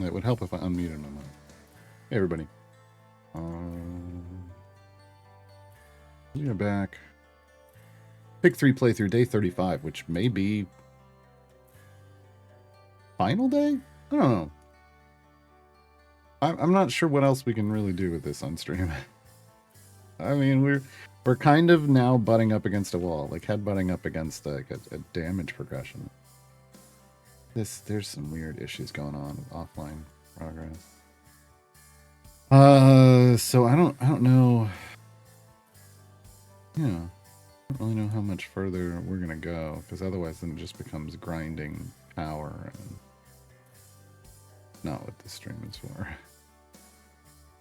It would help if I unmuted my mic. Hey, everybody. We are back. Pick3 playthrough day 35, which may be final day? I don't know. I'm not sure what else we can really do with this on stream. I mean, we're kind of now butting up against a wall, like head-butting up against like a damage progression. There's some weird issues going on with offline progress. So I don't know. Yeah, I don't really know how much further we're gonna go, because otherwise then it just becomes grinding power, and not what this stream is for.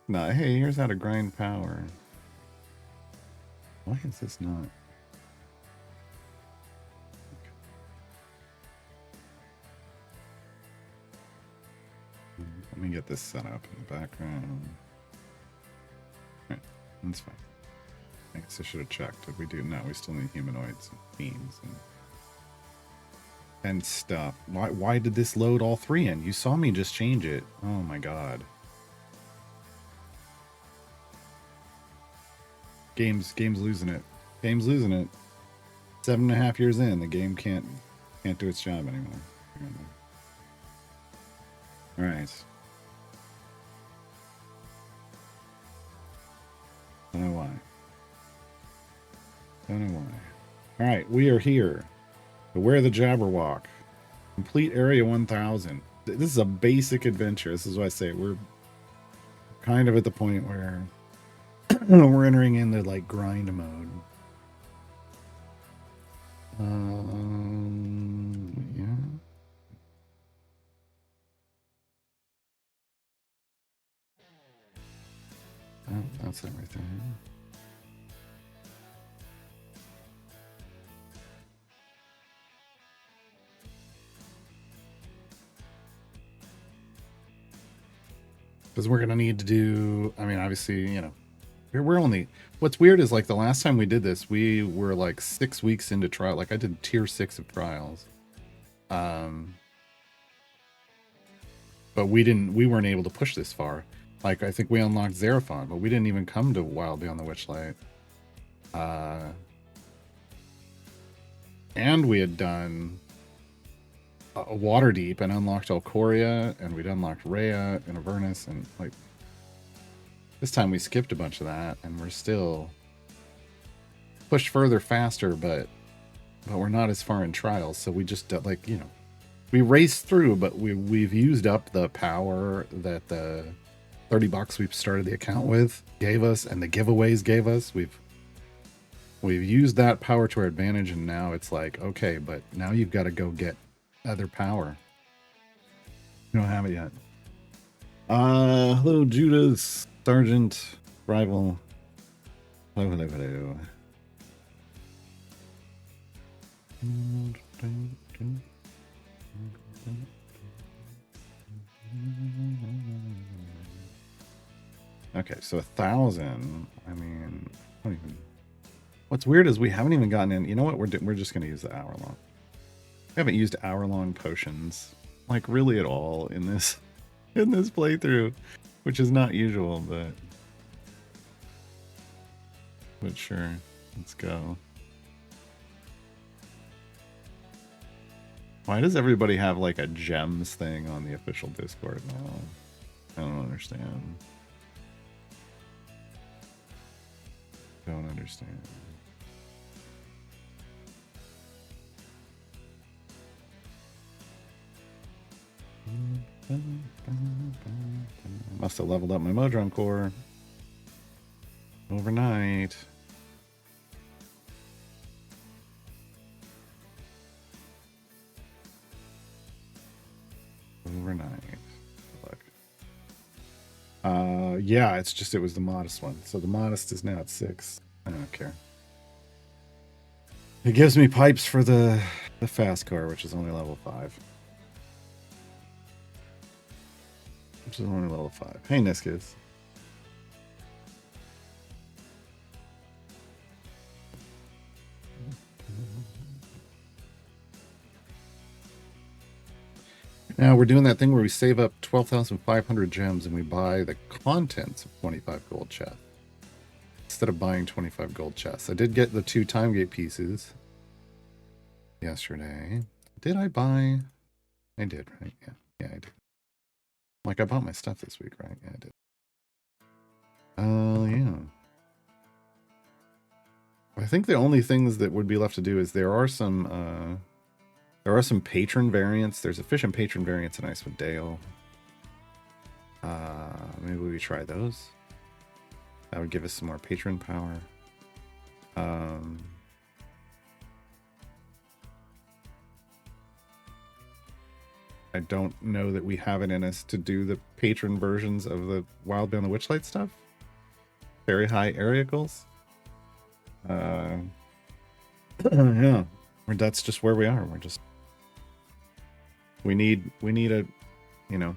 Nah, hey, here's how to grind power. Why is this not? Let me get this set up in the background. Alright, that's fine. I guess I should have checked. Did we do? No, we still need humanoids and fiends and stuff. Why did this load all three in? You saw me just change it. Oh my god. Game's losing it. Game's losing it. 7.5 years in, the game can't do its job anymore. Alright. Don't know why. Don't know why. Alright, we are here. Beware the Jabberwock. Complete Area 1000. This is a basic adventure. This is why I say we're kind of at the point where we're entering into like grind mode. Yeah. Oh, that's everything. Because we're gonna need to do. I mean, obviously, you know, we're only. What's weird is like the last time we did this, we were like 6 weeks into trial. Like I did tier 6 of trials. But we weren't able to push this far. Like I think we unlocked Xeraphon, but we didn't even come to Wild Beyond the Witchlight. And we had done a Waterdeep and unlocked Alcoria, and we'd unlocked Rhea and Avernus, and like this time we skipped a bunch of that, and we're still pushed further faster, but we're not as far in trials. So we just like, you know, we raced through, but we've used up the power that the $30 we've started the account with gave us, and the giveaways gave us. We've used that power to our advantage, and now it's like, okay, but now you've got to go get other power. You don't have it yet. Hello, Judas, Sergeant, Rival. Hello. Okay, so 1,000. I mean, I don't even. What's weird is we haven't even gotten in. You know what? We're just gonna use the hour-long. We haven't used hour-long potions like really at all in this playthrough, which is not usual, but sure, let's go. Why does everybody have like a gems thing on the official Discord now? I don't understand. Don't understand. Must have leveled up my Modron core overnight. Look. Yeah, it's just it was the modest one. So the modest is now at 6. I don't care. It gives me pipes for the fast car, which is only level 5. Which is only level 5. Hey, Niskis. Now we're doing that thing where we save up 12,500 gems and we buy the contents of 25 gold chests instead of buying 25 gold chests. I did get the 2 time gate pieces yesterday. Did I buy? I did, right? Yeah, I did. Like, I bought my stuff this week, right? Yeah, I did. Yeah. I think the only things that would be left to do is there are some patron variants. There's efficient patron variants in Icewind Dale. Maybe we try those. That would give us some more patron power. I don't know that we have it in us to do the patron versions of the Wild Beyond the Witchlight stuff. Very high area goals. Yeah, that's just where we are. We're just we need a, you know,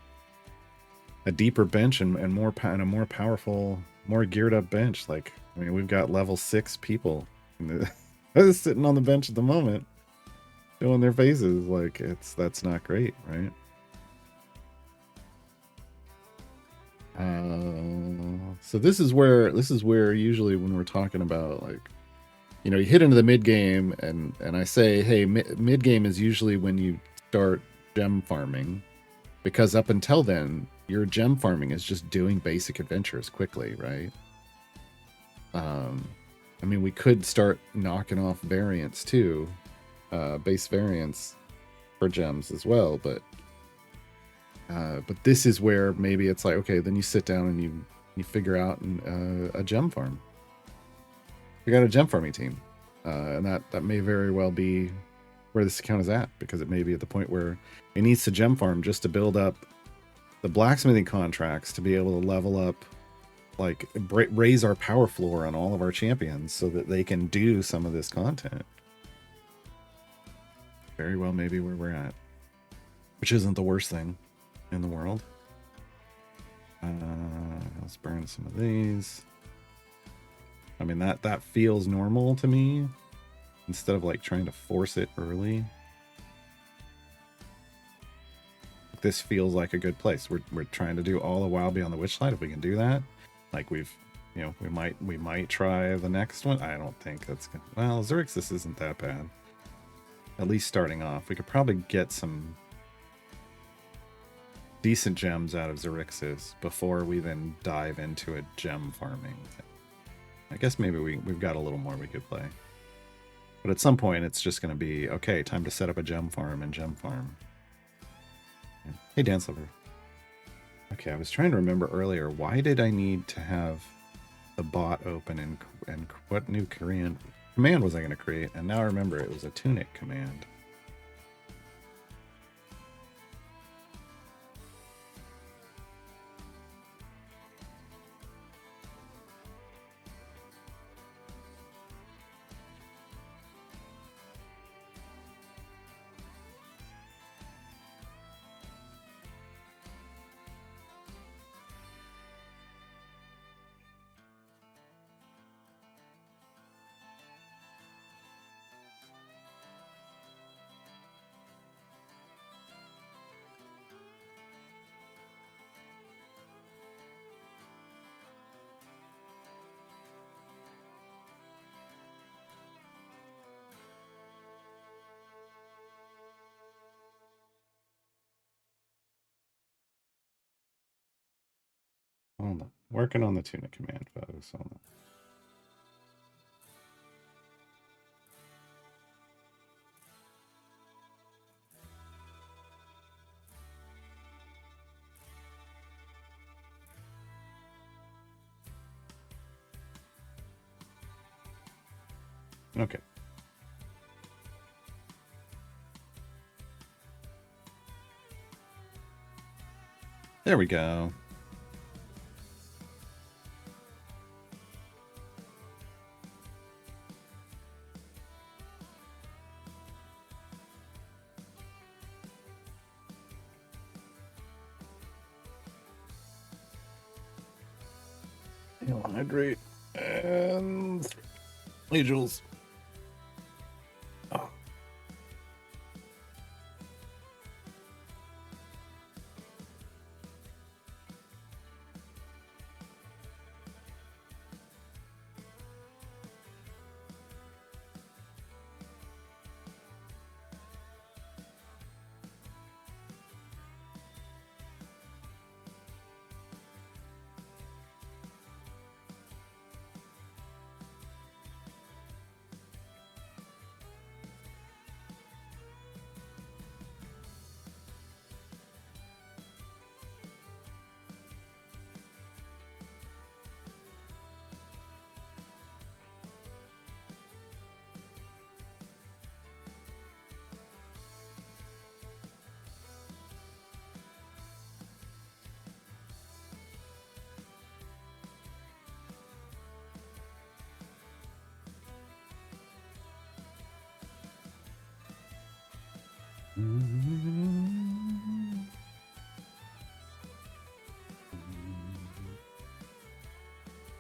a deeper bench and a more powerful, more geared up bench. Like, I mean, we've got level 6 people sitting on the bench at the moment, showing their faces. Like, that's not great, right? So this is where usually when we're talking about, like, you know, you hit into the mid game and I say, hey, mid game is usually when you start gem farming, because up until then your gem farming is just doing basic adventures quickly, right? I mean, we could start knocking off variants too, base variants for gems as well, but this is where maybe it's like, okay, then you sit down and you figure out a gem farm. We got a gem farming team, and that may very well be where this account is at, because it may be at the point where it needs to gem farm just to build up the blacksmithing contracts to be able to level up, like, raise our power floor on all of our champions so that they can do some of this content. Very well, maybe where we're at, which isn't the worst thing in the world. Let's burn some of these. I mean, that feels normal to me, instead of like trying to force it early. This feels like a good place. We're trying to do all the Wild Beyond the Witchlight. If we can do that, like, we've, you know, we might try the next one. I don't think that's good. Well, Xerxes isn't that bad. At least starting off, we could probably get some decent gems out of Xerxes before we then dive into a gem farming. I guess maybe we've got a little more we could play. But at some point, it's just going to be, okay, time to set up a gem farm and gem farm. Hey, Dance Lover. Okay, I was trying to remember earlier, why did I need to have the bot open, and what new Korean command was I going to create? And now I remember it was a tunic command. Hold on. Working on the tunic command, folks. Hold on. Okay. There we go. Hydrate and angels. Oh.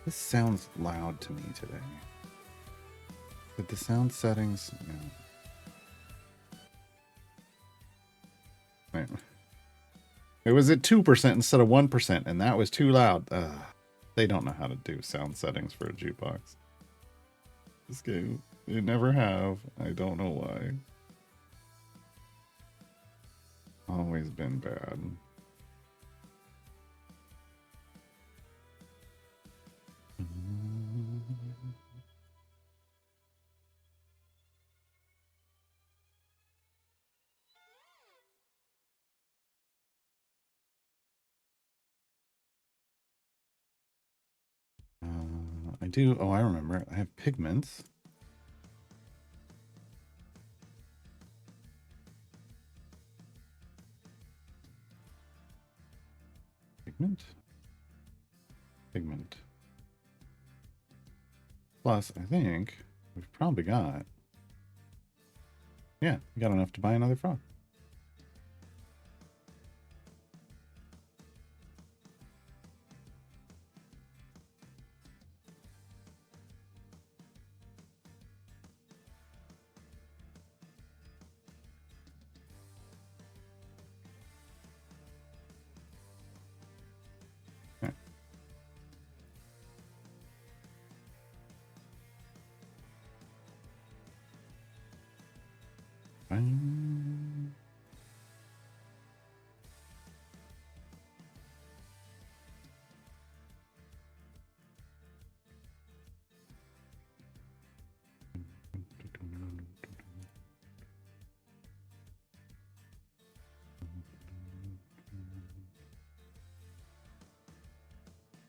This sounds loud to me today. But the sound settings... Yeah. It was at 2% instead of 1%, and that was too loud. They don't know how to do sound settings for a jukebox. This game, they never have. I don't know why. Always been bad. I do. Oh, I remember. I have pigments. Pigment. Plus, I think we've probably got... Yeah, we got enough to buy another frog.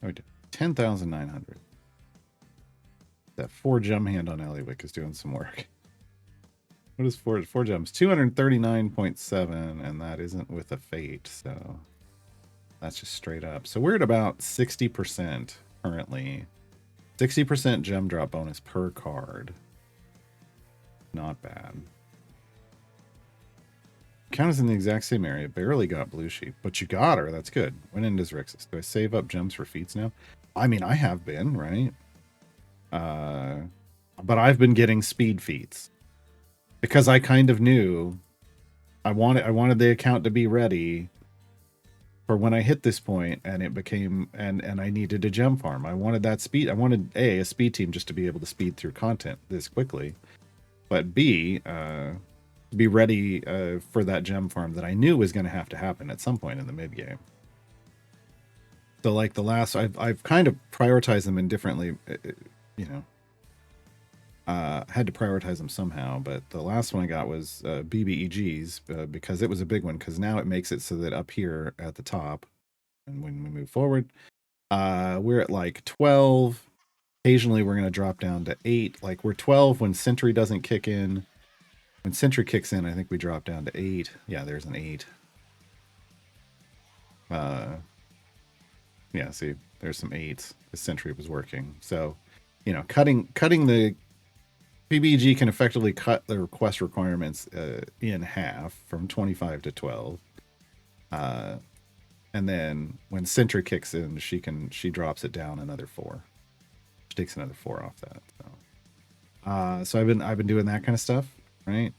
Oh, we did 10,900. That 4 gem hand on Eliwick is doing some work. What is 4 gems? 239.7, and that isn't with a fate, so that's just straight up. So we're at about 60% currently. 60% gem drop bonus per card. Not bad. Count is in the exact same area. Barely got Blue Sheep, but you got her. That's good. When in does Rixus? Do I save up gems for feats now? I mean, I have been, right? But I've been getting speed feats because I kind of knew I wanted the account to be ready for when I hit this point, and it became and I needed a gem farm. I wanted that speed. I wanted a speed team just to be able to speed through content this quickly, but B, be ready for that gem farm that I knew was going to have to happen at some point in the mid game. So like the last, I've kind of prioritized them indifferently, you know. Had to prioritize them somehow, but the last one I got was BBEGs because it was a big one, because now it makes it so that up here at the top, and when we move forward, we're at like 12. Occasionally we're going to drop down to 8. Like we're 12 when Sentry doesn't kick in. When Sentry kicks in, I think we drop down to 8. Yeah, there's an 8. Yeah, see, there's some 8s. The Sentry was working. So, you know, cutting the PBG can effectively cut the request requirements in half from 25 to 12. And then when Sentry kicks in, she drops it down another 4. She takes another 4 off that. So I've been doing that kind of stuff, right?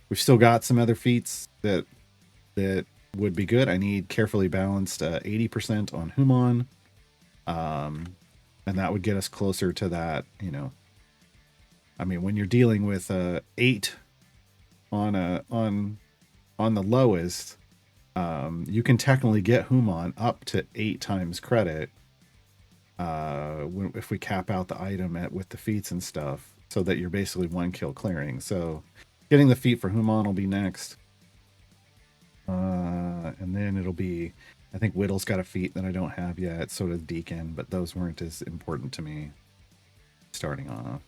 We've still got some other feats that would be good. I need carefully balanced 80% on Human. And that would get us closer to that, you know. I mean, when you're dealing with 8 on the lowest, you can technically get Human up to 8 times credit if we cap out the item with the feats and stuff, so that you're basically 1 kill clearing. So getting the feat for Human will be next. And then it'll be, I think Whittle's got a feat that I don't have yet, so does Deacon, but those weren't as important to me starting off.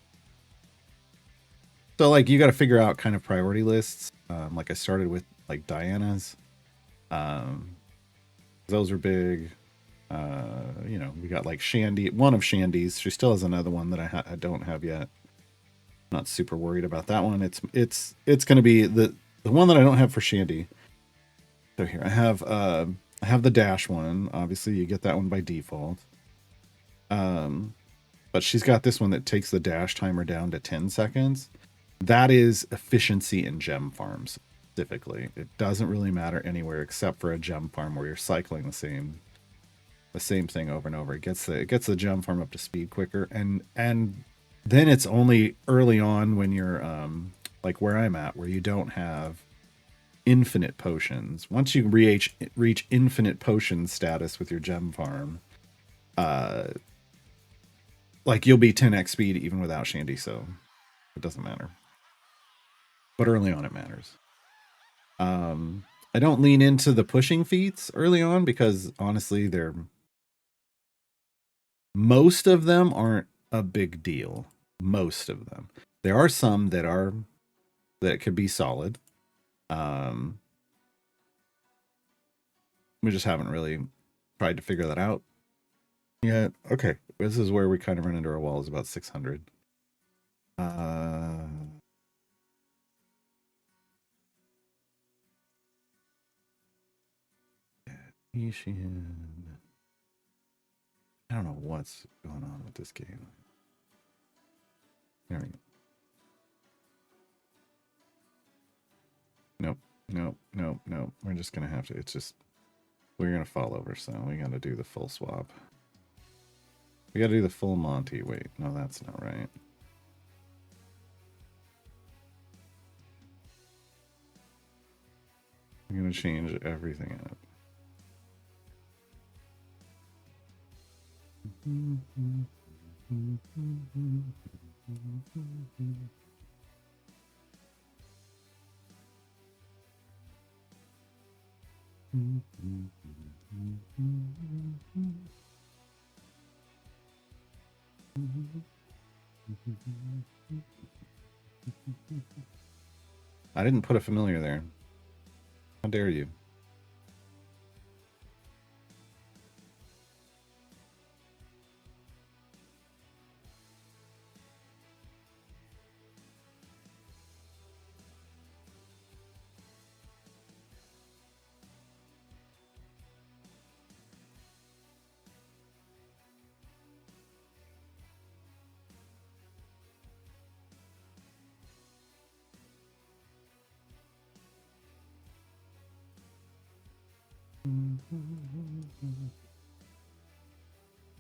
So like you got to figure out kind of priority lists. Like I started with like Diana's. Those are big. You know, we got like Shandy, one of Shandy's. She still has another one that I don't have yet. Not super worried about that one. It's going to be The one that I don't have for Shandy. So here I have the dash one. Obviously, you get that one by default. But she's got this one that takes the dash timer down to 10 seconds. That is efficiency in gem farms specifically. It doesn't really matter anywhere except for a gem farm where you're cycling the same thing over and over. It gets the gem farm up to speed quicker, and then it's only early on when you're like where I'm at, where you don't have infinite potions. Once you reach infinite potion status with your gem farm, like you'll be 10x speed even without Shandy, so it doesn't matter. But early on it matters. I don't lean into the pushing feats early on because honestly most of them aren't a big deal. Most of them. There are some that could be solid. We just haven't really tried to figure that out yet. Okay, this is where we kind of run into our walls, about 600. I don't know what's going on with this game. There we go. Nope. We're just gonna have to. It's just we're gonna fall over, so we gotta do the full swap. We gotta do the full Monty. Wait, no, that's not right. I'm gonna change everything up. I didn't put a familiar there. How dare you?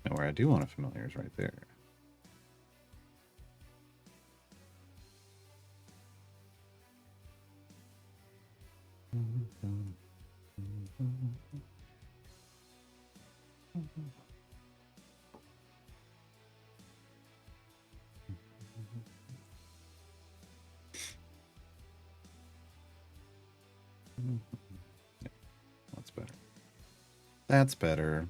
Now where I do want a familiar is right there. That's better. That's better.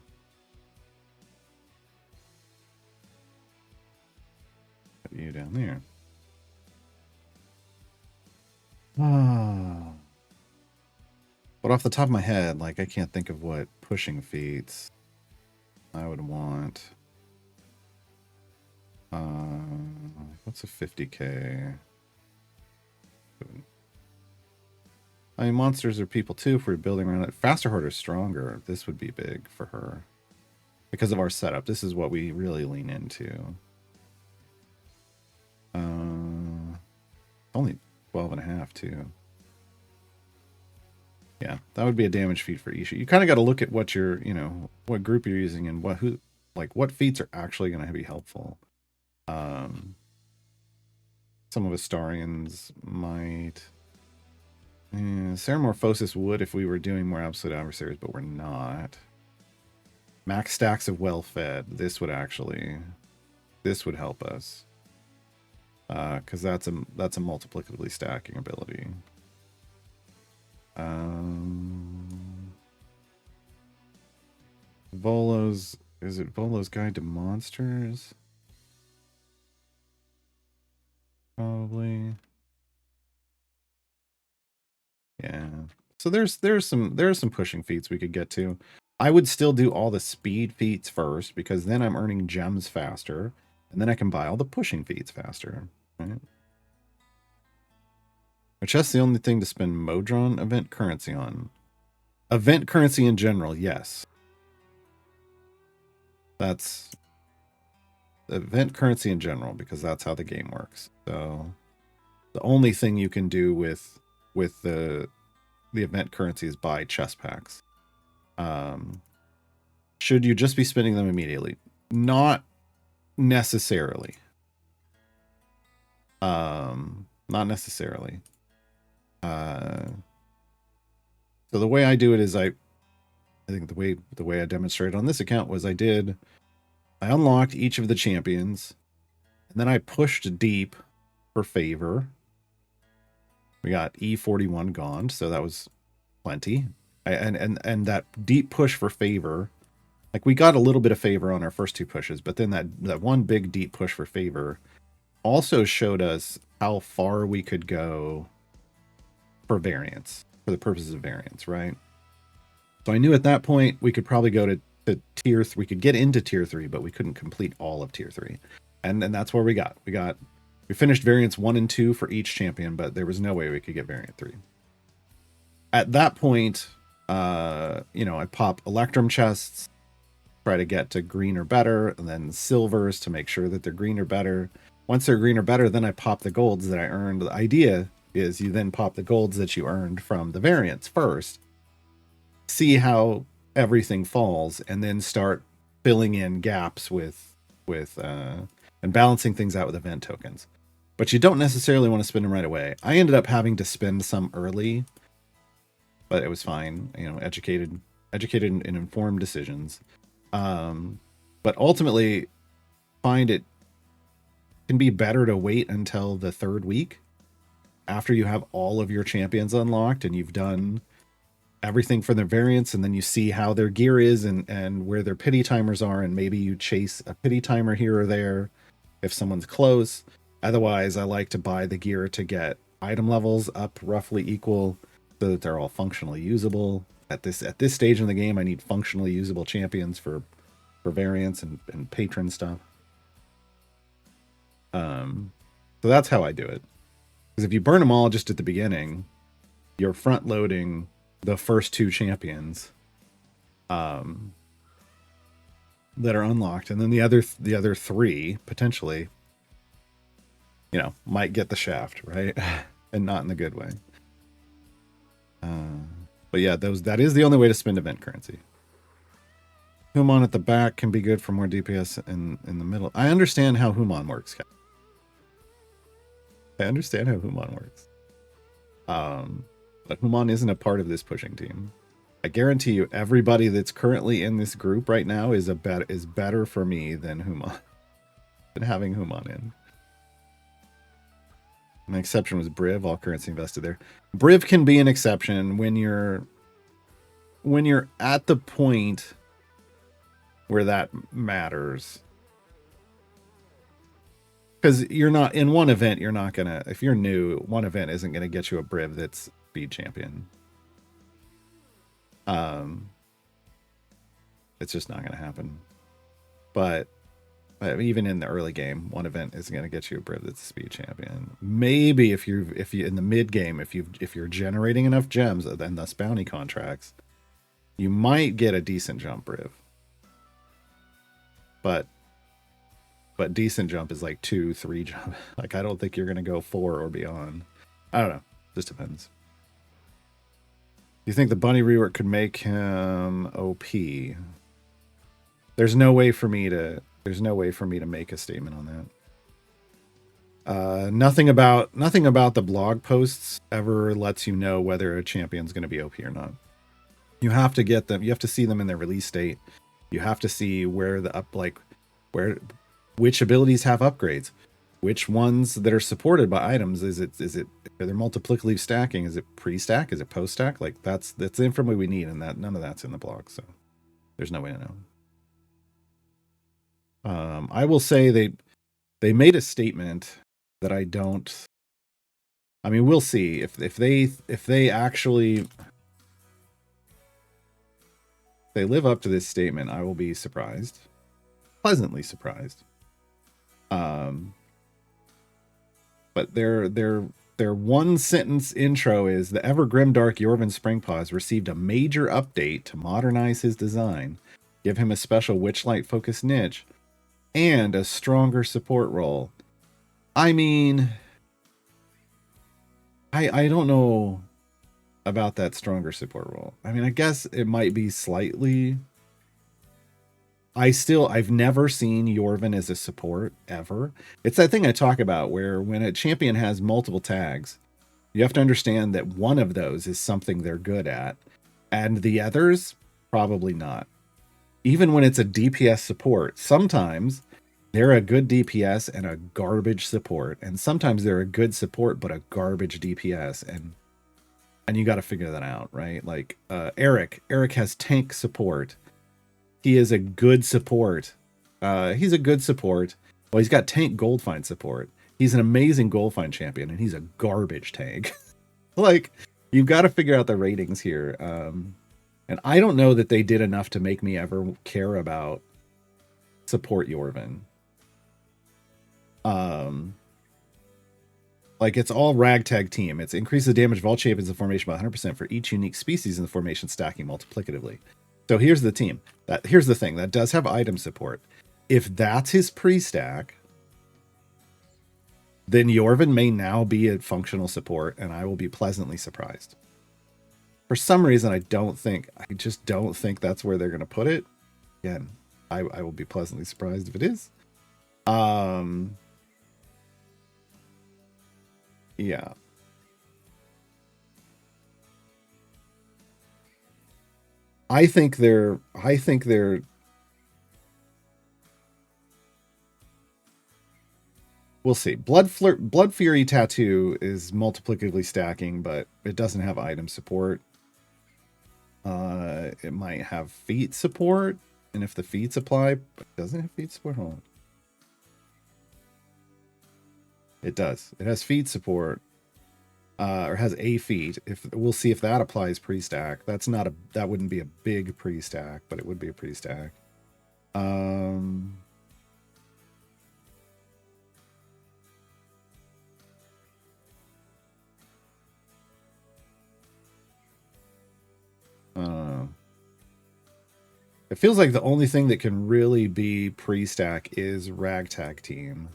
Put you down there. Ah. But off the top of my head, like I can't think of what pushing feats I would want. What's a 50k? I mean, monsters are people too. If we're building around it, faster, harder, stronger. This would be big for her because of our setup. This is what we really lean into. Only 12.5 too. Yeah, that would be a damage feat for Isha. You kind of got to look at what you're, what group you're using and what feats are actually going to be helpful. Some of Astarians might. Ceramorphosis would if we were doing more absolute adversaries, but we're not. Max stacks of well-fed. This would help us. Because that's a multiplicatively stacking ability. Volo's, is it Volo's Guide to Monsters? Probably. Yeah. So there's some pushing feats we could get to. I would still do all the speed feats first because then I'm earning gems faster, and then I can buy all the pushing feats faster. Right? Are chests the only thing to spend Modron event currency on? Event currency in general, yes. That's event currency in general, because that's how the game works. So the only thing you can do with the event currency is buy chest packs. Should you just be spending them immediately? Not necessarily. Not necessarily. So the way I do it is I think the way I demonstrated on this account was I unlocked each of the champions, and then I pushed deep for favor. We got E41 gone, so that was plenty. And that deep push for favor, like we got a little bit of favor on our first two pushes, but then that one big deep push for favor also showed us how far we could go for variance, for the purposes of variance, right? So I knew at that point we could probably go to tier 3. We could get into tier 3, but we couldn't complete all of tier 3. And that's where we finished variants 1 and 2 for each champion, but there was no way we could get variant 3. At that point, I pop Electrum chests, try to get to green or better, and then silvers to make sure that they're green or better. Once they're green or better, then I pop the golds that I earned. The idea is you then pop the golds that you earned from the variants first, see how everything falls, and then start filling in gaps with and balancing things out with event tokens. But you don't necessarily want to spend them right away. I ended up having to spend some early, but it was fine. Educated and informed decisions. But ultimately, find it can be better to wait until the 3rd week after you have all of your champions unlocked and you've done everything for their variants, and then you see how their gear is and where their pity timers are, and maybe you chase a pity timer here or there if someone's close. Otherwise, I like to buy the gear to get item levels up roughly equal so that they're all functionally usable. At this stage in the game, I need functionally usable champions for variants and patron stuff. So that's how I do it. Because if you burn them all just at the beginning, you're front loading the first 2 champions that are unlocked, and then the other 3 potentially, might get the shaft, right? And not in the good way. But yeah, that is the only way to spend event currency. Human at the back can be good for more DPS in the middle. I understand how Human works. I understand how Human works. But Human isn't a part of this pushing team. I guarantee you, everybody that's currently in this group right now is better for me than Human, than having Human in. An exception was Briv. All currency invested there. Briv can be an exception when you're at the point where that matters. Because you're not in one event, you're not gonna, if you're new, one event isn't gonna get you a Briv that's speed champion. It's just not gonna happen. But even in the early game, one event isn't gonna get you a Briv that's a speed champion. Maybe if you in the mid game, if you're generating enough gems and thus bounty contracts, you might get a decent jump Briv. But decent jump is like 2-3 jump. Like, I don't think you're gonna go 4 or beyond. I don't know. Just depends. Do you think the bunny rework could make him OP? There's no way for me to make a statement on that. Nothing about the blog posts ever lets you know whether a champion's going to be OP or not. You have to get them. You have to see them in their release date. You have to see where which abilities have upgrades, which ones that are supported by items. Is it are there multiplicative stacking? Is it pre-stack? Is it post-stack? Like that's the information we need, and that none of that's in the blog, so there's no way to know. I will say they made a statement that I don't. I mean, we'll see if they actually they live up to this statement. I will be surprised, pleasantly surprised. But they're their one sentence intro is the ever grimdark Yorvin Springpaws received a major update to modernize his design, give him a special Witchlight focused niche, and a stronger support role. I mean, I don't know about that stronger support role. I mean, I guess it might be slightly. I've never seen Yorvin as a support ever. It's that thing I talk about where when a champion has multiple tags, you have to understand that one of those is something they're good at, and the others, probably not. Even when it's a DPS support, sometimes they're a good DPS and a garbage support, and sometimes they're a good support but a garbage DPS, and you got to figure that out, right? Like Eric has tank support. He is a good support. He's a good support. Well, he's got tank Goldfind support. He's an amazing Goldfind champion, and he's a garbage tank. Like, you've got to figure out the ratings here. And I don't know that they did enough to make me ever care about support Yorvin. Like, it's all ragtag team. It's increase the damage of all champions in formation by 100% for each unique species in the formation, stacking multiplicatively. So here's the team. Here's the thing. That does have item support. If that's his pre-stack, then Yorvin may now be a functional support, and I will be pleasantly surprised. For some reason, I just don't think that's where they're going to put it. Again, I will be pleasantly surprised if it is. Yeah. I think they're we'll see. Blood Fury Tattoo is multiplicatively stacking, but it doesn't have item support. It might have feat support, and if the feats apply, but it doesn't have feat support. Hold on. It does. It has feat support. Or has a feat. If we'll see if that applies pre-stack. That wouldn't be a big pre-stack, but it would be a pre-stack. It feels like the only thing that can really be pre-stack is Ragtag Team.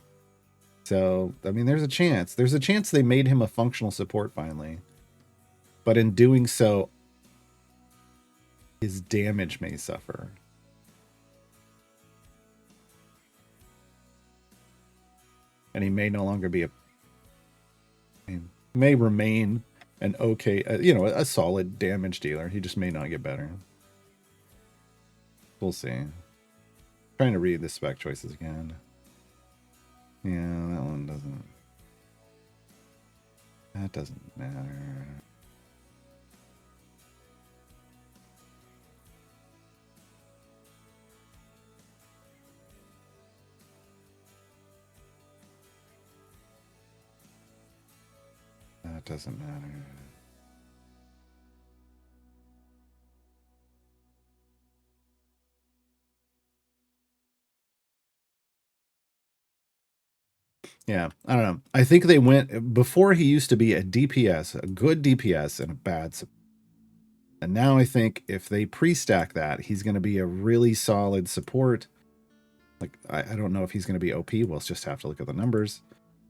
So, I mean, there's a chance. There's a chance they made him a functional support finally. But in doing so, his damage may suffer. And he may no longer be he may remain an okay, a solid damage dealer. He just may not get better. We'll see. Trying to read the spec choices again. Yeah, that one doesn't. That doesn't matter. That doesn't matter. Yeah, I don't know. I think they went before he used to be a DPS, a good DPS, and a bad support. And now I think if they pre-stack that, he's going to be a really solid support. Like, I don't know if he's going to be OP. We'll just have to look at the numbers.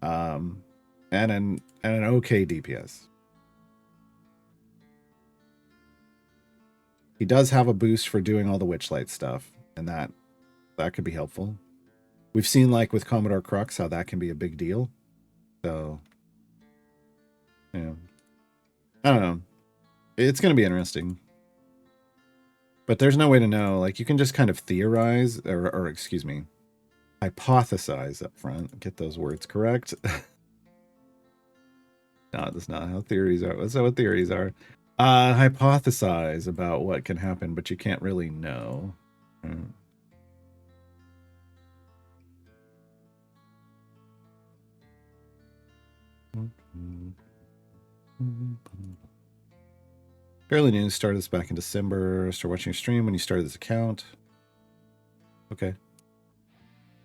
And an okay DPS. He does have a boost for doing all the Witchlight stuff, and that could be helpful. We've seen, like, with Commodore Crux, how that can be a big deal. So, yeah. I don't know. It's going to be interesting. But there's no way to know. Like, you can just kind of theorize, or excuse me, hypothesize up front. Get those words correct. No, that's not how theories are. That's not what theories are. Hypothesize about what can happen, but you can't really know. Fairly new. Started this back in December. Started watching your stream when you started this account. Okay.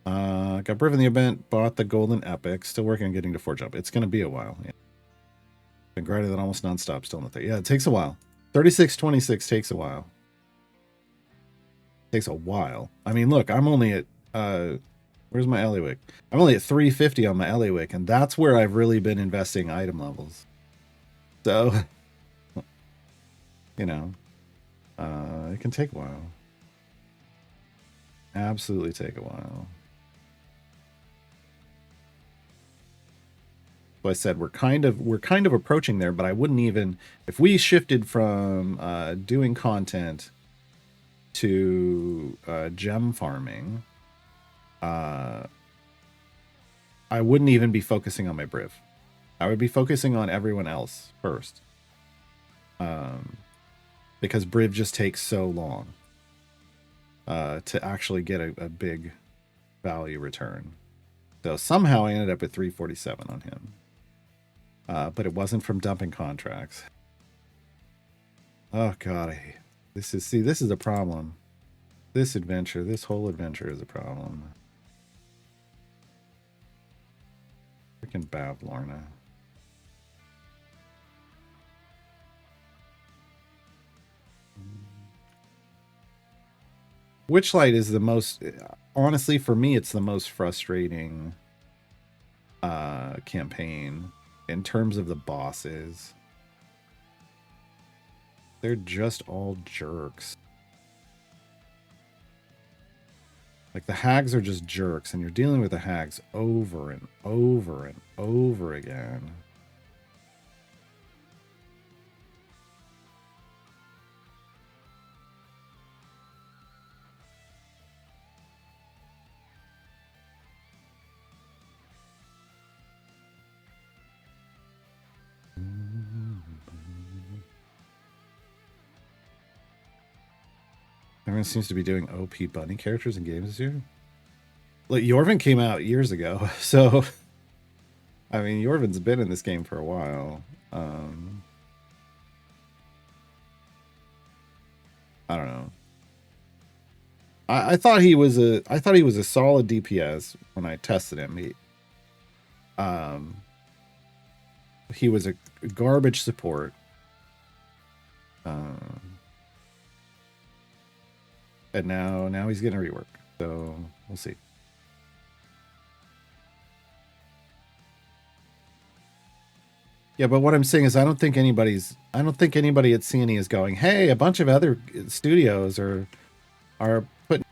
Got Brief in the event. Bought the Golden Epic. Still working on getting to 4 jump. It's going to be a while. Yeah. Been grinding that almost nonstop. Still not there. Yeah, it takes a while. 3626 takes a while. Takes a while. I mean, look, I'm only at where's my Eliwick? I'm only at 350 on my Eliwick, and that's where I've really been investing item levels. So, you know, it can take a while. Absolutely take a while. So I said we're kind of approaching there, but I wouldn't even, if we shifted from doing content to gem farming, I wouldn't even be focusing on my Briv. I would be focusing on everyone else first, because Briv just takes so long to actually get a big value return. So somehow I ended up at 347 on him. But it wasn't from dumping contracts. Oh god, this is a problem. This whole adventure is a problem. Freaking Bav Lorna. Witchlight is the most, honestly, for me, it's the most frustrating campaign in terms of the bosses. They're just all jerks. Like, the hags are just jerks, and you're dealing with the hags over and over and over again. Everyone seems to be doing OP bunny characters in games this year. Like, Yorvin came out years ago, so I mean, Yorvin's been in this game for a while. I don't know. I thought he was a solid DPS when I tested him. He was a garbage support. And now he's getting a rework. So we'll see. Yeah, but what I'm saying is I don't think anybody at CNE is going, hey, a bunch of other studios are putting.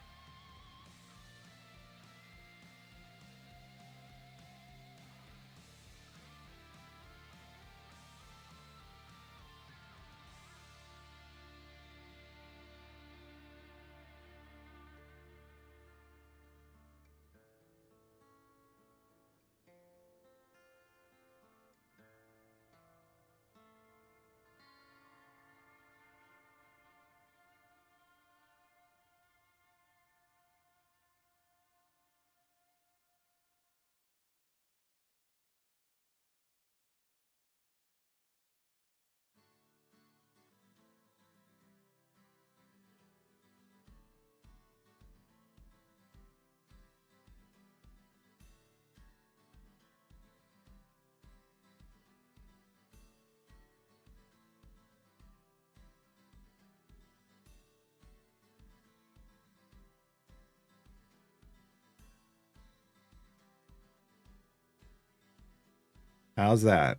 How's that?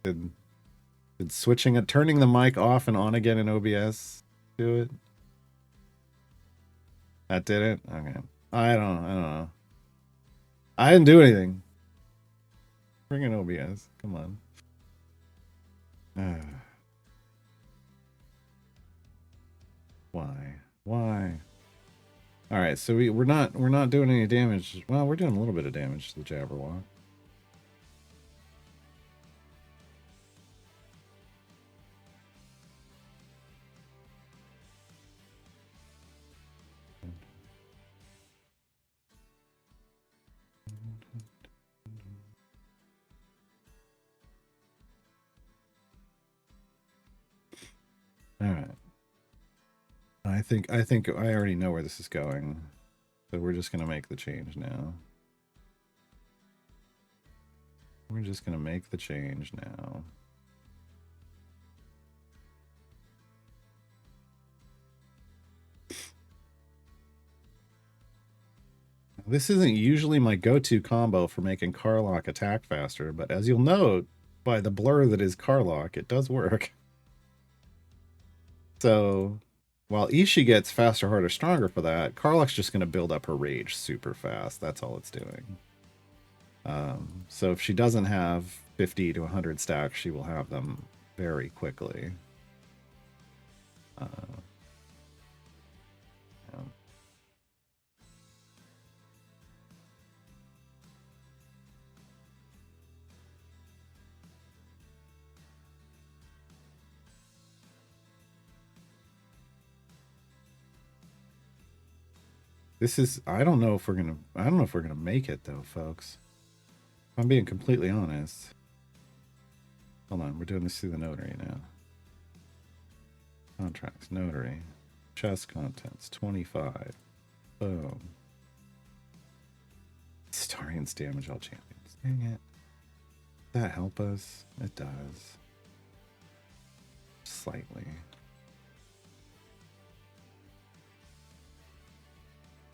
Did turning the mic off and on again in OBS do it? That did it? Okay. I don't know. I didn't do anything. Bring in OBS. Come on. Why? All right, so we're not doing any damage. Well, we're doing a little bit of damage to the Jabberwock. All right. I think I already know where this is going. So we're just going to make the change now. We're just going to make the change now. This isn't usually my go-to combo for making Karlach attack faster, but as you'll note by the blur that is Karlach, it does work. So while Ishi gets faster, harder, stronger for that, Karlach's just going to build up her rage super fast. That's all it's doing. So if she doesn't have 50 to 100 stacks, she will have them very quickly. Yeah. This is, I don't know if we're gonna make it though, folks. If I'm being completely honest. Hold on, we're doing this through the notary now. Contracts, notary, chest contents, 25. Boom. Starians damage all champions. Dang it. Does that help us? It does. Slightly.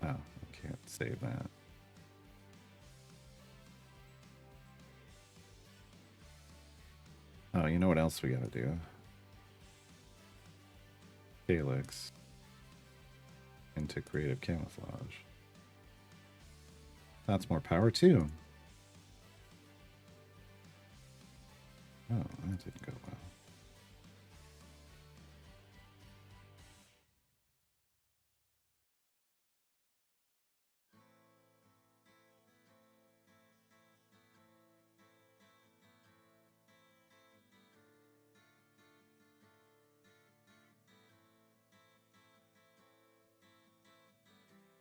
Oh, I can't save that. Oh, you know what else we gotta do? Calyx into creative camouflage. That's more power too. Oh, that didn't go well.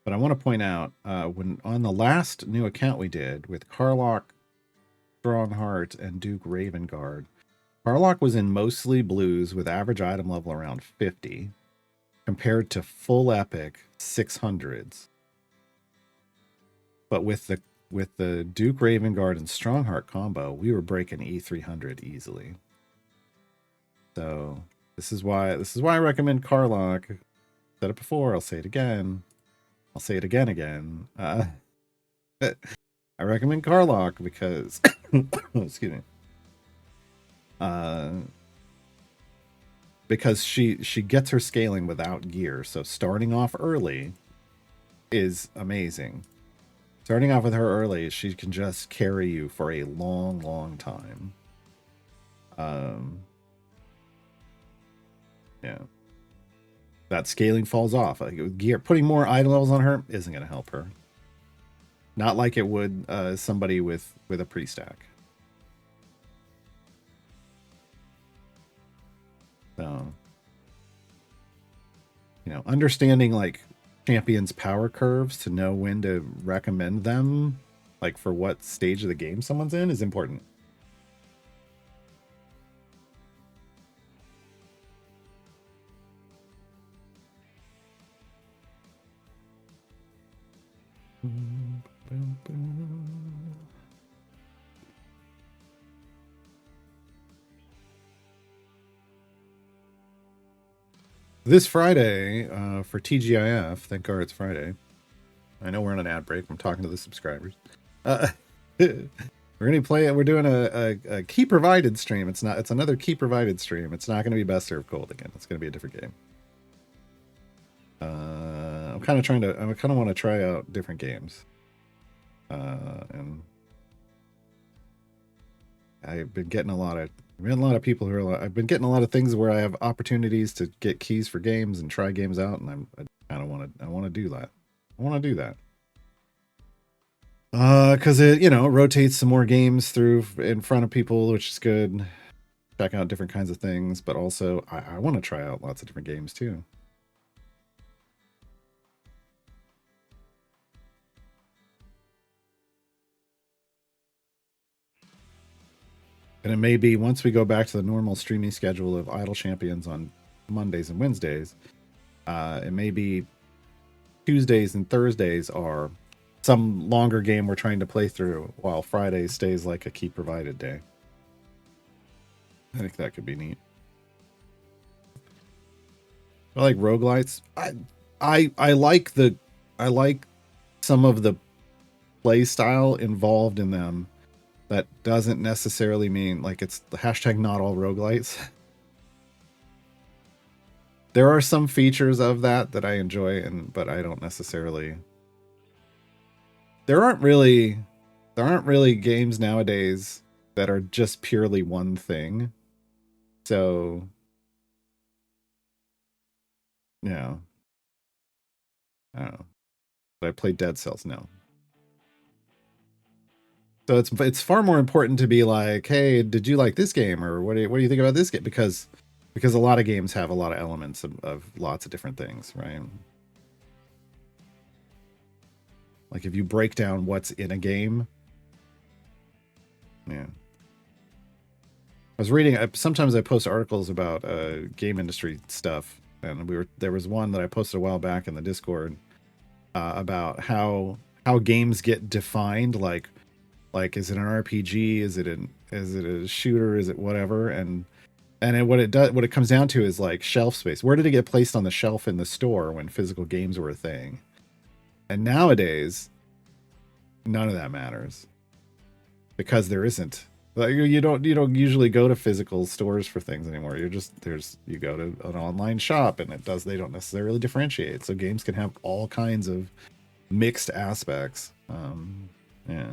But I want to point out, when on the last new account we did with Karlach, Strongheart, and Duke Ravengard, Karlach was in mostly blues with average item level around 50, compared to full epic 600s. But with the Duke Ravengard and Strongheart combo, we were breaking E300 easily. So this is why I recommend Karlach. Said it before, I'll say it again. I'll say it again. I recommend Karlach because excuse me. Because she gets her scaling without gear, so starting off early is amazing. Starting off with her early, she can just carry you for a long time. Yeah. That scaling falls off. Like gear, putting more item levels on her isn't going to help her. Not like it would somebody with a pre-stack. So, you know, understanding like champions' power curves to know when to recommend them, like for what stage of the game someone's in, is important. This Friday, for TGIF, thank God it's Friday. I know we're on an ad break. I'm talking to the subscribers. We're gonna play it. We're doing a key provided stream. It's another key provided stream. It's not gonna be best served cold again. It's gonna be a different game. I kind of want to try out different games. And I've been getting a lot of people who are. I've been getting a lot of things where I have opportunities to get keys for games and try games out, and I kind of want to do that. I want to do that. Because it rotates some more games through in front of people, which is good. Check out different kinds of things, but also I want to try out lots of different games too. And it may be once we go back to the normal streaming schedule of Idle Champions on Mondays and Wednesdays, it may be Tuesdays and Thursdays are some longer game we're trying to play through while Friday stays like a key provided day. I think that could be neat. I like roguelites. I like some of the play style involved in them. That doesn't necessarily mean like it's the hashtag not all roguelites. There are some features of that I enjoy, but I don't necessarily. There aren't really games nowadays that are just purely one thing. So, yeah, I don't know. But I played Dead Cells, no. So it's far more important to be like, hey, did you like this game, or what do you think about this game? Because a lot of games have a lot of elements of lots of different things, right? Like if you break down what's in a game, yeah. I was reading. Sometimes I post articles about game industry stuff, and there was one that I posted a while back in the Discord about how games get defined. Like is it an RPG? Is it a shooter? Is it whatever? And what it comes down to is like shelf space. Where did it get placed on the shelf in the store when physical games were a thing? And nowadays, none of that matters because there isn't. Like you don't usually go to physical stores for things anymore. You go to an online shop and they don't necessarily differentiate. So games can have all kinds of mixed aspects. Yeah.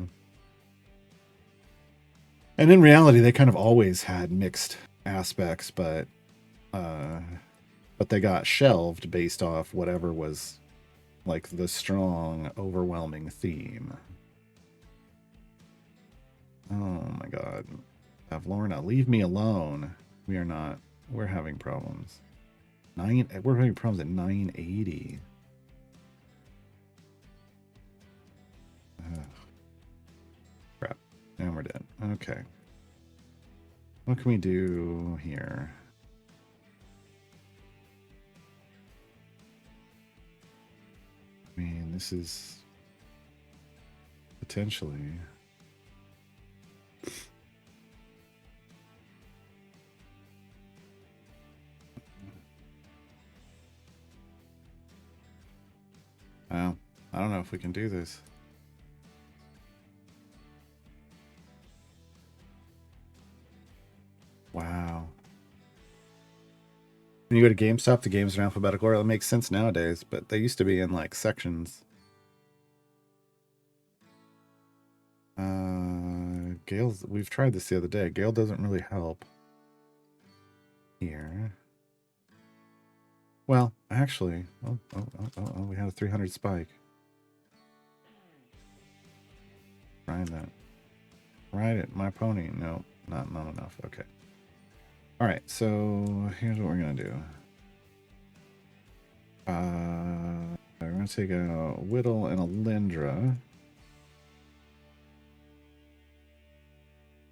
And in reality, they kind of always had mixed aspects, but they got shelved based off whatever was like the strong, overwhelming theme. Oh my god. Lorna, leave me alone. We're having problems. We're having problems at 980. Ugh. Crap. And we're dead. Okay. What can we do here? I mean, this is potentially... Well, I don't know if we can do this. Wow. When you go to GameStop, the games are in alphabetical order. That makes sense nowadays, but they used to be in like sections. Gale's, we've tried this the other day. Gale doesn't really help here. Well, actually, we had a 300 spike. Ride that. Ride it, my pony. No, not enough. Okay. All right, so here's what we're gonna do. We're gonna take a Whittle and a Lindra.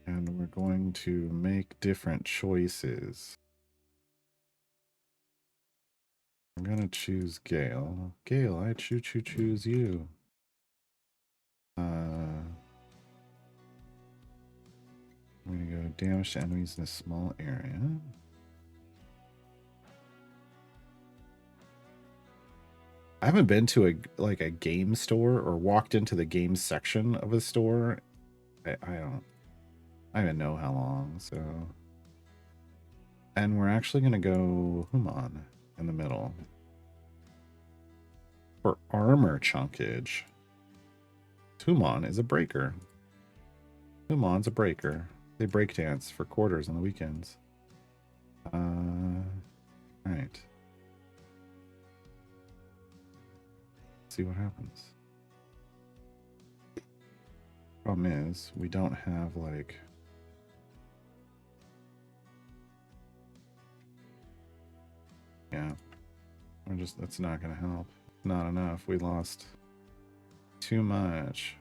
And we're going to make different choices. I'm gonna choose Gale. Gale, I choose you. I'm gonna go damage to enemies in a small area. I haven't been to a game store or walked into the game section of a store. I don't even know how long, so. And we're actually gonna go Human in the middle. For armor chunkage. Human is a breaker. Human's a breaker. They break dance for quarters on the weekends. Alright. See what happens. Problem is, we don't have like... Yeah. That's not gonna help. Not enough. We lost too much.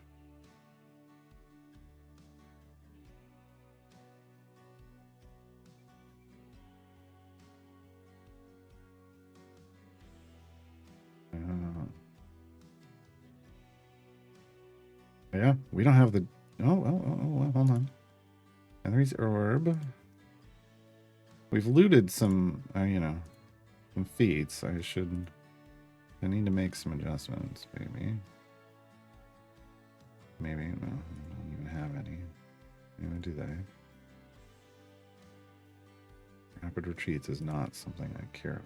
Yeah, we don't have the... hold on. Henry's Orb. We've looted some, some feats. I need to make some adjustments, maybe. Maybe, no, I don't even have any. Maybe do they? Rapid retreats is not something I care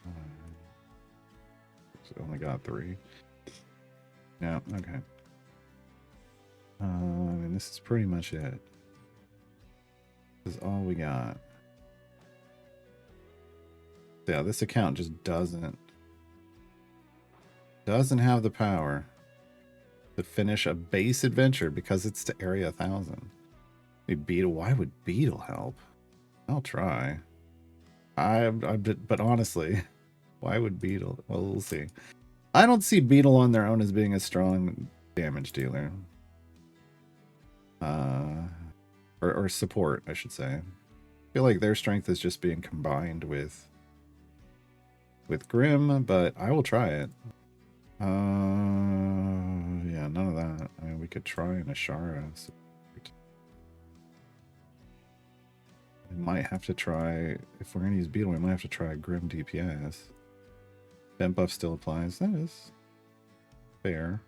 about. Only got 3. No, okay. And this is pretty much it. This is all we got. Yeah, this account just doesn't have the power to finish a base adventure because it's to Area 1000. Beetle, why would Beetle help? I'll try. But honestly, why would Beetle? Well, we'll see. I don't see Beetle on their own as being a strong damage dealer. Or support, I should say. I feel like their strength is just being combined with Grim, but I will try it. Yeah, none of that. I mean, we could try an Ashara. We might have to try, if we're going to use Beetle, we might have to try Grim DPS. Vent buff still applies. That is fair.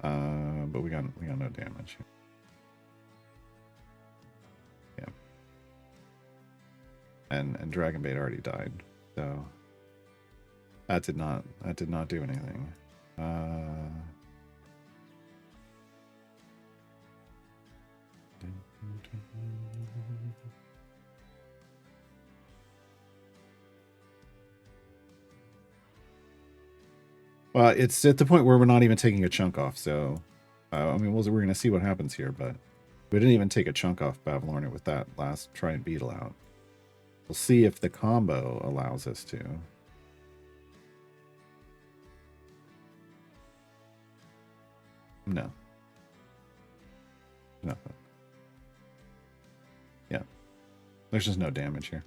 But we got no damage. Yeah. And Dragon Bait already died, so that did not do anything. Well, it's at the point where we're not even taking a chunk off, so I mean, we're going to see what happens here, but we didn't even take a chunk off Bavlorna with that last try and Beetle out. We'll see if the combo allows us to. No. Nothing. Yeah. There's just no damage here.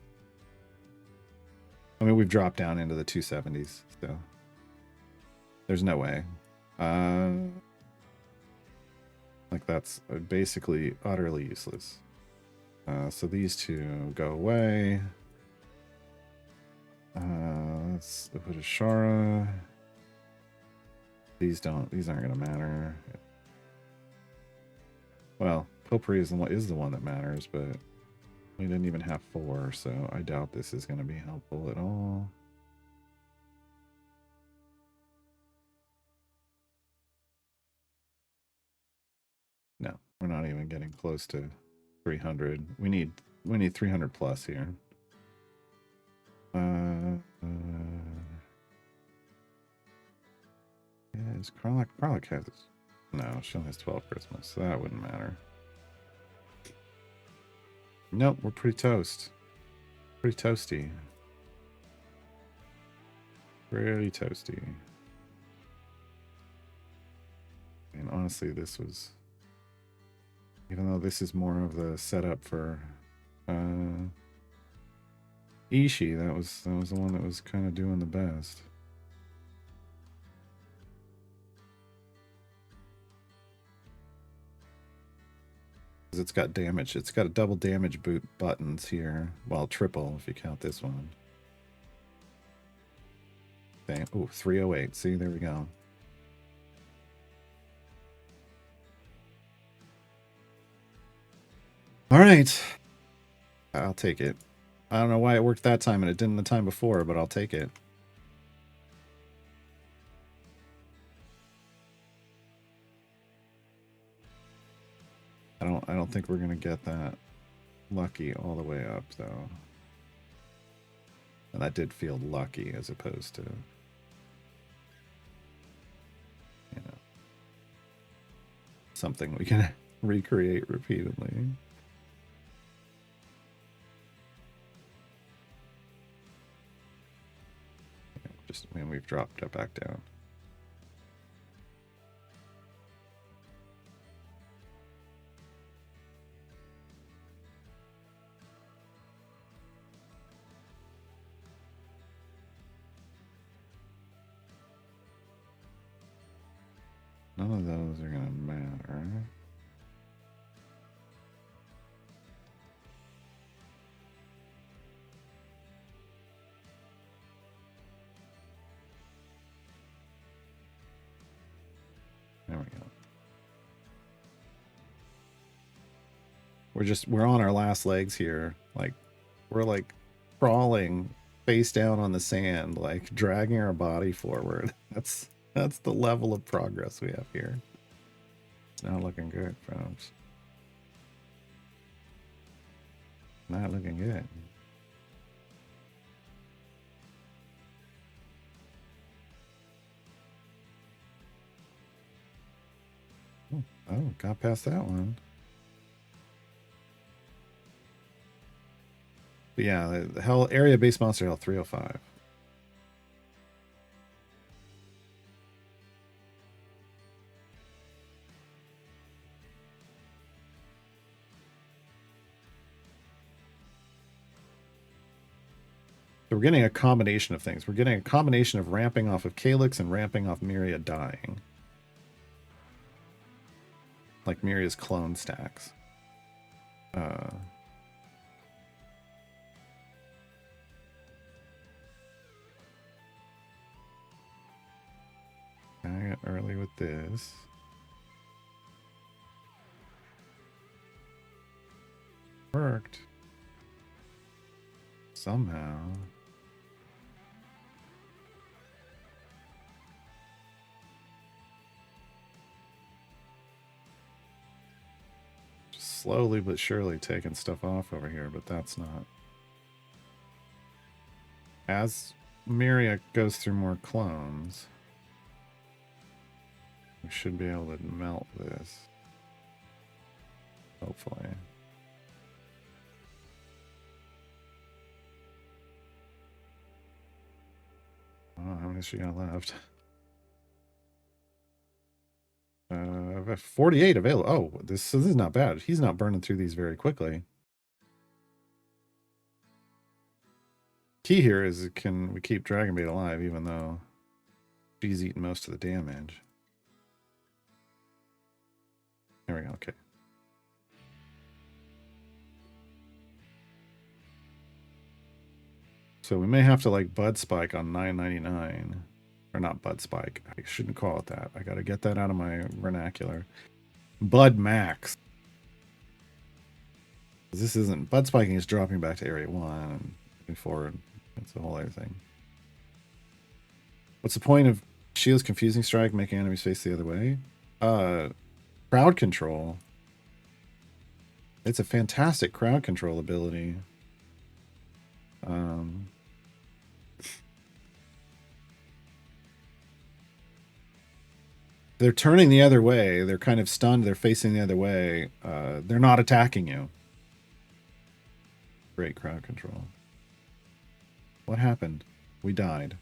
I mean, we've dropped down into the 270s, so there's no way. Like, that's basically utterly useless. So these two go away. Let's put Ashara. These aren't gonna matter. Well, Potpourri is the one that matters, but we didn't even have 4, so I doubt this is gonna be helpful at all. No, we're not even getting close to 300. We need 300 plus here. Yeah, is Karlach has... No, she only has 12 Christmas, so that wouldn't matter. Nope, we're pretty toast. Pretty toasty. Pretty toasty. And honestly, this was... Even though this is more of the setup for Ishii, that was the one that was kind of doing the best. It's got damage. It's got a double damage boot buttons here. Well, triple if you count this one. Okay. Oh, 308. See, there we go. All right. I'll take it. I don't know why it worked that time and it didn't the time before, but I'll take it. I don't think we're gonna get that lucky all the way up though. And that did feel lucky as opposed to, you know, something we can recreate repeatedly. Just when we've dropped it back down. None of those are going to matter. There we go. We're on our last legs here. Like, we're like crawling face down on the sand, like dragging our body forward. That's the level of progress we have here. It's not looking good, folks. Not looking good. Oh, got past that one. But yeah, the hell area base monster health 305. So we're getting a combination of things. We're getting a combination of ramping off of Calyx and ramping off Myria dying. Like Myria's clone stacks. I got early with this. Worked. Somehow. Just slowly but surely taking stuff off over here, but that's not. As Myria goes through more clones, we should be able to melt this. Hopefully. Oh, how many she got left? 48 available. Oh, this is not bad. He's not burning through these very quickly. Key here is, can we keep Dragonbait alive even though she's eating most of the damage? There we go. Okay. So we may have to like Bud Spike on 9.99. Or not Bud Spike. I shouldn't call it that. I got to get that out of my vernacular. Bud Max. This isn't... Bud Spiking is dropping back to Area 1 and moving forward. That's a whole other thing. What's the point of Shield's Confusing Strike making enemies face the other way? Crowd control. It's a fantastic crowd control ability. They're turning the other way. They're kind of stunned. They're facing the other way. They're not attacking you. Great crowd control. What happened? We died.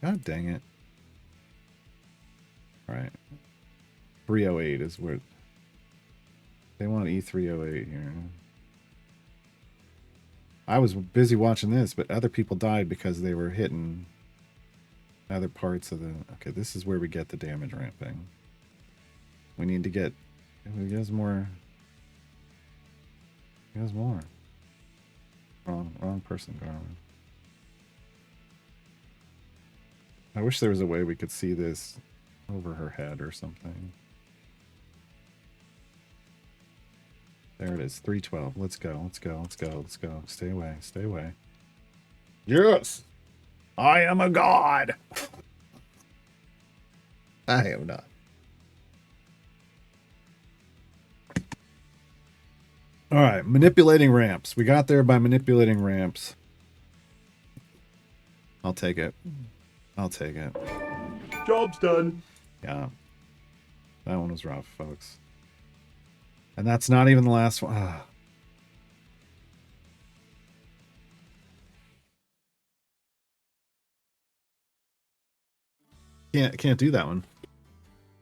God dang it. All right. 308 is where they want E308 here. I was busy watching this, but other people died because they were hitting other parts of the... Okay, this is where we get the damage ramping. We need to get... He has more... He has more. Wrong person, Garland. I wish there was a way we could see this over her head or something. There it is, 312. Let's go, let's go, let's go, let's go. Stay away, stay away. Yes! I am a god! I am not. Alright, manipulating ramps. We got there by manipulating ramps. I'll take it. I'll take it. Job's done. Yeah. That one was rough, folks. And that's not even the last one. Ah. Can't do that one.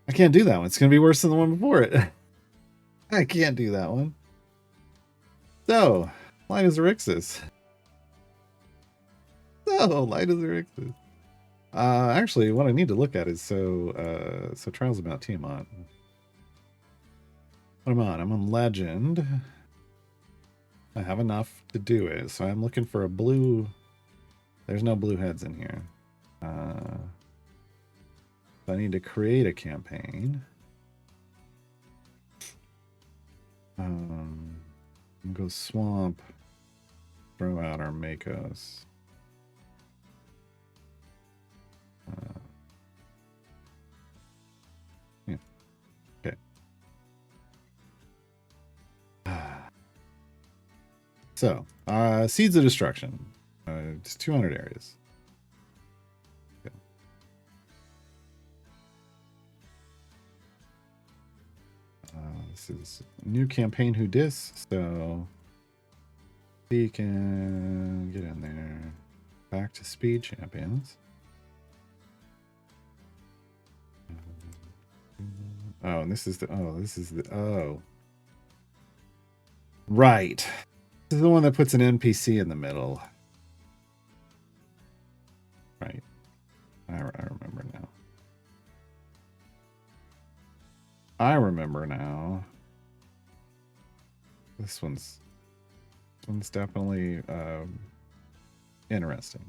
I can't do that one. It's gonna be worse than the one before it. I can't do that one. So, light as Rixus. So, light as Rixus. Actually, what I need to look at is so Trials about Tiamat. What am I on? I'm on Legend. I have enough to do it, so I'm looking for a blue. There's no blue heads in here. I need to create a campaign. Go swamp. Throw out our Makos. Yeah. Okay. So, Seeds of Destruction. It's 200 areas. Okay. This is a new campaign who dis, so we can get in there. Back to Speed Champions. Oh, and this is the right. This is the one that puts an NPC in the middle. Right. I remember now. This one's definitely interesting.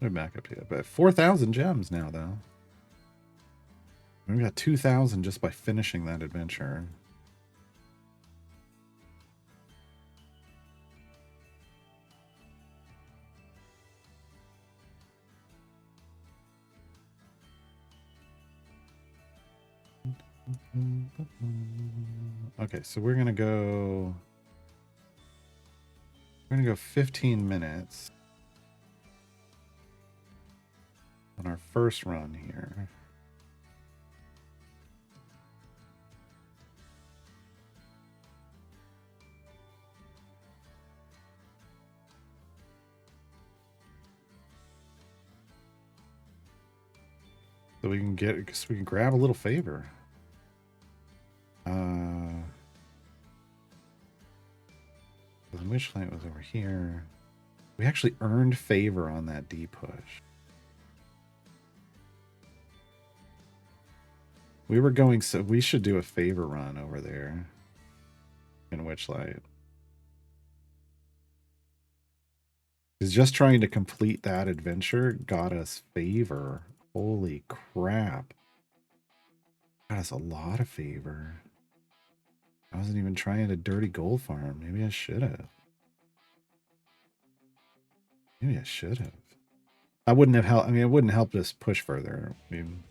They're back up here, but 4,000 gems now, though. We got 2,000 just by finishing that adventure. Okay, so we're gonna go 15 minutes on our first run here. So we can grab a little favor. The Witchlight was over here. We actually earned favor on that D push. We were going, so we should do a favor run over there in Witchlight. Because just trying to complete that adventure got us favor. Holy crap. Got us a lot of favor. I wasn't even trying to dirty gold farm. Maybe I should have. Maybe I should have. I wouldn't have helped. I mean, it wouldn't help us push further. I mean,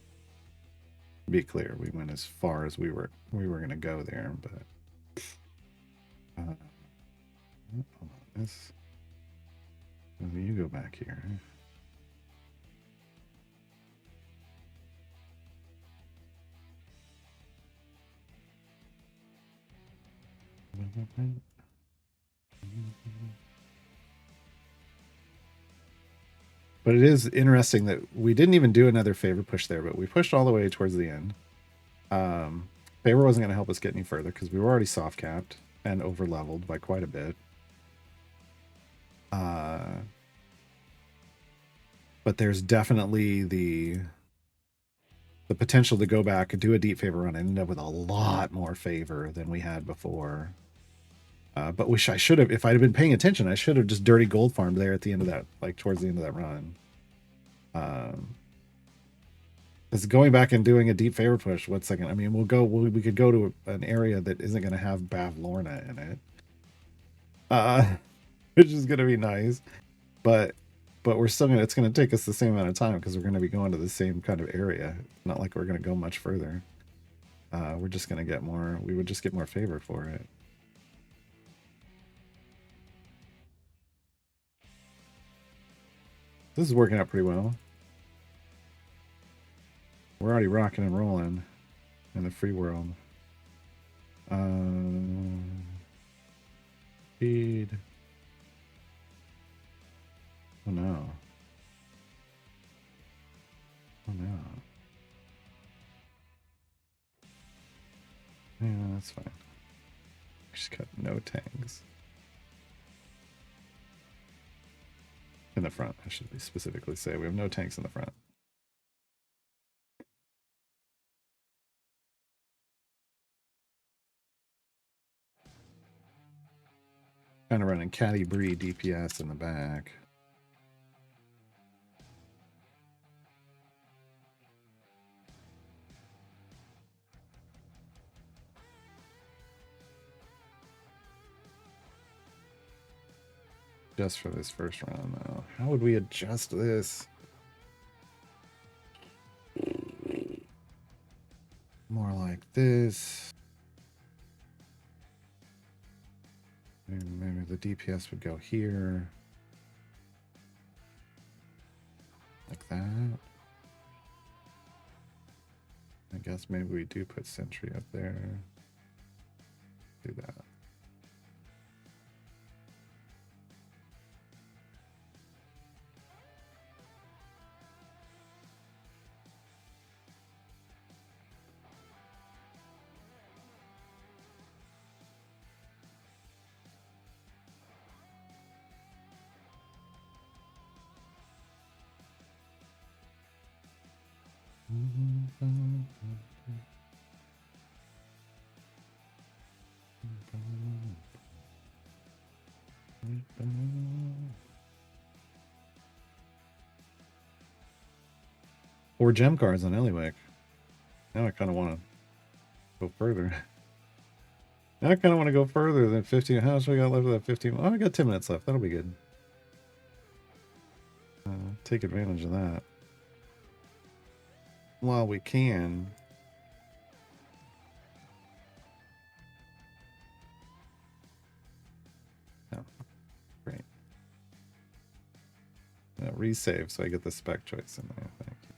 be clear, we went as far as we were going to go there, but hold on, this. You go back here. But it is interesting that we didn't even do another favor push there, but we pushed all the way towards the end. Favor wasn't going to help us get any further because we were already soft capped and over leveled by quite a bit. But there's definitely the potential to go back and do a deep favor run and end up with a lot more favor than we had before. But wish I should have, if I'd have been paying attention, I should have just dirty gold farmed there at the end of that, like towards the end of that run. Because going back and doing a deep favor push, what's second? I mean, we could go to an area that isn't going to have Bav Lorna in it. Which is going to be nice. But we're still going to, it's going to take us the same amount of time because we're going to be going to the same kind of area. Not like we're going to go much further. We're just going to get more, we would just get more favor for it. This is working out pretty well. We're already rocking and rolling in the free world. Speed. Oh no. that's fine. Just got no tanks. In the front, I should specifically say. We have no tanks in the front. Kind of running Caddy Bree DPS in the back. Just for this first round, though. How would we adjust this? More like this. Maybe the DPS would go here. Like that. I guess maybe we do put sentry up there. Do that. Four gem cards on Eliwick. Now I kind of want to go further. Now I kind of want to go further than 15. How much we got left of that 15? Oh, I got 10 minutes left. That'll be good. Take advantage of that. While we can. Oh, great. Resave so I get the spec choice in there. Thank you.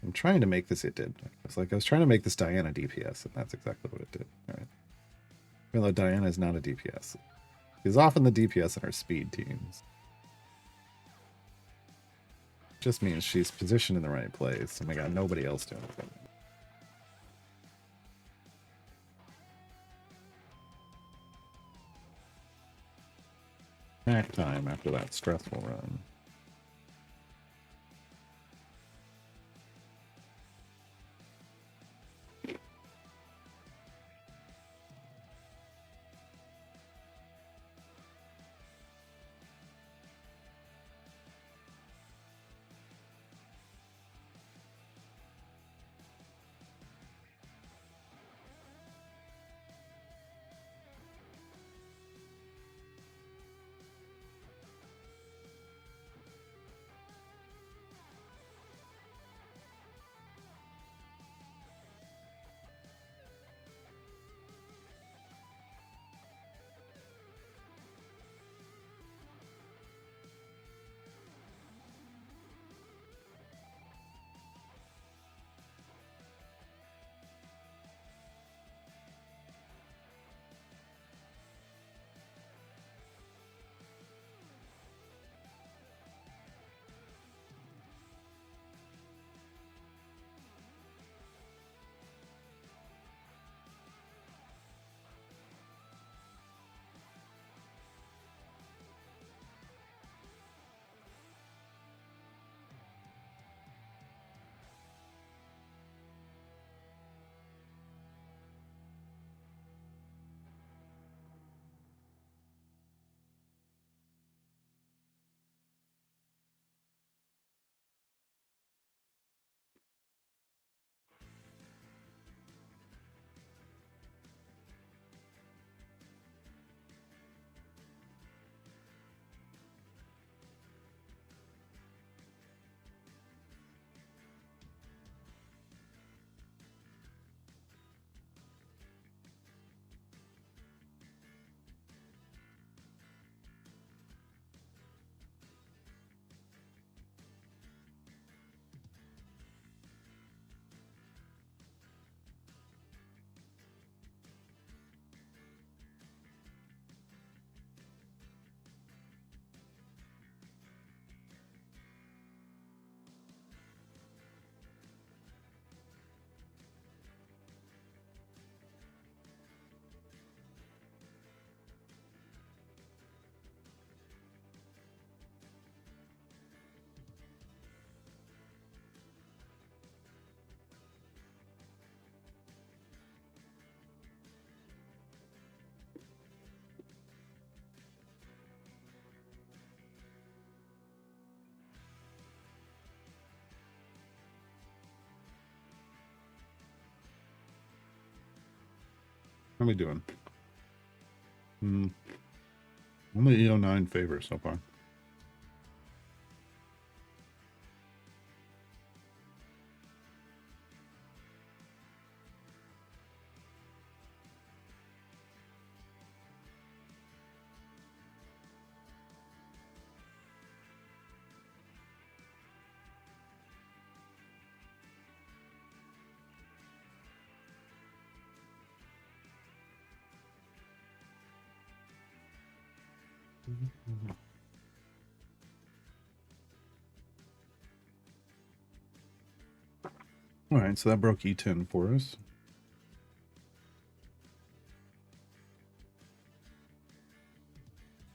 I'm trying to make this, it did. It's like I was trying to make this Diana DPS, and that's exactly what it did. All right. Even though Diana is not a DPS. She's often the DPS in our speed teams. Just means she's positioned in the right place, and we got nobody else doing it. Back time after that stressful run. How are we doing? Only EO9 favor so far. All right, so that broke E10 for us.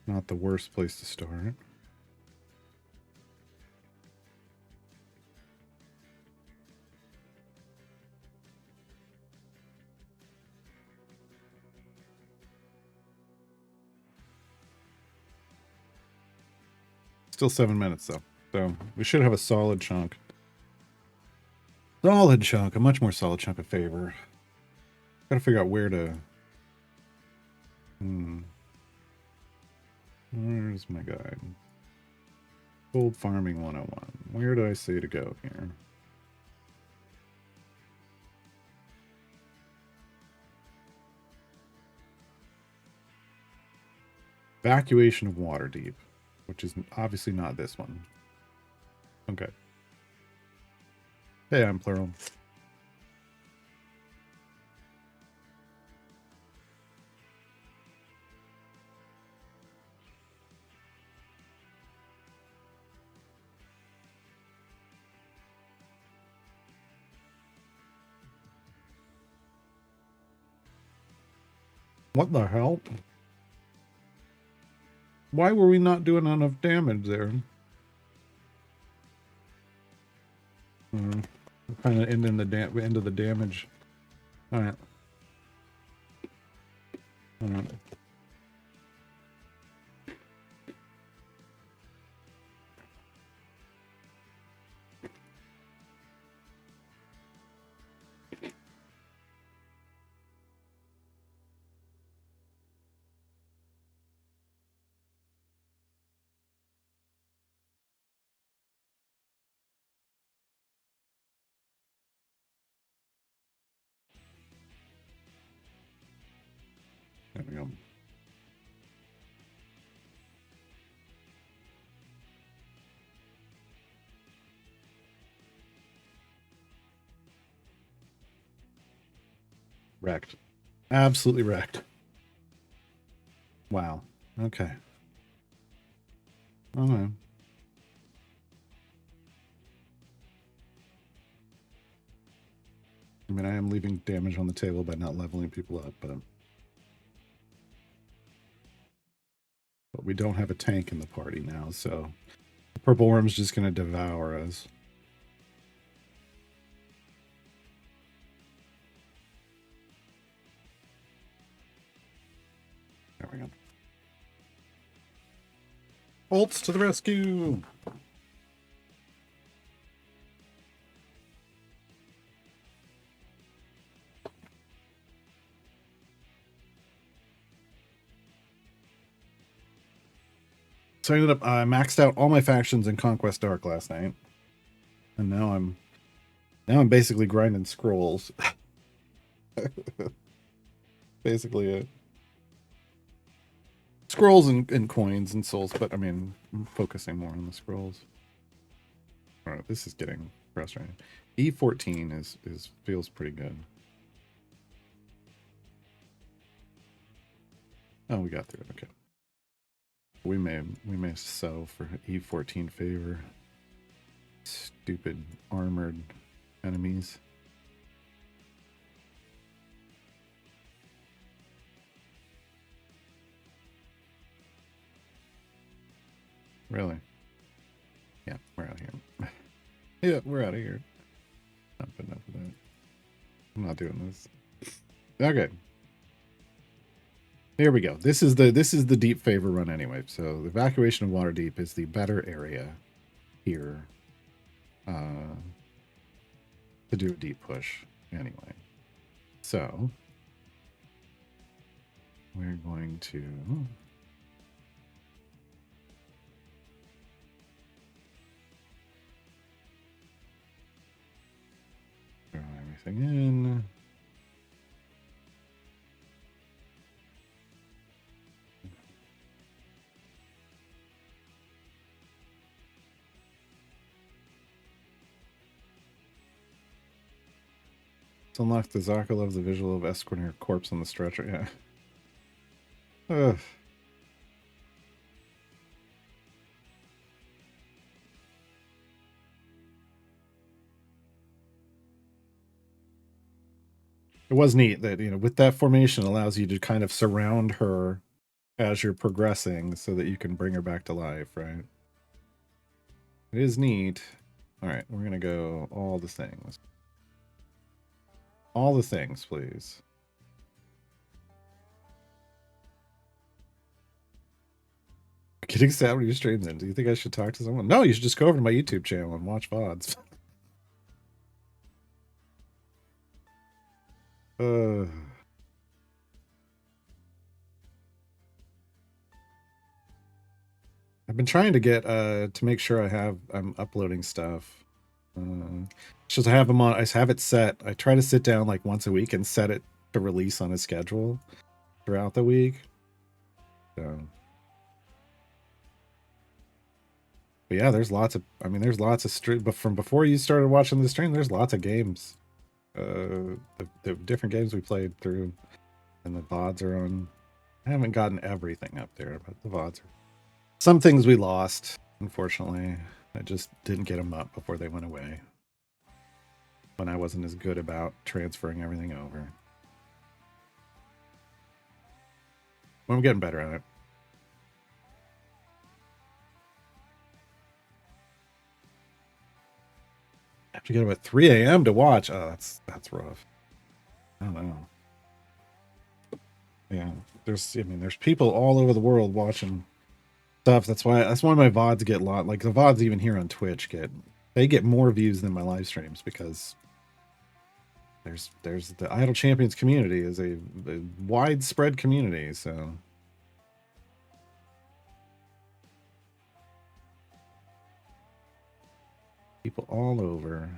Not the worst place to start. Still 7 minutes, though. So we should have a solid chunk. Solid chunk. A much more solid chunk of favor. Gotta figure out where to... Where's my guide? Gold Farming 101. Where do I say to go here? Evacuation of Waterdeep, which is obviously not this one. Okay. Hey, I'm plural. What the hell? Why were we not doing enough damage there? Kind of ending the end of the damage. All right. All right. There we go. Wrecked. Absolutely wrecked. Wow. Okay. All right. I mean, I am leaving damage on the table by not leveling people up, but we don't have a tank in the party now, so the purple worm's just going to devour us. There we go. Bolts to the rescue! So I ended up, I maxed out all my factions in Conquest Dark last night. And now I'm basically grinding scrolls. Basically it. Scrolls and coins and souls, but I mean, I'm focusing more on the scrolls. Alright, this is getting frustrating. E14 is feels pretty good. Oh, we got through it, okay. We may settle for E14 favor. Stupid armored enemies. Really? Yeah, we're out of here. Yeah, we're out of here. Not putting up with that. I'm not doing this. Okay. Here we go. This is the deep favor run anyway. So the evacuation of Waterdeep is the better area here to do a deep push anyway. So we're going to throw everything in. Let's unlock the Zaka loves the visual of escorting her corpse on the stretcher. Yeah. Ugh. It was neat that, with that formation allows you to kind of surround her as you're progressing so that you can bring her back to life, right? It is neat. All right, we're going to go all the things. All the things, please. Getting sad when you stream then. Do you think I should talk to someone? No, you should just go over to my YouTube channel and watch VODs. I've been trying to get to make sure I'm uploading stuff. Just I have them on. I have it set. I try to sit down like once a week and set it to release on a schedule throughout the week. So, but yeah, there's lots of. I mean, there's lots of stream. But from before you started watching the stream, there's lots of games. The different games we played through, and the VODs are on. I haven't gotten everything up there, but the VODs are. Some things we lost, unfortunately. I just didn't get them up before they went away. When I wasn't as good about transferring everything over. Well, I'm getting better at it. I have to get up at 3 a.m. to watch. Oh, that's rough. I don't know. Yeah, there's people all over the world watching stuff. That's why my VODs get a lot. Like the VODs even here on Twitch get more views than my live streams because there's the Idle Champions community is a widespread community, so people all over.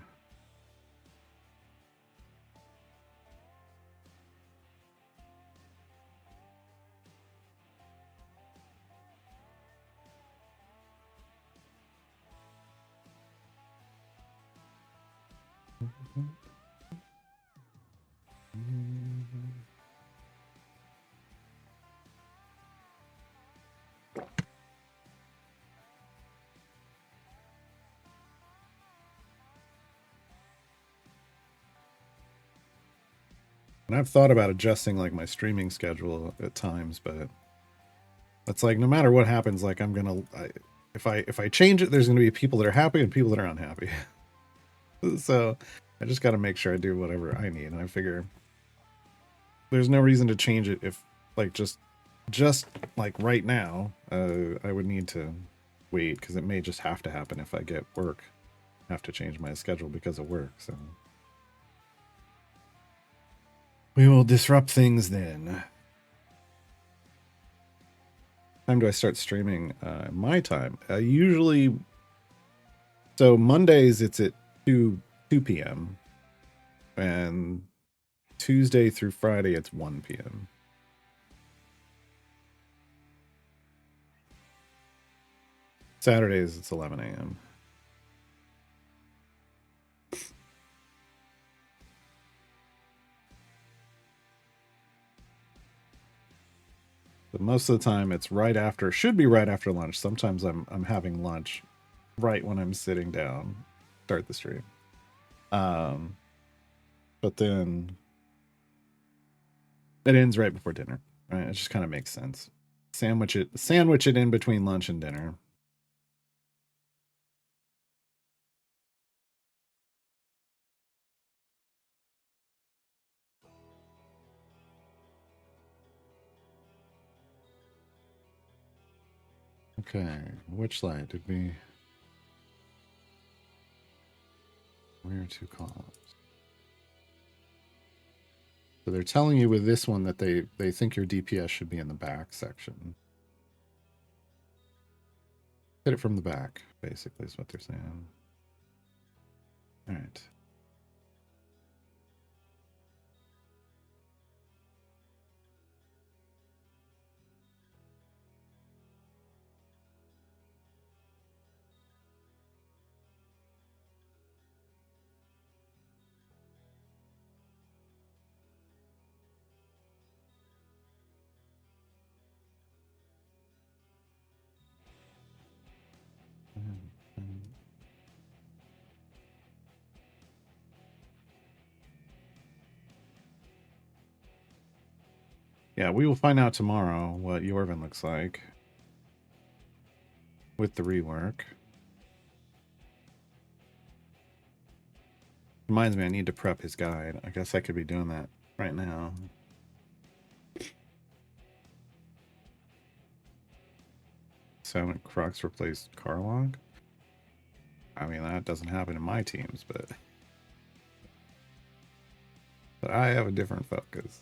And I've thought about adjusting like my streaming schedule at times, but it's like no matter what happens, like if I change it, there's gonna be people that are happy and people that are unhappy. So I just got to make sure I do whatever I need, and I figure there's no reason to change it if like just like right now I would need to wait because it may just have to happen if I get work. I have to change my schedule because of work, so we will disrupt things then. Time do I start streaming? My time. Usually, so Mondays it's at 2 p.m. and Tuesday through Friday it's 1 p.m. Saturdays it's 11 a.m. But most of the time it's should be right after lunch. Sometimes I'm having lunch right when I'm sitting down, start the stream. But then it ends right before dinner. Right? It just kind of makes sense. Sandwich it in between lunch and dinner. Okay, which slide did we? Where to columns? So they're telling you with this one that they think your DPS should be in the back section. Hit it from the back, basically, is what they're saying. All right. Yeah, we will find out tomorrow what Yorvin looks like with the rework. Reminds me, I need to prep his guide. I guess I could be doing that right now. Silent Crux replaced Carlog. I mean, that doesn't happen in my teams, but I have a different focus.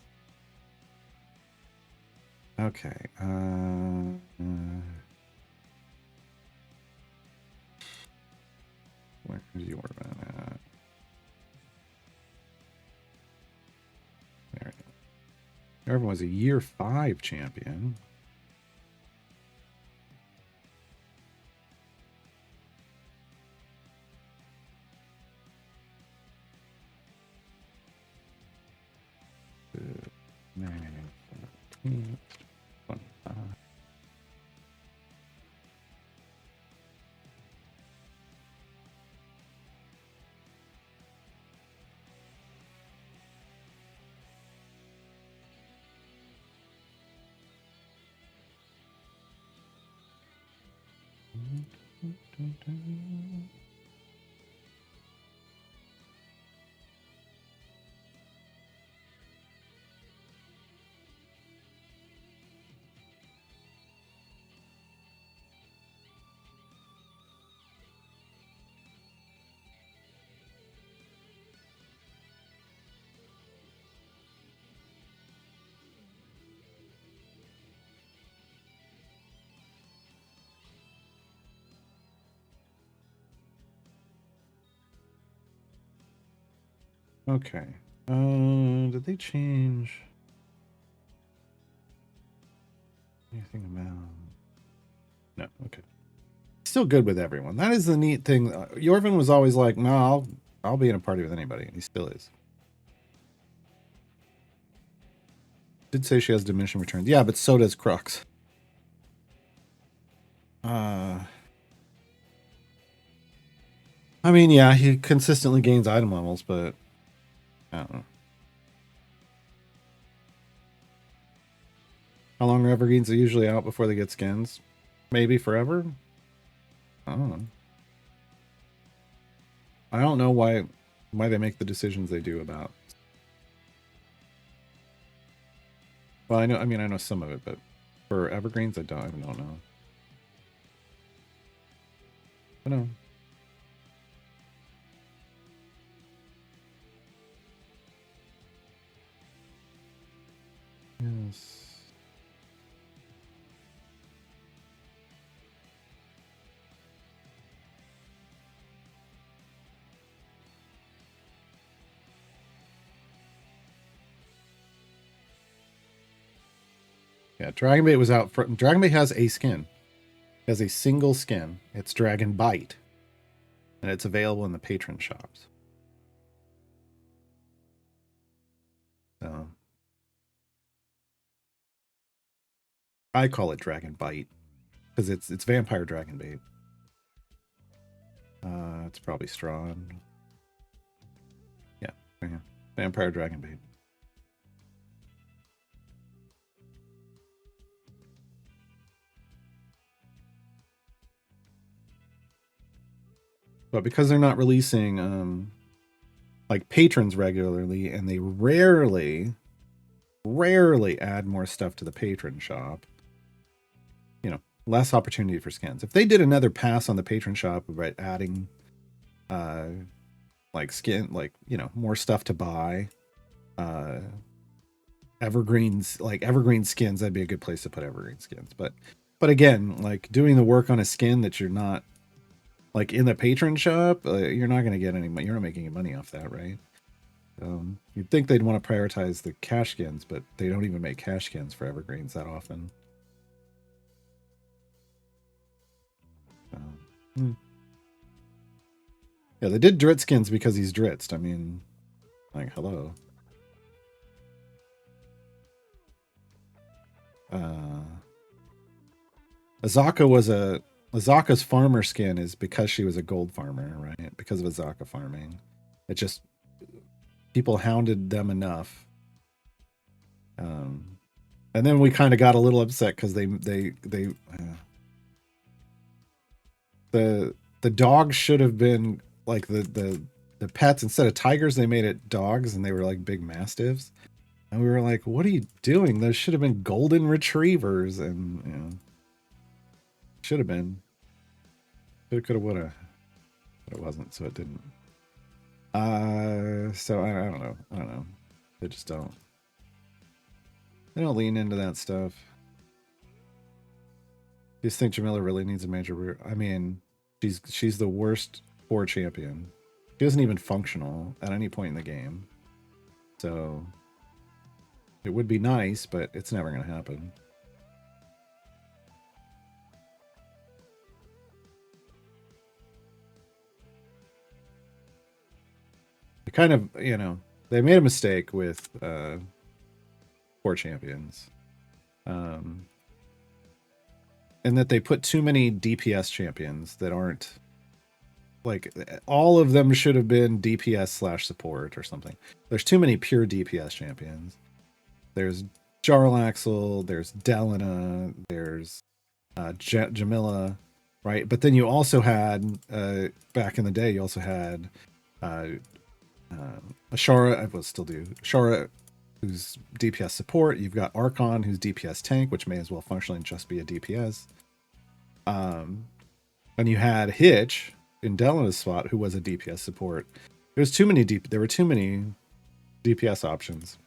Okay. Where's Yorvin at? There we go. Yorvin was a year 5 champion. Okay. Did they change anything about? No. Okay. Still good with everyone. That is the neat thing. Yorvin was always like, "No, I'll be in a party with anybody," and he still is. Did say she has diminishing returns. Yeah, but so does Crux. I mean, yeah, he consistently gains item levels, but I don't know. How long are evergreens usually out before they get skins? Maybe forever? I don't know. I don't know why they make the decisions they do about. Well, I know some of it, but for evergreens, I don't know. I know. Yes. Yeah, Dragonbait was out. Dragonbait has a skin. It has a single skin. It's Dragon Bite. And it's available in the patron shops. So I call it Dragon Bite because it's vampire dragon bait. It's probably strong. Yeah, vampire dragon bait. But because they're not releasing like patrons regularly, and they rarely add more stuff to the patron shop, you know, less opportunity for skins. If they did another pass on the patron shop about adding like skin, like, you know, more stuff to buy, evergreens, like evergreen skins, that'd be a good place to put evergreen skins. But again, like doing the work on a skin that you're not like in the patron shop, you're not going to get any money. You're not making any money off that, right? You'd think they'd want to prioritize the cash skins, but they don't even make cash skins for evergreens that often. Yeah, they did Drit skins because he's Dritzed. I mean, like, hello. Azaka's farmer skin is because she was a gold farmer, right? Because of Azaka farming. It just people hounded them enough. And then we kind of got a little upset because the dogs should have been like the pets. Instead of tigers, they made it dogs, and they were like big mastiffs. And we were like, "What are you doing? Those should have been golden retrievers." And you know, should have been. Could have, would have, but it wasn't, so it didn't. So I don't know. I don't know. They just don't. They don't lean into that stuff. Do you think Jamila really needs a major? I mean, she's the worst 4 champion. She isn't even functional at any point in the game. So it would be nice, but it's never going to happen. They kind of, you know, they made a mistake with 4 champions. And that they put too many DPS champions that aren't like all of them should have been DPS / support or something. There's too many pure DPS champions. There's Jarlaxle, there's Delina, there's Jamila, right? But then you also had back in the day, you also had Ashara. I will still do Ashara, who's DPS support. You've got Archon, who's DPS tank, which may as well functionally just be a DPS. And you had Hitch in Delina's spot, who was a DPS support. There were too many DPS options,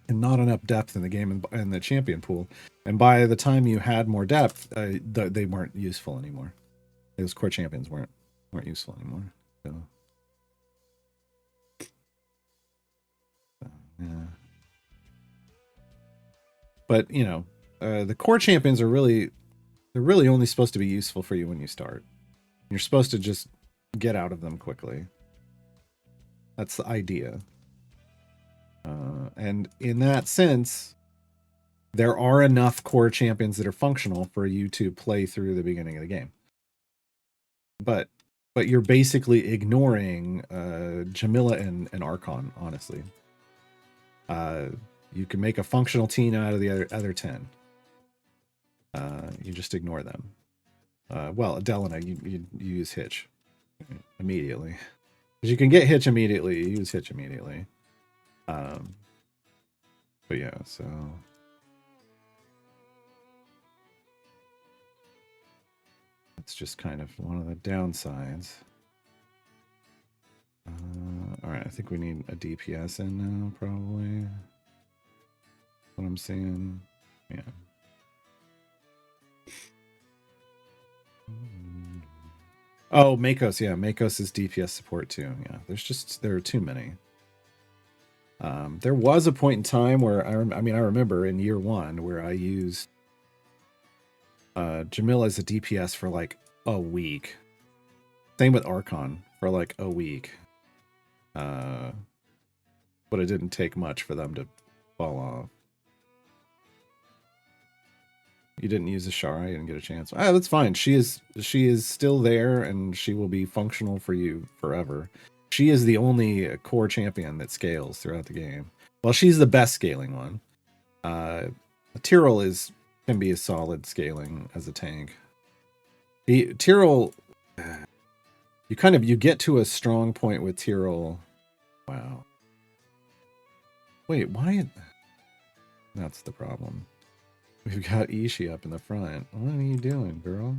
and not enough depth in the game and the champion pool. And by the time you had more depth, they weren't useful anymore. Those core champions weren't useful anymore. So, yeah. But you know, the core champions are really only supposed to be useful for you when you start. You're supposed to just get out of them quickly. That's the idea. And in that sense, there are enough core champions that are functional for you to play through the beginning of the game. But you're basically ignoring Jamila and Archon, honestly. You can make a functional team out of the other 10. You just ignore them. Well, Delina, you use Hitch immediately. Because you can get Hitch immediately, you use Hitch immediately. But yeah, so... It's just kind of one of the downsides. Alright, I think we need a DPS in now, probably. What I'm seeing. Yeah. Oh, Makos, yeah. Makos is DPS support too. Yeah, there are too many. There was a point in time where I remember in year 1 where I used Jamila as a DPS for like a week. Same with Archon for like a week. But it didn't take much for them to fall off. You didn't use Ashara, you didn't get a chance. Ah, that's fine. She is still there, and she will be functional for you forever. She is the only core champion that scales throughout the game. Well, she's the best scaling one. Tyrell can be a solid scaling as a tank. Tyrell, you get to a strong point with Tyrell. Wow. Wait, why? That's the problem. We've got Ishii up in the front. What are you doing, girl?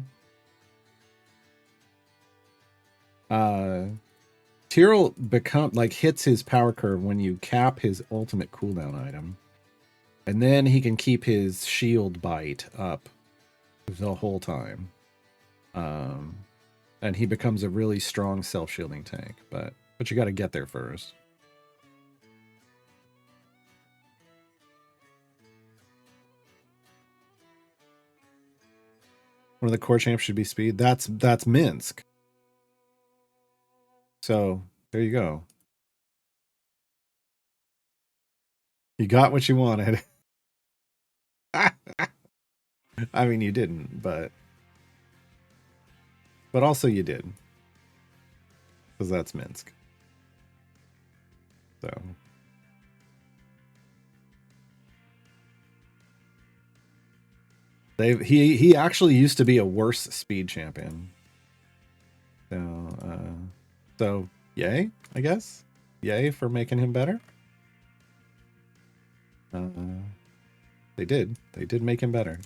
Tyrell hits his power curve when you cap his ultimate cooldown item. And then he can keep his shield bite up the whole time. And he becomes a really strong self-shielding tank, but you got to get there first. One of the core champs should be speed. That's Minsk. So there you go. You got what you wanted. I mean, you didn't, but also you did, because that's Minsk. So he actually used to be a worse speed champion. So yay, I guess. Yay for making him better. They did make him better.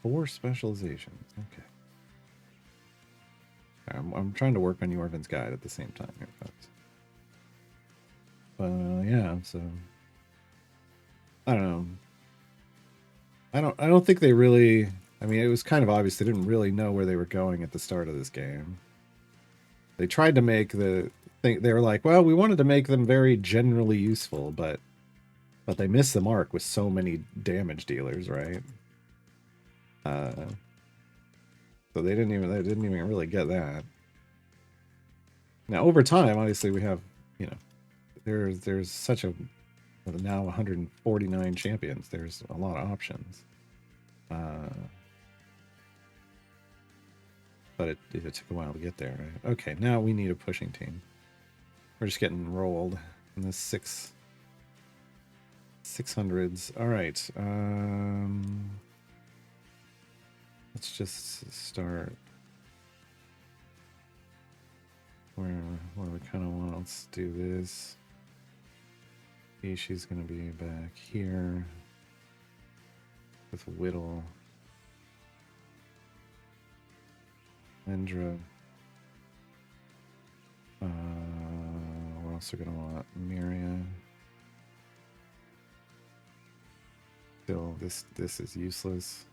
Four specializations. Okay. I'm trying to work on Yorvin's guide at the same time here, folks. Yeah, so I don't know. I don't think they really. I mean, it was kind of obvious they didn't really know where they were going at the start of this game. They tried to make the thing. They were like, well, we wanted to make them very generally useful, but they missed the mark with so many damage dealers, right? So they didn't even really get that. Now over time, obviously, we have, you know, there's such a now 149 champions. There's a lot of options. But it took a while to get there, right? Okay, now we need a pushing team. We're just getting rolled in the 600s. All right. Let's just start where we kind of want. Let's do this. She's going to be back here with Whittle. Lendra. We're also going to want Miria. Still, this is useless,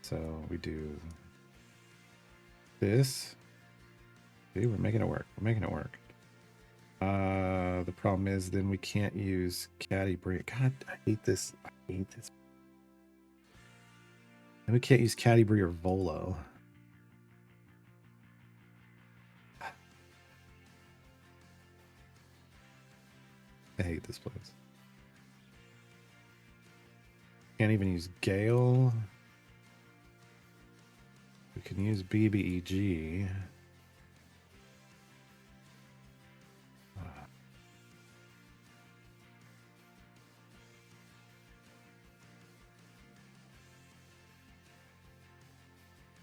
so we do this. See, we're making it work. We're making it work. The problem is then we can't use Caddy Brie. God, I hate this. I hate this. And we can't use Caddy Brie or Volo. I hate this place. Can't even use Gale. We can use BBEG.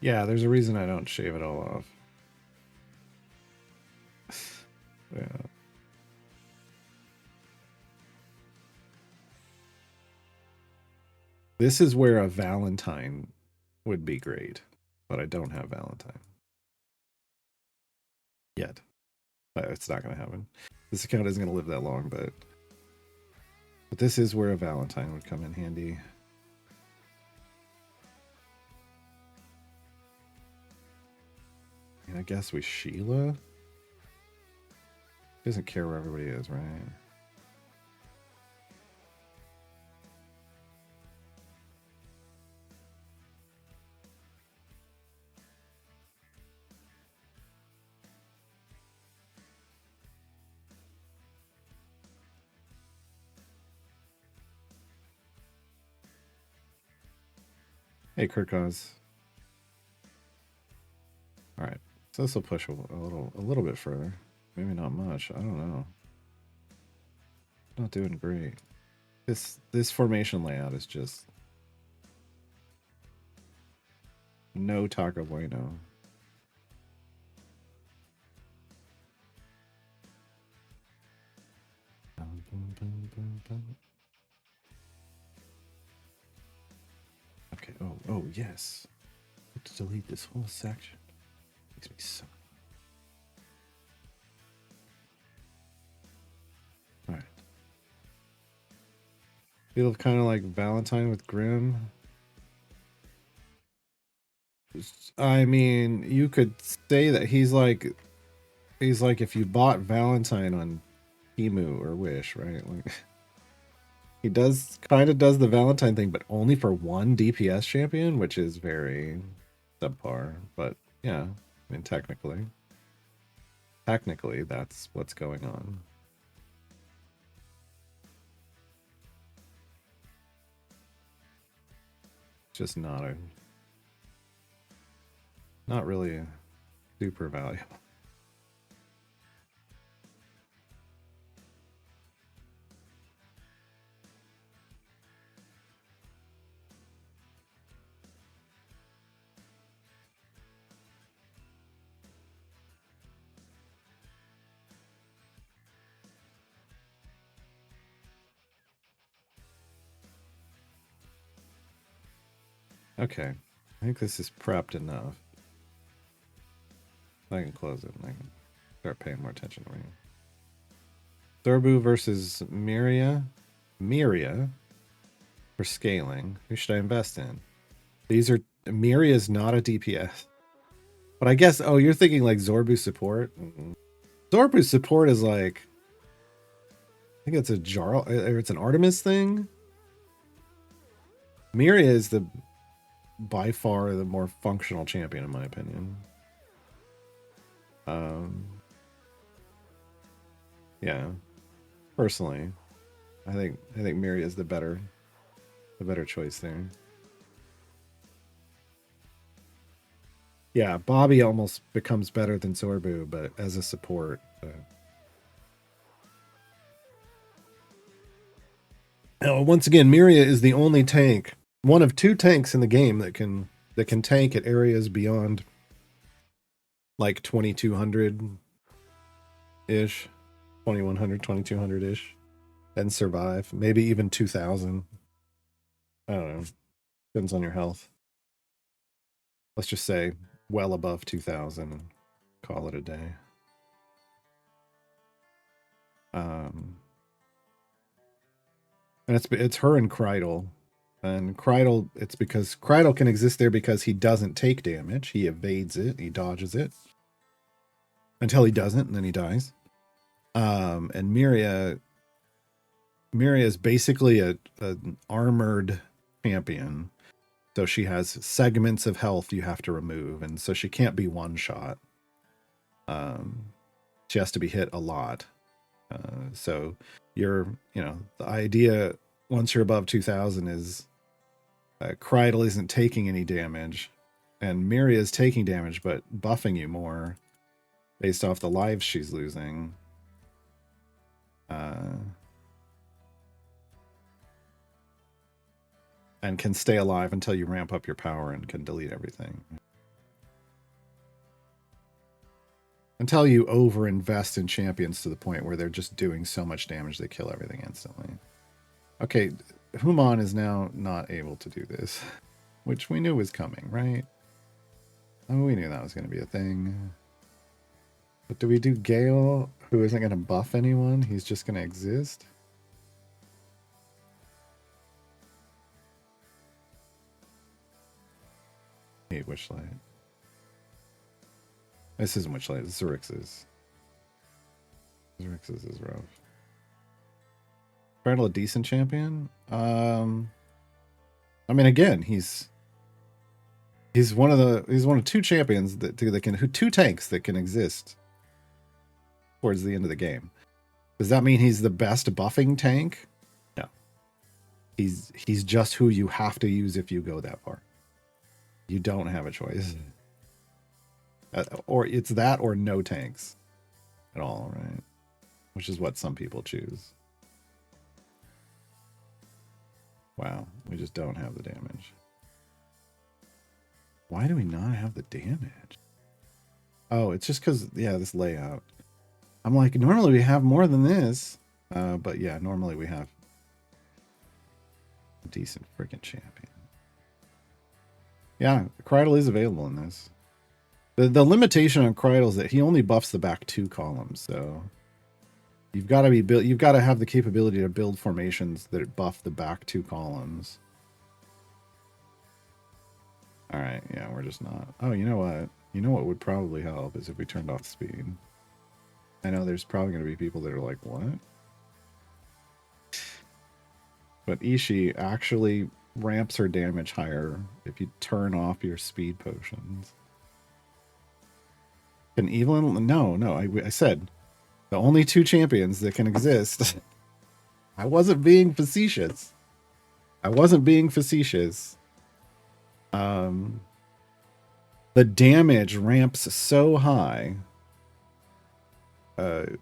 Yeah, there's a reason I don't shave it all off. Yeah. This is where a Valentine would be great, but I don't have Valentine yet. It's not going to happen. This account isn't going to live that long, but this is where a Valentine would come in handy. And I guess with Sheila. Doesn't care where everybody is, right? Hey, Kirkos. All right, so this will push a little bit further. Maybe not much. I don't know. Not doing great. This formation layout is just no taco bueno. Okay. Oh yes. to delete this whole section. Makes me so. All right. Feel kind of like Valentine with Grimm. I mean, you could say that he's like if you bought Valentine on Temu or Wish, right? Like he does the Valentine thing, but only for one DPS champion, which is very subpar. But yeah, I mean technically that's what's going on. Just not really super valuable. Okay, I think this is prepped enough. I can close it and I can start paying more attention to me. Thorbu versus Miria for scaling. Who should I invest in? These are Miria is not a DPS, but I guess you're thinking like Zorbu support. Zorbu support is like I think it's a Jarl or it's an Artemis thing. Miria is by far the more functional champion in my opinion. Yeah, personally, I think Miria is the better choice there. Yeah, Bobby almost becomes better than Zorbu, but as a support. Once again, Miria is the only tank, one of two tanks in the game that can tank at areas beyond like 2200 ish, 2100, 2200 ish, and survive. Maybe even 2000. I don't know. Depends on your health. Let's just say well above 2000 and call it a day. And it's her and Kreidel. And Kreidel, it's because Kreidel can exist there because he doesn't take damage. He evades it. He dodges it. Until he doesn't, and then he dies. And Miria is basically an armored champion. So she has segments of health you have to remove. And so she can't be one shot. She has to be hit a lot. So the idea once you're above 2000 is Kreidel isn't taking any damage and Miria is taking damage but buffing you more based off the lives she's losing. And can stay alive until you ramp up your power and can delete everything. Until you over-invest in champions to the point where they're just doing so much damage they kill everything instantly. Okay, Human is now not able to do this, which we knew was coming, right? I mean, we knew that was going to be a thing. But do we do Gale, who isn't going to buff anyone? He's just going to exist? I hate Witchlight. This isn't Witchlight, it's Xerxes. Xerxes is rough. Battle a decent champion? I mean, again, he's one of two champions two tanks that can exist towards the end of the game. Does that mean he's the best buffing tank? No. He's just who you have to use if you go that far. You don't have a choice. Or it's that or no tanks at all, right? Which is what some people choose. Wow, we just don't have the damage. Why do we not have the damage? Oh, it's just because, yeah, this layout. I'm like, normally we have more than this. But yeah, normally we have a decent freaking champion. Yeah, Krydle is available in this. The limitation on Krydle is that he only buffs the back 2 columns, so you've got to be built. You've got to have the capability to build formations that buff the back 2 columns. All right, yeah, we're just not. Oh, you know what? You know what would probably help is if we turned off speed. I know there's probably going to be people that are like, what? But Ishii actually ramps her damage higher if you turn off your speed potions. Can Evelyn? No, I said the only 2 champions that can exist. I wasn't being facetious. The damage ramps so high. It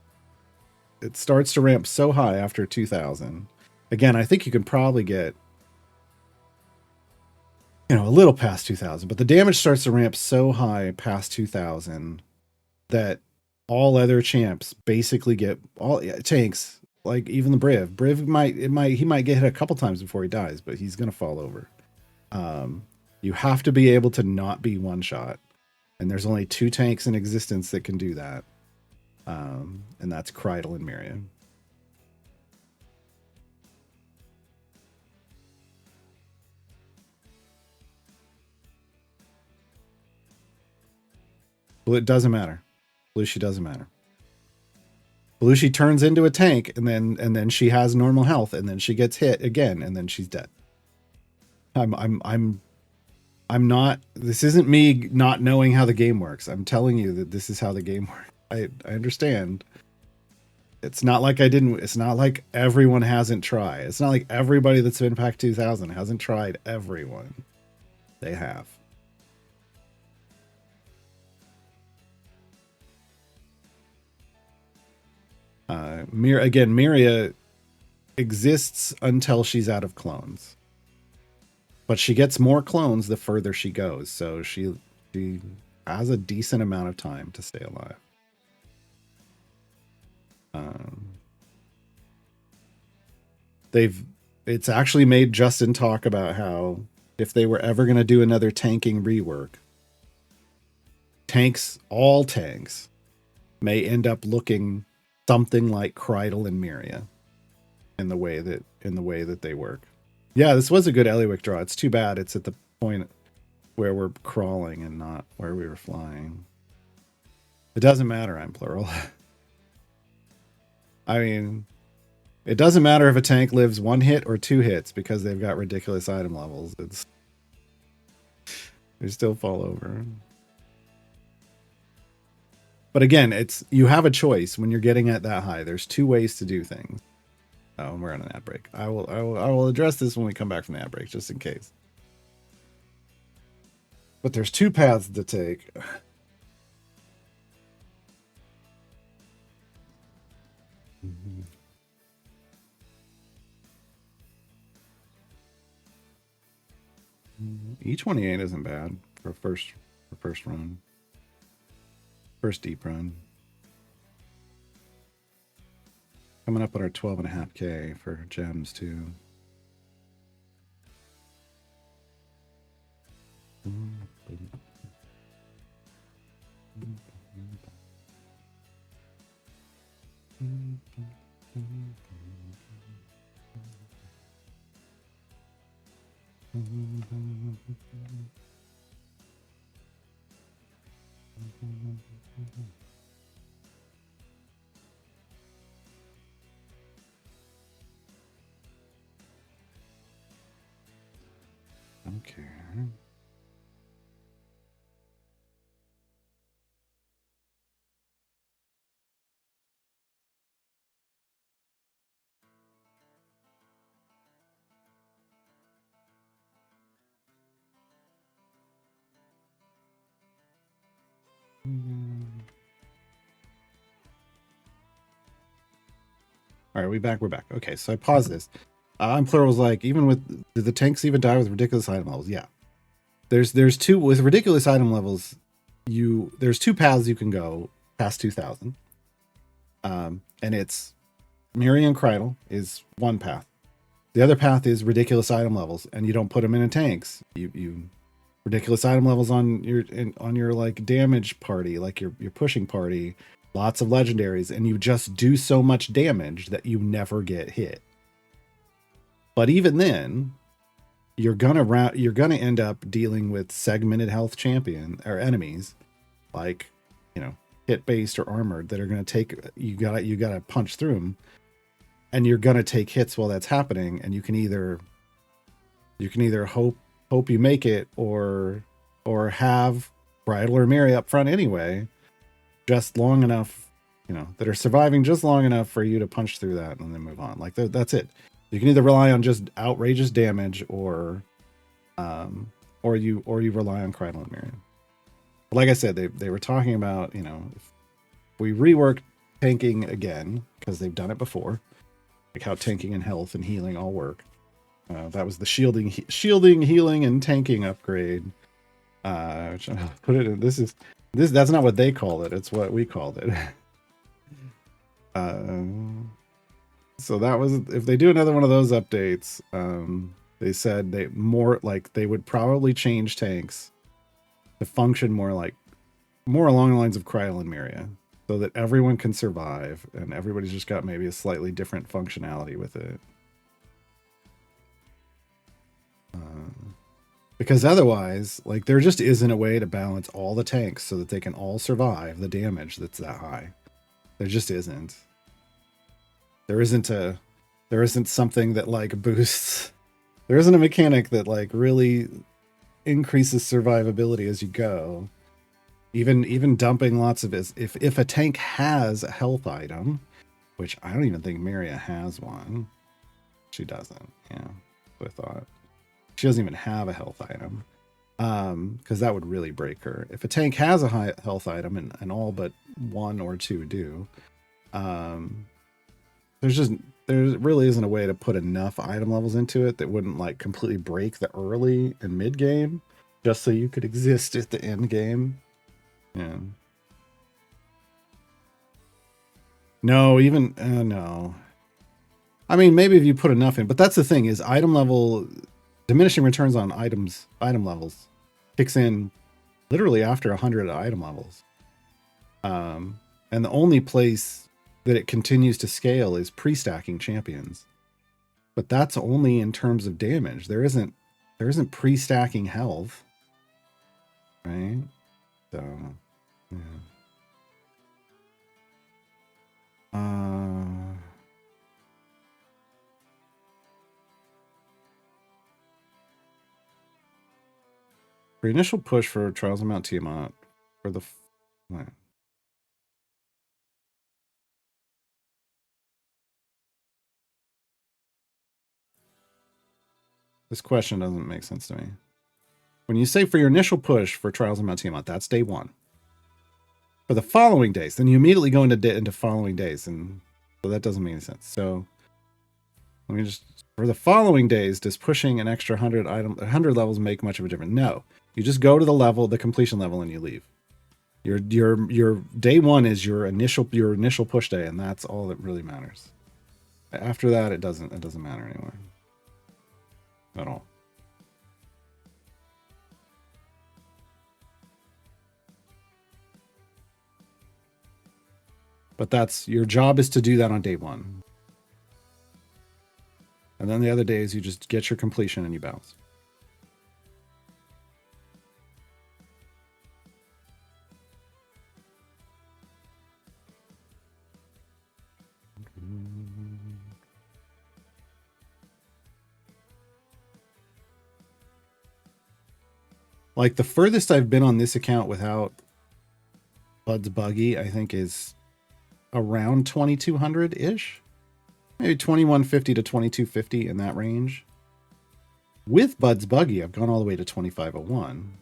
starts to ramp so high after 2000. Again, I think you can probably get, a little past 2000, but the damage starts to ramp so high past 2000 that all other champs basically get all tanks, like even the Briv. He might get hit a couple times before he dies, but he's gonna fall over. You have to be able to not be one shot, and there's only 2 tanks in existence that can do that, and that's Krydle and Miriam. Well, it doesn't matter. Belushi doesn't matter. Belushi turns into a tank, and then she has normal health, and then she gets hit again, and then she's dead. I'm not. This isn't me not knowing how the game works. I'm telling you that this is how the game works. I understand. It's not like I didn't. It's not like everyone hasn't tried. It's not like everybody that's been Pack 2000 hasn't tried. Everyone, they have. Miria exists until she's out of clones, but she gets more clones the further she goes. So she has a decent amount of time to stay alive. It's actually made Justin talk about how if they were ever going to do another tanking rework, all tanks may end up looking something like Krydle and Miria in the way that they work. Yeah, this was a good Eliwick draw. It's too bad it's at the point where we're crawling and not where we were flying. It doesn't matter, I'm plural. I mean, it doesn't matter if a tank lives 1 hit or 2 hits because they've got ridiculous item levels. They still fall over. But again, you have a choice when you're getting at that high. There's 2 ways to do things. Oh, we're on an ad break. I will address this when we come back from the ad break, just in case. But there's 2 paths to take. E28 isn't bad for first run. First deep run. Coming up on our 12.5K for gems too. Okay. All right, we're back. Okay, so I paused this. I'm plural was like, even with do the tanks even die with ridiculous item levels? Yeah. There's 2 with ridiculous item levels. There's 2 paths you can go past 2000. And it's Miri and Krydle is one path. The other path is ridiculous item levels, and you don't put them in tanks. You ridiculous item levels on your like damage party, like your pushing party, lots of legendaries, and you just do so much damage that you never get hit. But even then, you're gonna end up dealing with segmented health champion or enemies, like, you know, hit based or armored, that are gonna take you gotta punch through them, and you're gonna take hits while that's happening, and you can either hope you make it, or have Bridal or Mary up front anyway, just long enough, you know, that are surviving just long enough for you to punch through that and then move on. Like that's it. You can either rely on just outrageous damage, or you rely on Cradle and Miriam. But like I said, they were talking about, you know, if we rework tanking again, because they've done it before, like how tanking and health and healing all work. That was the shielding, healing, and tanking upgrade. Put it in. That's not what they call it. It's what we called it. So that was, if they do another one of those updates, they said they would probably change tanks to function more along the lines of Cryo and Myria, so that everyone can survive and everybody's just got maybe a slightly different functionality with it. Because otherwise, like, there just isn't a way to balance all the tanks so that they can all survive the damage that's that high. There just isn't. There isn't something that like boosts. There isn't a mechanic that like really increases survivability as you go. Even dumping lots of it. If a tank has a health item, which I don't even think Myria has one. She doesn't. Yeah, I thought. She doesn't even have a health item, because that would really break her. If a tank has a high health item, and all but one or two do, there really isn't a way to put enough item levels into it that wouldn't like completely break the early and mid game, just so you could exist at the end game. Yeah. No, even no. I mean, maybe if you put enough in, but that's the thing, is item level diminishing returns on item levels kicks in literally after 100 item levels. And the only place that it continues to scale is pre-stacking champions. But that's only in terms of damage. There isn't pre-stacking health. Right? So, yeah. For initial push for Trials of Mount Tiamat, for the this question doesn't make sense to me. When you say for your initial push for Trials of Mount Tiamat, that's day 1. For the following days, then you immediately go into following days, and so that doesn't make any sense. So let me just, for the following days, does pushing an extra 100 levels make much of a difference? No. You just go to the completion level, and you leave. Your day 1 is your initial push day, and that's all that really matters. After that, it doesn't matter anymore at all. But that's your job, is to do that on day 1. And then the other days, you just get your completion and you bounce. Like, the furthest I've been on this account without Bud's Buggy, I think, is around 2200-ish. Maybe 2150 to 2250, in that range. With Bud's Buggy, I've gone all the way to 2501.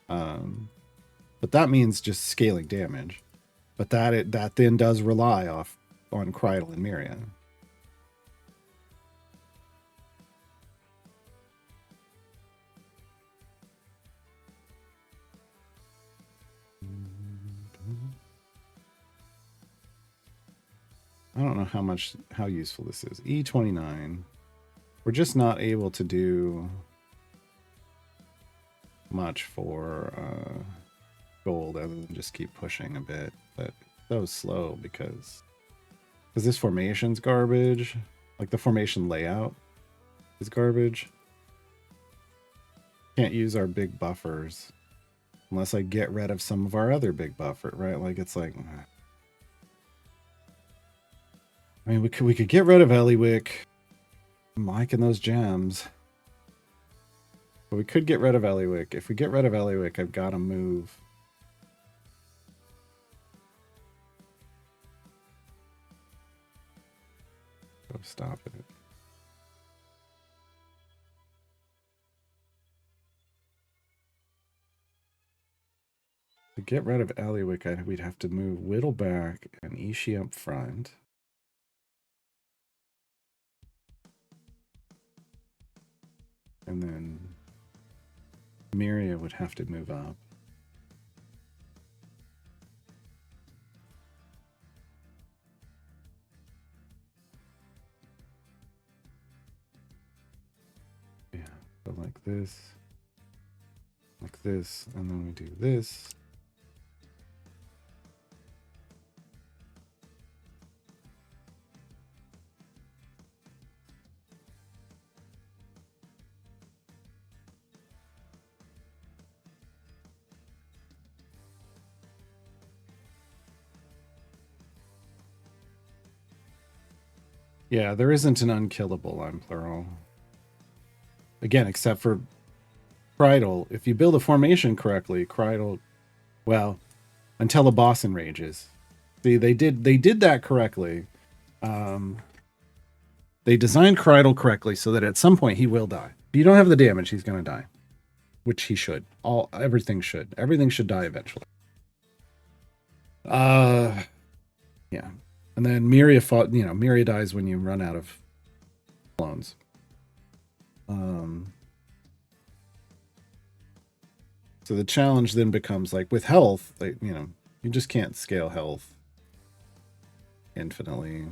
But that means just scaling damage. But that then does rely on Krydle and Myria. I don't know how useful this is. E29. We're just not able to do... much for gold other than just keep pushing a bit. But that was slow because this formation's garbage. Like the formation layout is garbage. Can't use our big buffers unless I get rid of some of our other big buffer, right? Like it's like, I mean, we could get rid of Eliwick. I'm liking those gems. But we could get rid of Eliwick. If we get rid of Eliwick, I've got to move. Oh, stop it. To get rid of Eliwick, we'd have to move Whittle back and Ishii up front. And then Miria would have to move up. Yeah, so like this, and then we do this. Yeah, there isn't an unkillable, I'm plural. Again, except for Krydle. If you build a formation correctly, Krydle, well, until a boss enrages. See, they did that correctly. They designed Krydle correctly so that at some point he will die. If you don't have the damage, he's going to die. Which he should. Everything should. Everything should die eventually. Yeah. And then Miria fought, Miria dies when you run out of clones. So the challenge then becomes like with health, like, you just can't scale health infinitely.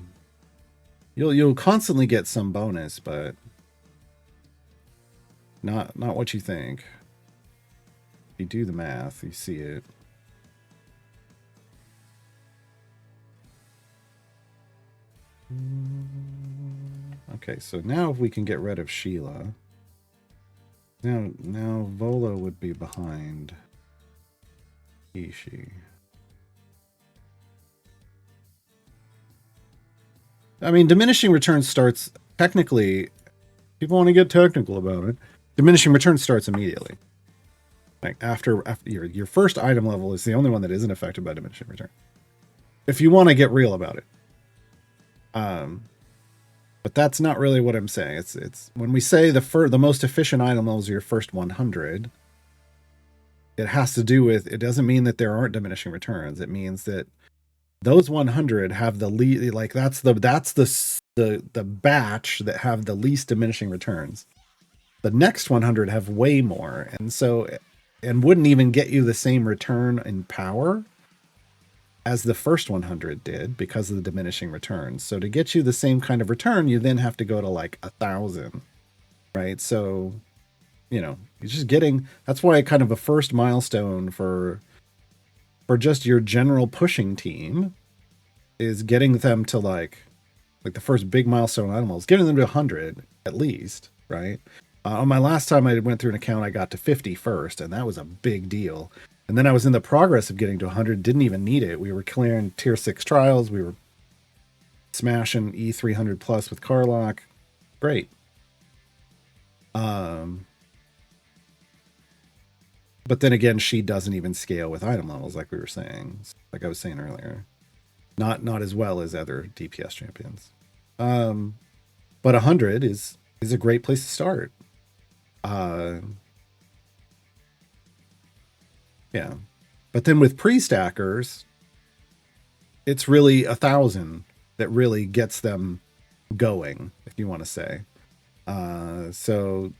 You'll constantly get some bonus, but not what you think. If you do the math, you see it. Okay, so now if we can get rid of Sheila. Now Vola would be behind Ishii. I mean, diminishing returns starts technically. People want to get technical about it. Diminishing returns starts immediately. Like after your first item level is the only one that isn't affected by diminishing return. If you want to get real about it. But that's not really what I'm saying. It's when we say the most efficient item levels are your first 100. It has to do with, it doesn't mean that there aren't diminishing returns. It means that those 100 have the least, like that's the batch that have the least diminishing returns. The next 100 have way more, and wouldn't even get you the same return in power as the first 100 did because of the diminishing returns. So to get you the same kind of return, you then have to go to like 1,000, right? So, you're just getting, that's why kind of a first milestone for just your general pushing team is getting them to like the first big milestone animals, getting them to 100 at least, right? On my last time I went through an account, I got to 50 first, and that was a big deal. And then I was in the progress of getting to 100, didn't even need it. We were clearing tier 6 trials. We were smashing E300 plus with Carlock. Great. But then again, she doesn't even scale with item levels like we were saying. Like I was saying earlier. Not as well as other DPS champions. But 100 is a great place to start. Yeah. But then with pre-stackers, it's really 1,000 that really gets them going, if you want to say. So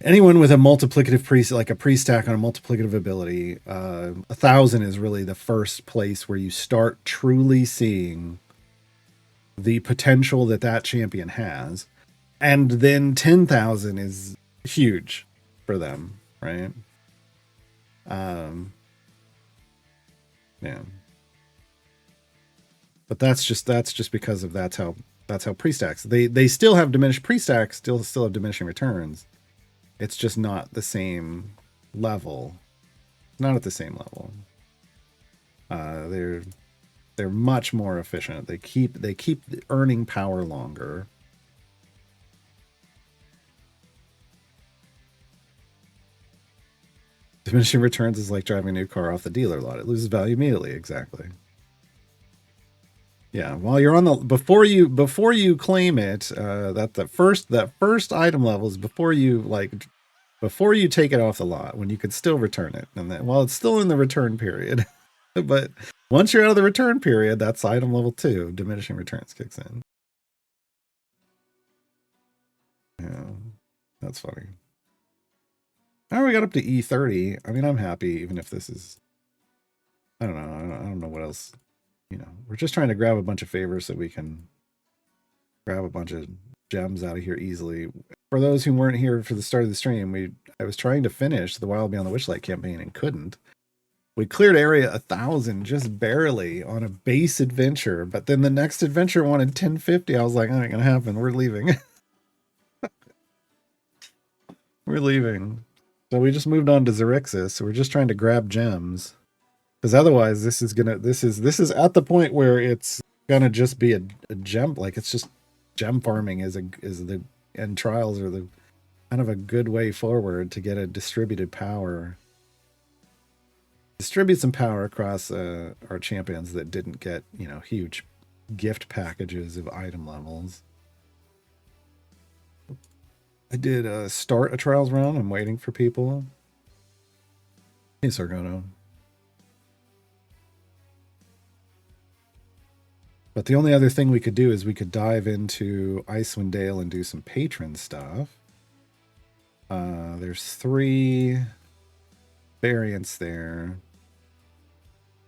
anyone with a multiplicative like a pre-stack on a multiplicative ability, 1,000 is really the first place where you start truly seeing the potential that champion has. And then 10,000 is huge. for them, right? Yeah. But that's just because of that's how pre-stacks. They still have diminished pre-stacks, still have diminishing returns. It's just not the same level. Not at the same level. They're much more efficient. They keep earning power longer. Diminishing returns is like driving a new car off the dealer lot. It loses value immediately. Exactly. Yeah. While you're on the before you claim it, that first item level is before you take it off the lot when you could still return it, and then while it's still in the return period. But once you're out of the return period, that's item level 2. Diminishing returns kicks in. Yeah, that's funny. Now we got up to E30. I mean, I'm happy even if this is. I don't know. I don't know what else. We're just trying to grab a bunch of favors so we can grab a bunch of gems out of here easily. For those who weren't here for the start of the stream, I was trying to finish the Wild Beyond the Witchlight campaign and couldn't. We cleared area 1,000 just barely on a base adventure, but then the next adventure wanted 1050. I was like, that ain't gonna happen. We're leaving. We're leaving. So we just moved on to Xerxes. We're just trying to grab gems. Because otherwise this is at the point where it's gonna just be a gem, like it's just gem farming and trials are the kind of a good way forward to get a distributed power. Distribute some power across our champions that didn't get, huge gift packages of item levels. I did start a trials run. I'm waiting for people. Hey, Sargono. But the only other thing we could do is we could dive into Icewind Dale and do some patron stuff. There's 3 variants there.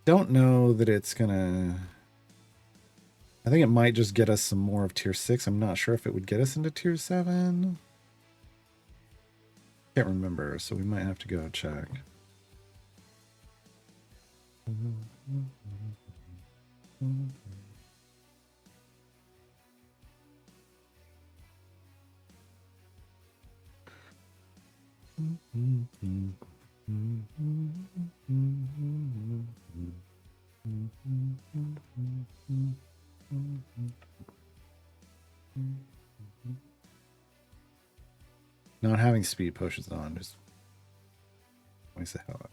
Don't know that it's gonna. I think it might just get us some more of tier 6. I'm not sure if it would get us into tier 7. Can't remember, so we might have to go check. Not having speed potions on just wastes the hell out.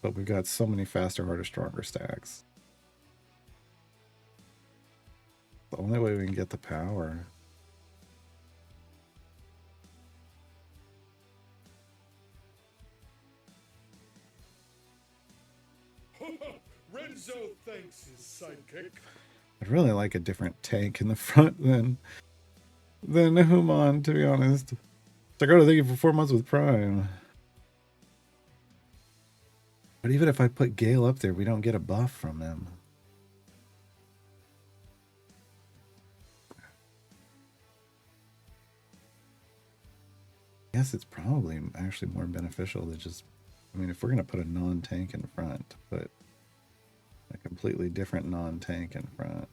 But we've got so many faster, harder, stronger stacks. The only way we can get the power. Renzo thanks his sidekick. I'd really like a different tank in the front than Human, to be honest. So I go to thank you for 4 months with Prime. But even if I put Gale up there, we don't get a buff from him. I guess it's probably actually more beneficial to just, I mean, if we're going to put a non-tank in front, put a completely different non-tank in front.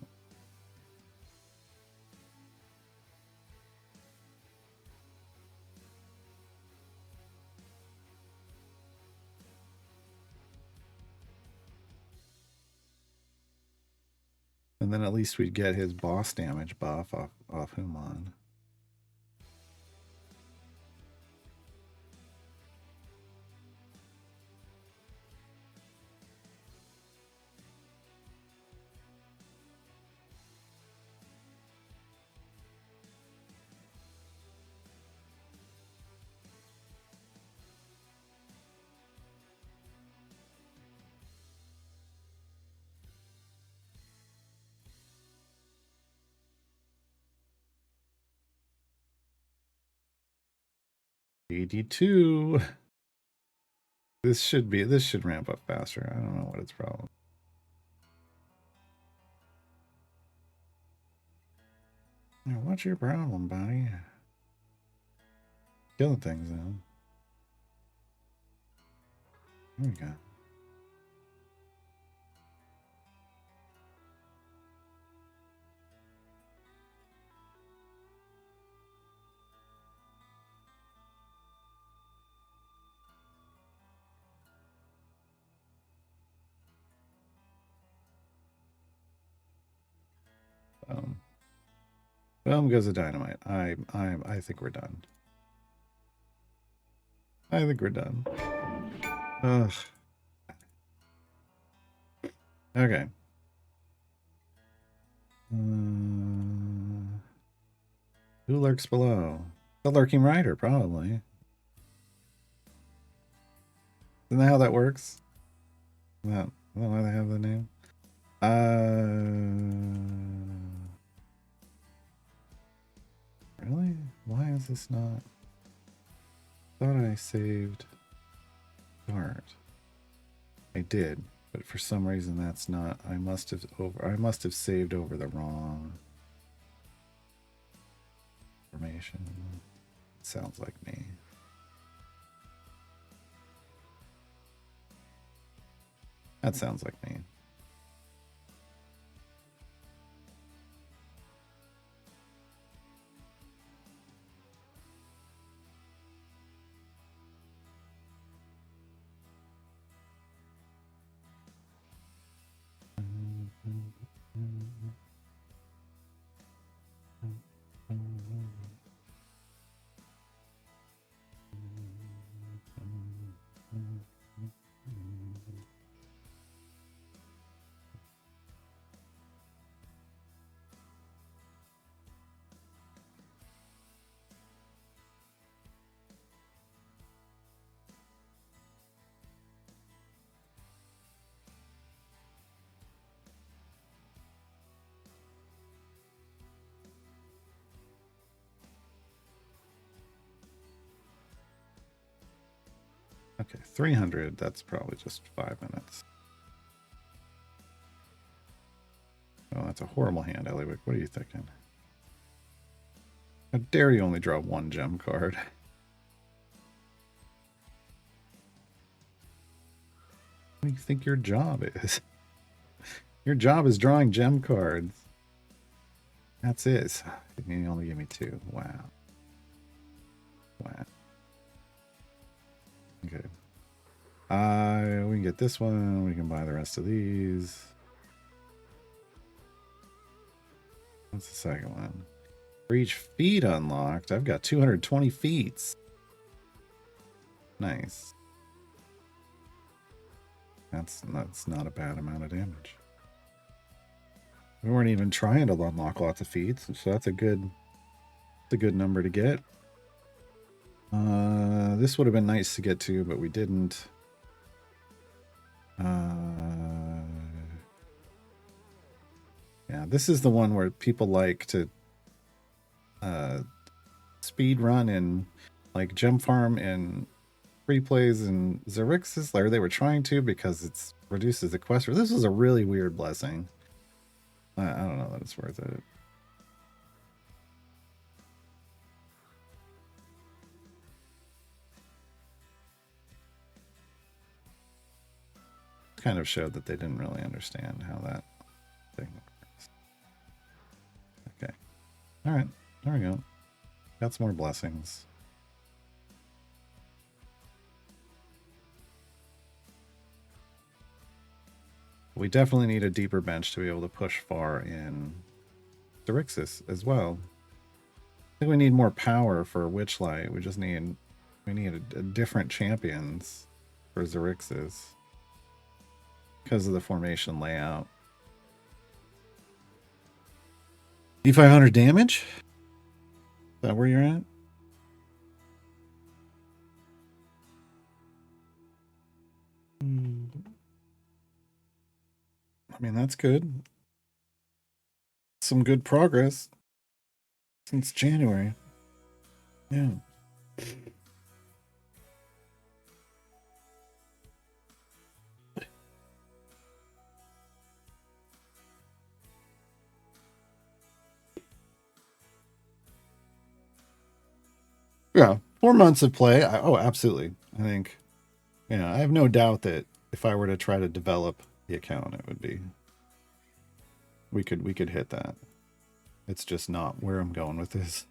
And then at least we'd get his boss damage buff off Human. $82. This should ramp up faster. I don't know what its problem. Now, what's your problem, buddy? Killing things, though. There we go. Boom goes the dynamite. I think we're done. I think we're done. Ugh. Okay. Who lurks below? The lurking rider, probably. Isn't that how that works? Isn't that why they have the name? Really? Why is this not? Thought I saved start. I did, but for some reason that's not. I must have saved over the wrong information. Sounds like me. That sounds like me. Okay, 300, that's probably just 5 minutes. Oh, that's a horrible hand, Eliwick. What are you thinking? How dare you only draw one gem card? What do you think your job is? Your job is drawing gem cards. That's it. You only give me 2. Wow. Wow. Okay. We can get this one. We can buy the rest of these. What's the second one? For each feat unlocked, I've got 220 feats. Nice. That's not a bad amount of damage. We weren't even trying to unlock lots of feats, so that's a good number to get. This would have been nice to get to, but we didn't. Yeah, this is the one where people like to speed run and like gem farm and free plays and Xerxes, or they were trying to because it reduces the quest. This is a really weird blessing. I don't know that it's worth it. Kind of showed that they didn't really understand how that thing works. Okay. All right. There we go. Got some more blessings. We definitely need a deeper bench to be able to push far in Xerxes as well. I think we need more power for Witchlight. We need a different champions for Xerxes because of the formation layout. 500 damage? Is that where you're at? I mean, that's good. Some good progress since January. Yeah. Yeah, 4 months of play. Oh, absolutely. I think, I have no doubt that if I were to try to develop the account, it would be, we could hit that. It's just not where I'm going with this.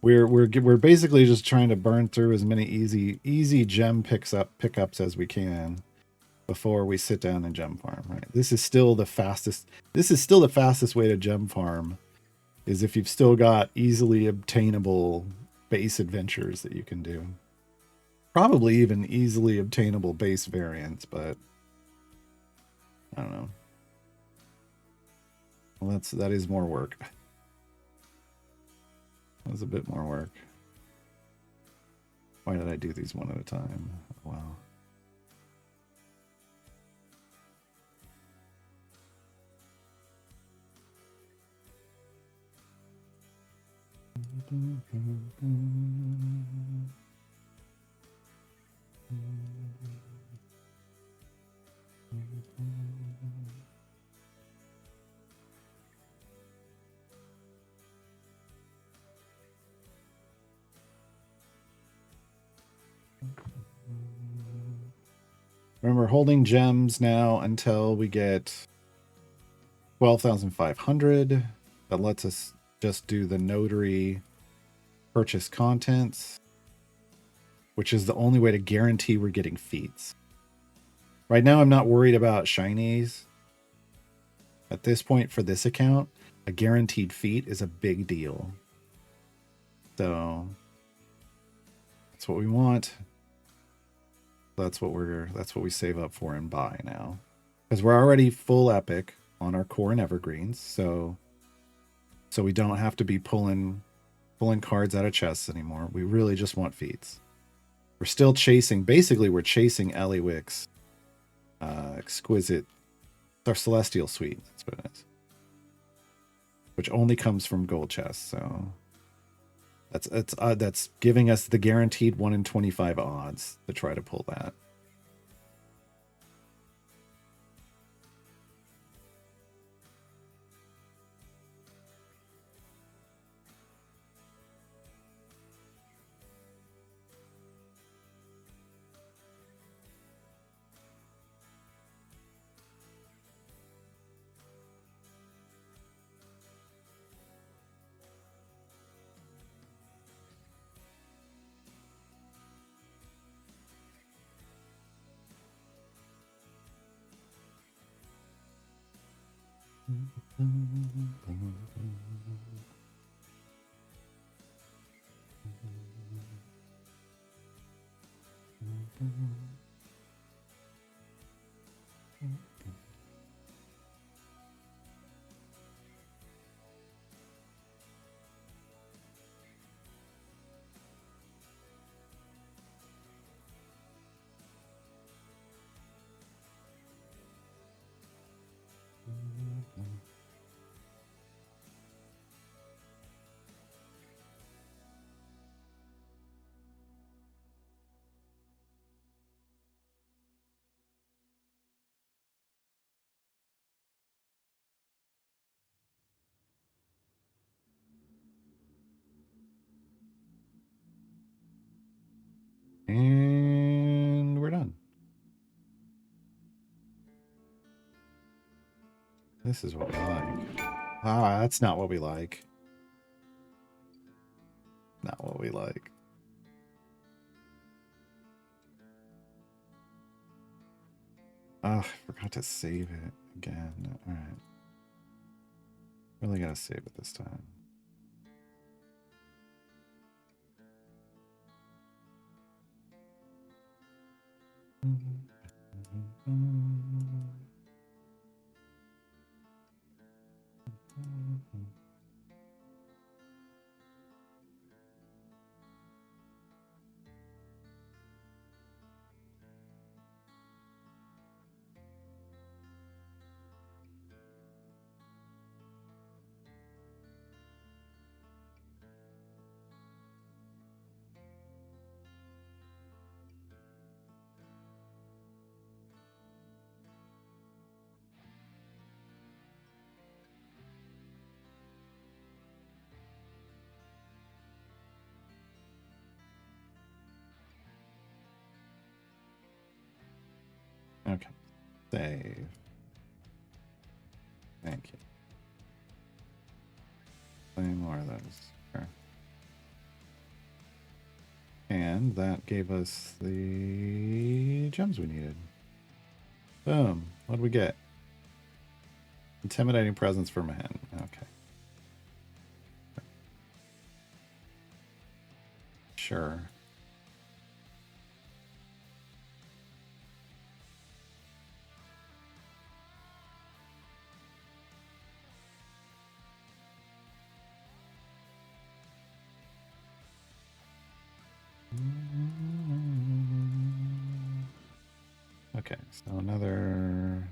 We're basically just trying to burn through as many easy gem pickups as we can before we sit down and gem farm, right? This is still the fastest way to gem farm, is if you've still got easily obtainable base adventures that you can do. Probably even easily obtainable base variants, but I don't know. Well, that is more work. That was a bit more work. Why did I do these one at a time? Wow. Remember, holding gems now until we get 12,500. That lets us just do the notary purchase contents, which is the only way to guarantee we're getting feats. Right now, I'm not worried about shinies. At this point, for this account, a guaranteed feat is a big deal. So that's what we want. That's what we save up for and buy now, because we're already full epic on our core and evergreens. So we don't have to be pulling cards out of chests anymore. We really just want feats. We're still chasing. Basically, we're chasing Eliwick's exquisite, our celestial suite. That's what it is, which only comes from gold chests. So that's giving us the guaranteed 1 in 25 odds to try to pull that. And we're done. This is what we like. Ah, that's not what we like. Not what we like. Oh, I forgot to save it again. All right. Really gotta save it this time. Save. Thank you. Play more of those. Sure. And that gave us the gems we needed. Boom. What did we get? Intimidating presence for Mahan. Okay. Sure. Okay, so another...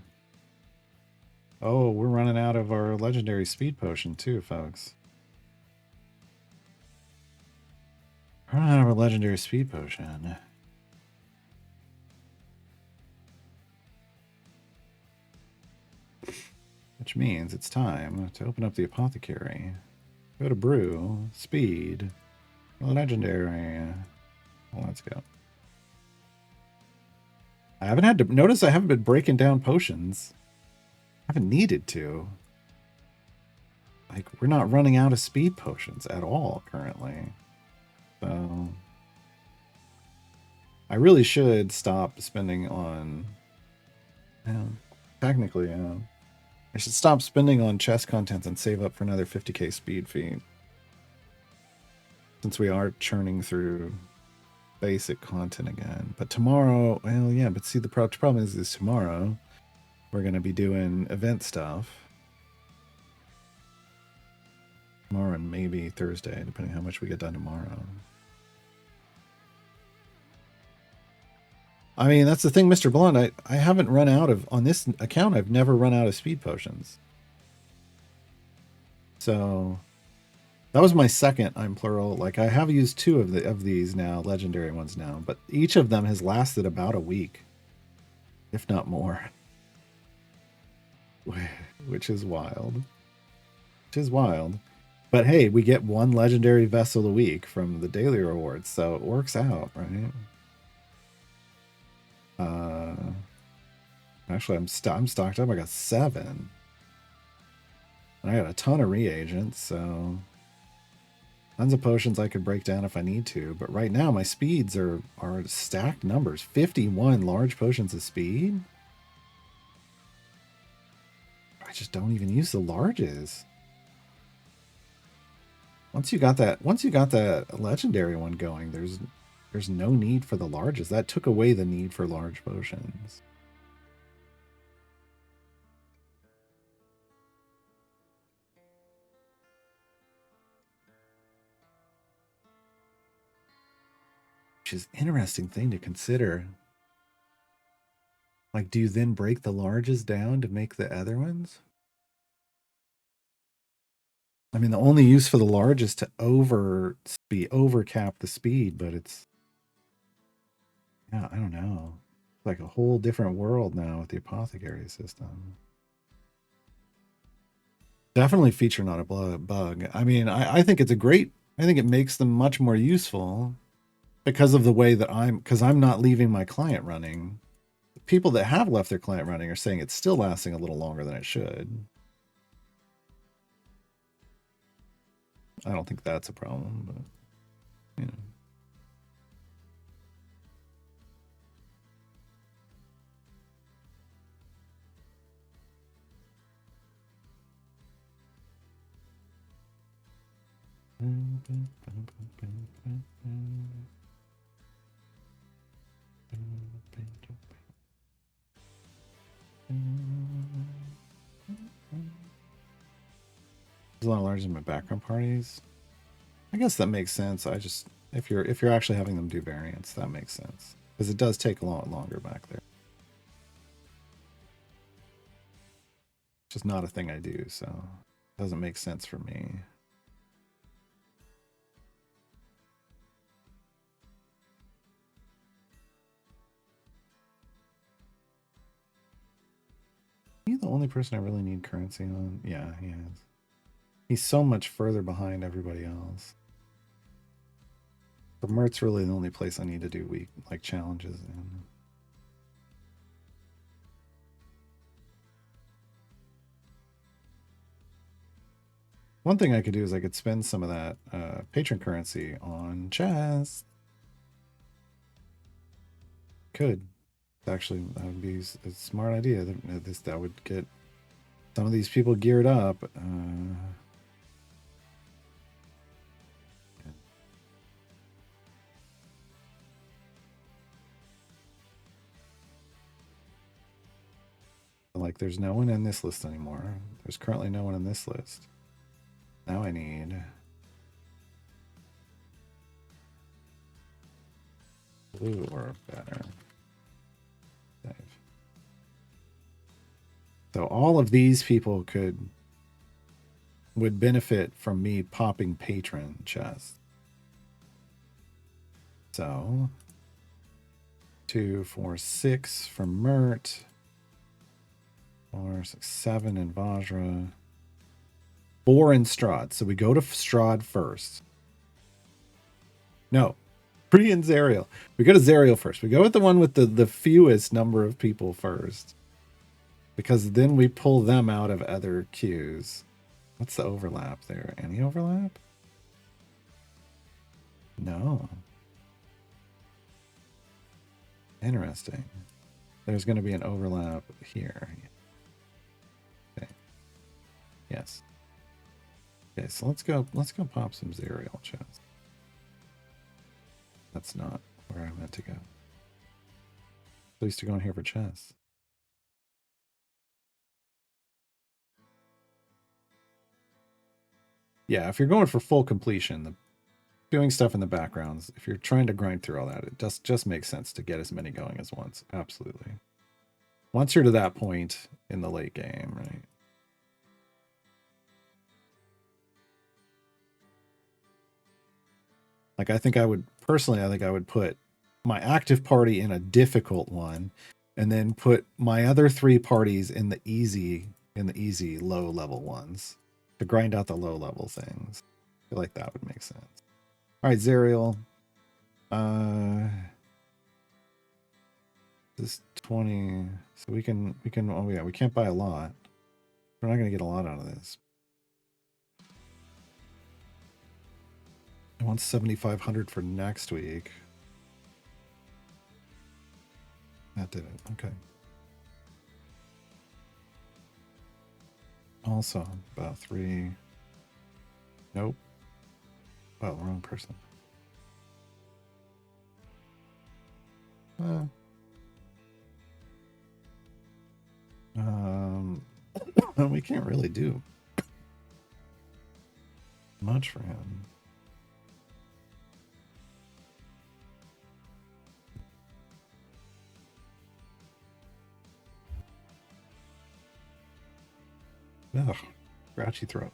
Oh, we're running out of our legendary speed potion too, folks. We're running out of our legendary speed potion. Which means it's time to open up the apothecary. Go to brew, speed, legendary. Well, let's go. I haven't had to notice I haven't been breaking down potions. I haven't needed to. Like, we're not running out of speed potions at all currently. So I really should stop spending on, technically, I should stop spending on chest contents and save up for another 50k speed feat. Since we are churning through basic content again. But tomorrow, well, yeah, but see, the problem is tomorrow we're going to be doing event stuff. Tomorrow and maybe Thursday, depending how much we get done tomorrow. I mean, that's the thing, Mr. Blonde. I haven't run out of, on this account, I've never run out of speed potions. So that was my second, I'm plural. Like, I have used 2 of these now, legendary ones now, but each of them has lasted about a week, if not more. Which is wild. Which is wild. But hey, we get 1 legendary vessel a week from the daily rewards, so it works out, right? Actually, I'm stocked up. I got 7. I got a ton of reagents, so tons of potions I could break down if I need to. But right now, my speeds are stacked numbers. 51 large potions of speed. I just don't even use the larges. Once you got that legendary one going, there's no need for the larges. That took away the need for large potions. Which is an interesting thing to consider. Like, do you then break the larges down to make the other ones? I mean, the only use for the large is to overcap the speed, but it's, yeah, I don't know. It's like a whole different world now with the apothecary system. Definitely feature, not a bug. I mean, I think it's I think it makes them much more useful because of the way that because I'm not leaving my client running. People that have left their client running are saying it's still lasting a little longer than it should. I don't think that's a problem, but, you know. There's a lot of large in my background parties. I guess that makes sense. I just, if you're actually having them do variants, that makes sense because it does take a lot longer back there. It's just not a thing I do, so it doesn't make sense for me. He's the only person I really need currency on. Yeah, he is. He's so much further behind everybody else. But Mert's really the only place I need to do challenges in. One thing I could do is I could spend some of that patron currency on chess. Could. Actually, that would be a smart idea. That would get some of these people geared up. Like, there's no one in this list anymore. There's currently no one in this list. Now I need blue or better. Save. So all of these people would benefit from me popping patron chests. So 2, 4, 6 from Mert. 4, 6, 7 in Vajra. 4 in Strahd. So we go to Strahd first. No. 3 in Zariel. We go to Zariel first. We go with the one with the fewest number of people first. Because then we pull them out of other queues. What's the overlap there? Any overlap? No. Interesting. There's going to be an overlap here. Okay. Yes. Okay, so let's go pop some Zariel chests. That's not where I meant to go. At least to go in here for chests. Yeah, if you're going for full completion, doing stuff in the backgrounds, if you're trying to grind through all that, it just makes sense to get as many going as once. Absolutely. Once you're to that point in the late game, right? Like, I think I would put my active party in a difficult one, and then put my other 3 parties in the easy low level ones to grind out the low level things. I feel like that would make sense. All right, Zariel. This 20. So we can. Oh yeah, we can't buy a lot. We're not gonna get a lot out of this. I want 7,500 for next week. That did it. Okay. Also, about 3. Nope. Oh, wrong person. We can't really do much for him. Ugh, scratchy throat.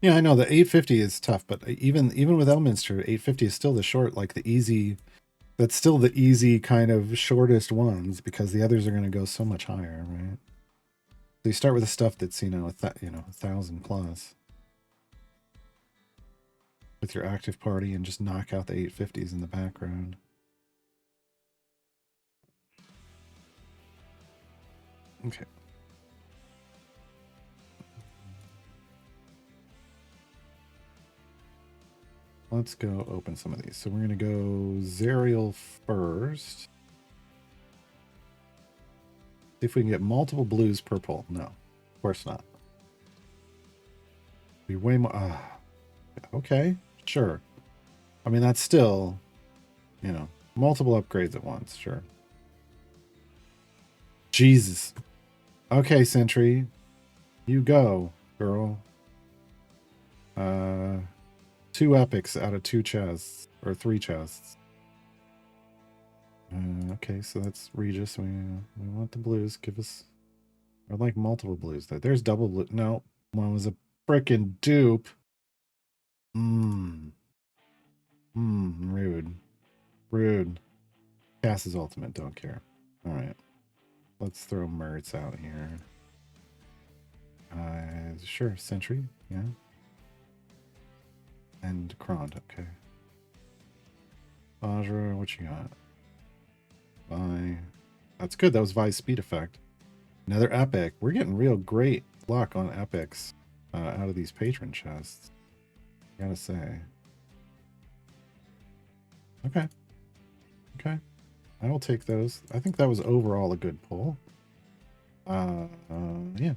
Yeah, I know the 850 is tough, but even with Elminster, 850 is still the short, like the easy. That's still the easy kind of shortest ones because the others are going to go so much higher, right? So you start with the stuff that's 1,000 plus with your active party and just knock out the 850s in the background. Okay. Let's go open some of these. So we're going to go Zariel first. See if we can get multiple blues per pull. No, of course not. Be way more. Okay, sure. I mean, that's still, Multiple upgrades at once, sure. Jesus. Okay, Sentry. You go, girl. 2 epics out of 2 chests. Or 3 chests. Okay, so that's Regis. We want the blues. Give us... I'd like multiple blues there. There's double blue. No. One was a frickin' dupe. Rude. Rude. Cast his ultimate. Don't care. Alright. Let's throw Mertz out here. Sure. Sentry. Yeah. And Krond. Okay. Vajra, what you got? Vi. That's good. That was Vi's speed effect. Another epic. We're getting real great luck on epics out of these patron chests. I gotta say. Okay. Okay. I will take those. I think that was overall a good pull. Yeah.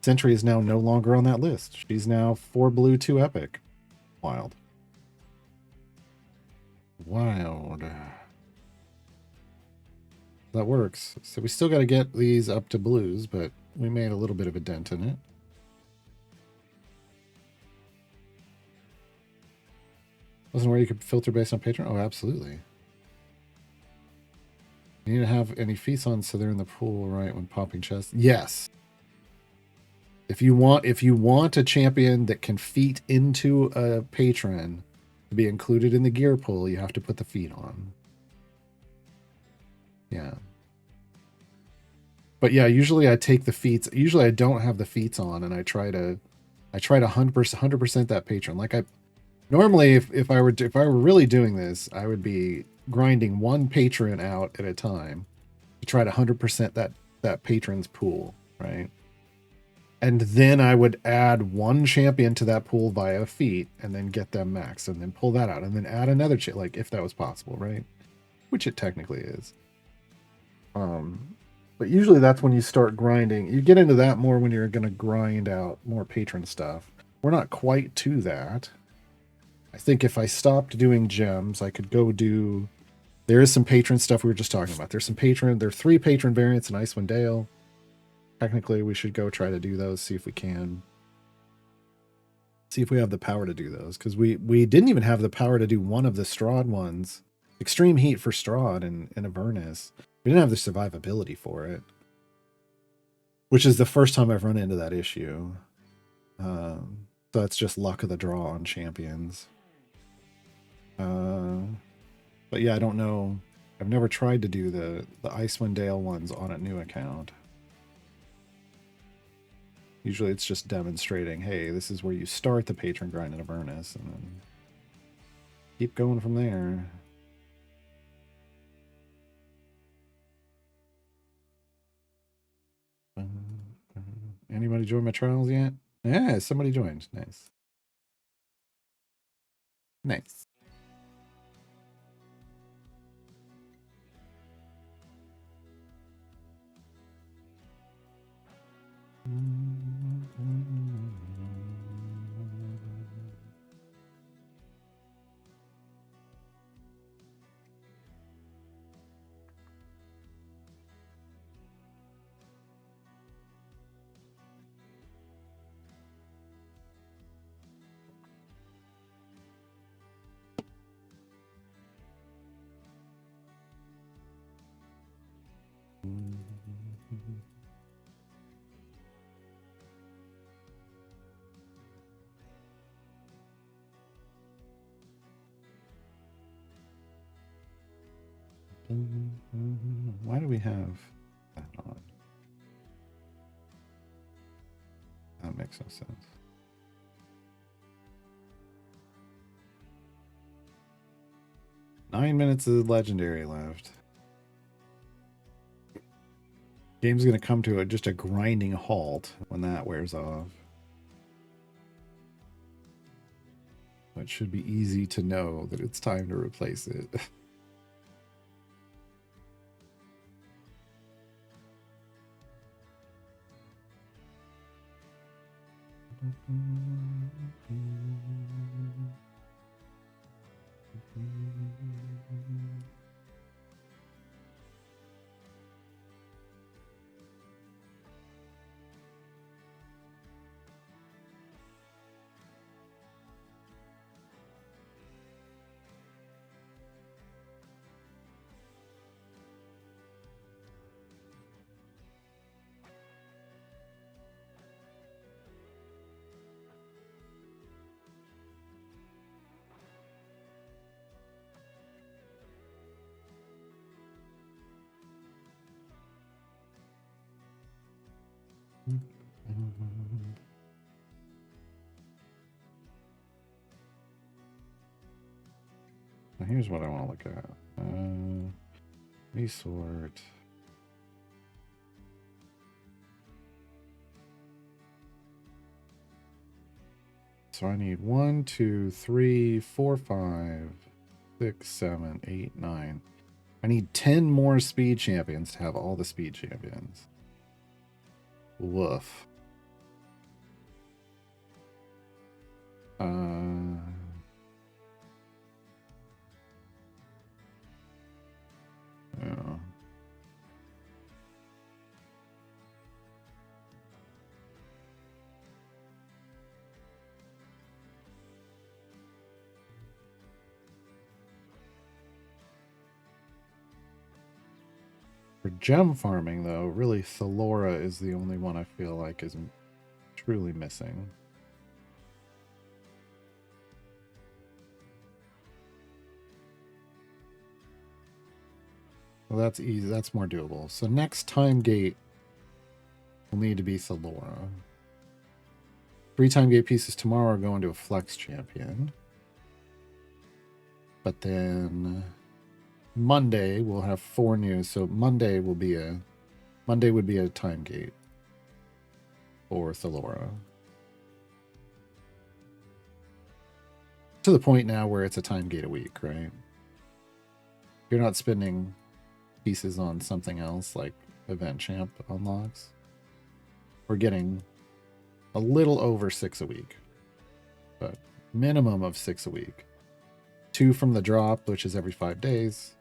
Sentry is now no longer on that list. She's now 4 blue, 2 epic. Wild. Wild. That works. So we still got to get these up to blues, but we made a little bit of a dent in it. Wasn't where you could filter based on patron? Oh, absolutely. You need to have any feats on so they're in the pool, right, when popping chests? Yes. If you want a champion that can feat into a patron to be included in the gear pool, you have to put the feat on. Yeah. But yeah, usually I take the feats. Usually I don't have the feats on, and I try to 100% that patron. Like normally if I were really doing this, I would be grinding 1 patron out at a time to try to 100% that patron's pool, right? And then I would add 1 champion to that pool via feat, and then get them max, and then pull that out, and then add another like if that was possible, right? Which it technically is. But usually that's when you start grinding. You get into that more when you're going to grind out more patron stuff. We're not quite to that. I think if I stopped doing gems, I could go do... There is some patron stuff we were just talking about. There's some patron... There are 3 patron variants in Icewind Dale. Technically, we should go try to do those, see if we can. See if we have the power to do those. Because we didn't even have the power to do one of the Strahd ones. Extreme Heat for Strahd in Avernus. We didn't have the survivability for it. Which is the first time I've run into that issue. So that's just luck of the draw on champions. But yeah, I don't know. I've never tried to do the Icewind Dale ones on a new account. Usually it's just demonstrating, hey, this is where you start the patron grind in Avernus, and then keep going from there. Anybody join my trials yet? Yeah, somebody joined. Nice. Nice. Why do we have that on? That makes no sense. Nine minutes of legendary left. Game's gonna come to just a grinding halt when that wears off. It should be easy to know that it's time to replace it. Now here's what I want to look at. Resort. So I need 1, 2, 3, 4, 5, 6, 7, 8, 9. I need 10 more speed champions to have all the speed champions. Woof. Yeah. For gem farming, though, really Thalora is the only one I feel like is truly missing. Well, that's easy. That's more doable. So next time gate will need to be Thalora. 3 time gate pieces tomorrow are going to a flex champion. But then Monday we'll have 4 news. So Monday would be a time gate for Thalora. To the point now where it's a time gate a week, right? You're not spending pieces on something else like event champ unlocks. We're getting a little over 6 a week, but minimum of 6 a week. 2 from the drop, which is every 5 days,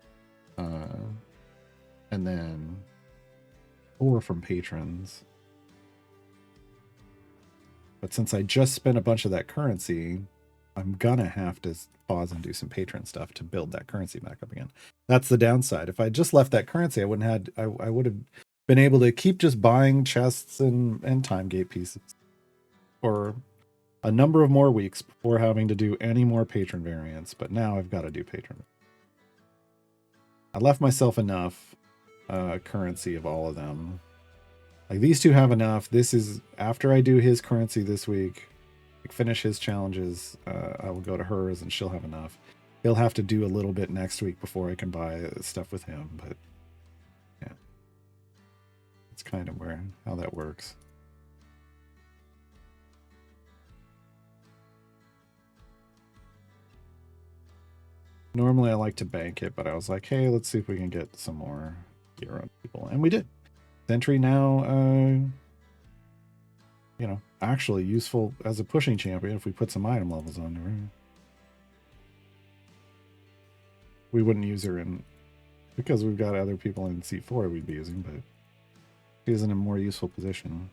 and then 4 from patrons. But since I just spent a bunch of that currency, I'm gonna have to pause and do some patron stuff to build that currency back up again. That's the downside. If I just left that currency, I would have been able to keep just buying chests and time gate pieces for a number of more weeks before having to do any more patron variants. But now I've got to do patron. I left myself enough currency of all of them. Like these two have enough. This is after I do his currency this week. Finish his challenges, I will go to hers and she'll have enough. He'll have to do a little bit next week before I can buy stuff with him, but yeah, it's kind of how that works. Normally I like to bank it, but I was like, hey, let's see if we can get some more gear on people, and we did. Sentry now actually useful as a pushing champion if we put some item levels on her. We wouldn't use her in because we've got other people in C4 we'd be using, but she's in a more useful position.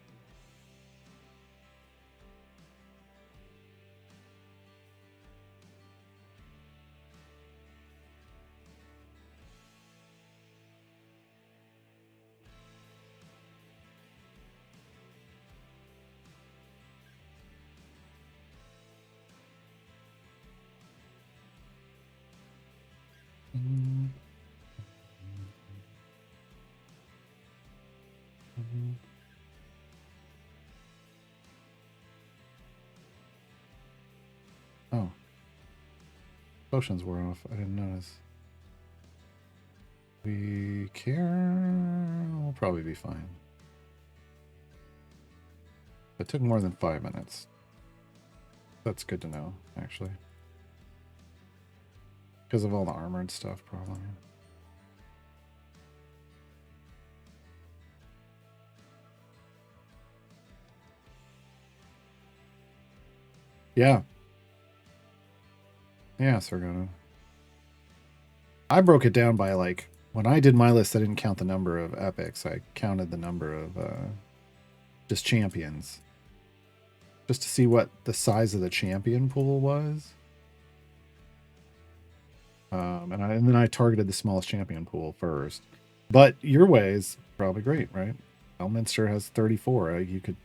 Oh. Potions were off. I didn't notice. We care. We'll probably be fine. It took more than 5 minutes. That's good to know, actually. Because of all the armored stuff, probably. Yeah. Yeah, Sargona. I broke it down by like when I did my list, I didn't count the number of epics. I counted the number of just champions. Just to see what the size of the champion pool was. And then I targeted the smallest champion pool first. But your way is probably great, right? Elminster has 34. You could,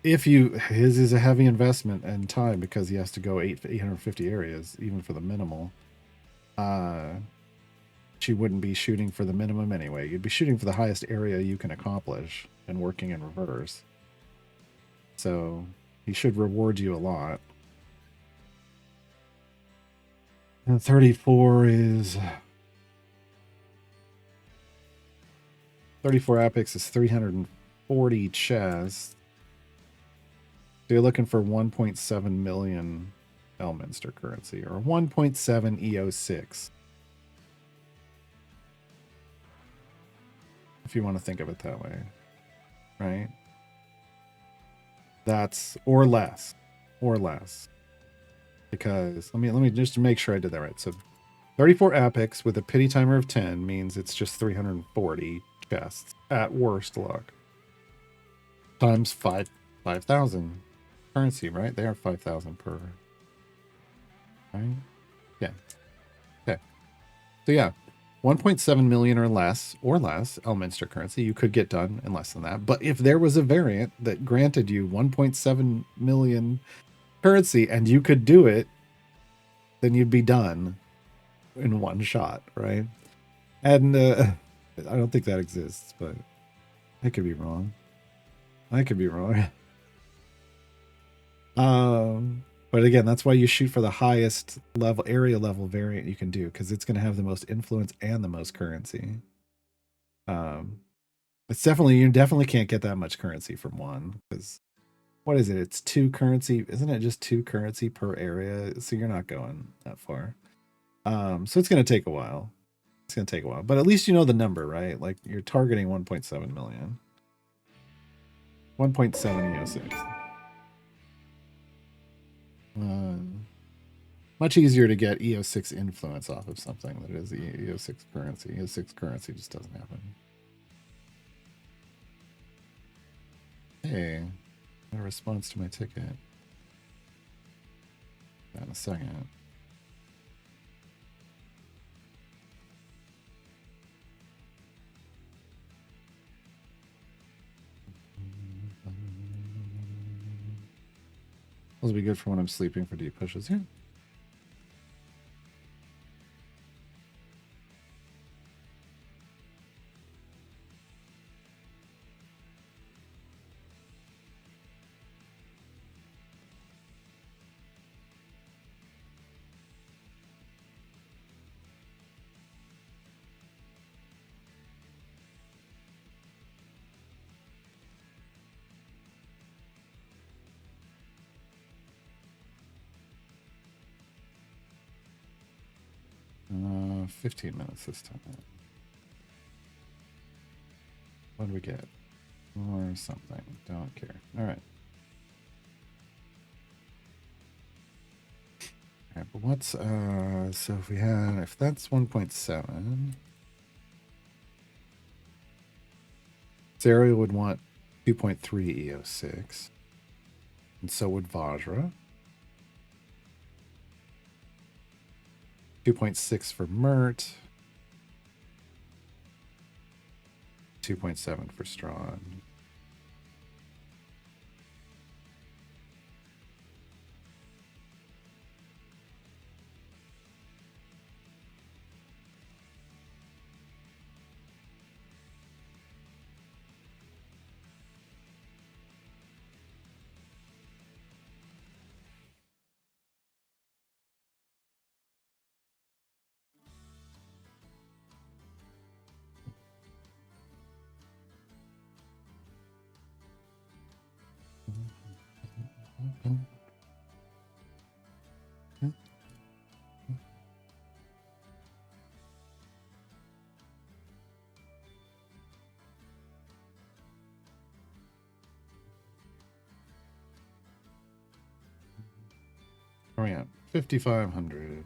his is a heavy investment and time because he has to go 850 areas, even for the minimal. She wouldn't be shooting for the minimum anyway. You'd be shooting for the highest area you can accomplish and working in reverse. So he should reward you a lot. And 34 is 34 epics is 340 chests. So you're looking for 1.7 million Elminster currency or 1.7 EO6. If you want to think of it that way. Right? That's or less. Or less. Because let me just make sure I did that right. So 34 epics with a pity timer of 10 means it's just 340 chests at worst luck. Times 5,000 currency, right? They are 5,000 per. Right? Yeah. Okay. So yeah, 1.7 million or less Elminster currency you could get done in less than that. But if there was a variant that granted you 1.7 million currency and you could do it, then you'd be done in one shot, right? And I don't think that exists, but I could be wrong. I could be wrong. But again, that's why you shoot for the highest level area level variant you can do, because it's going to have the most influence and the most currency. It's definitely, you definitely can't get that much currency from one, because what is it? It's 2 currency, isn't it? Just 2 currency per area, so you're not going that far. So it's going to take a while. It's going to take a while, but at least you know the number, right? Like you're targeting 1.7 million. 1.7 EO6. Much easier to get EO6 influence off of something that is EO6 currency. EO6 currency just doesn't happen. Hey, a response to my ticket. That in a second. This will be good for when I'm sleeping for deep pushes. Yeah. Uh, 15 minutes this time. What do we get? Or something. Don't care. All right. All right, but what's so if we had, if that's 1.7, Zariel would want 2.3 EO6, and so would Vajra. 2.6 for Mert. 2.7 for Strawn. Oh yeah, 5,500.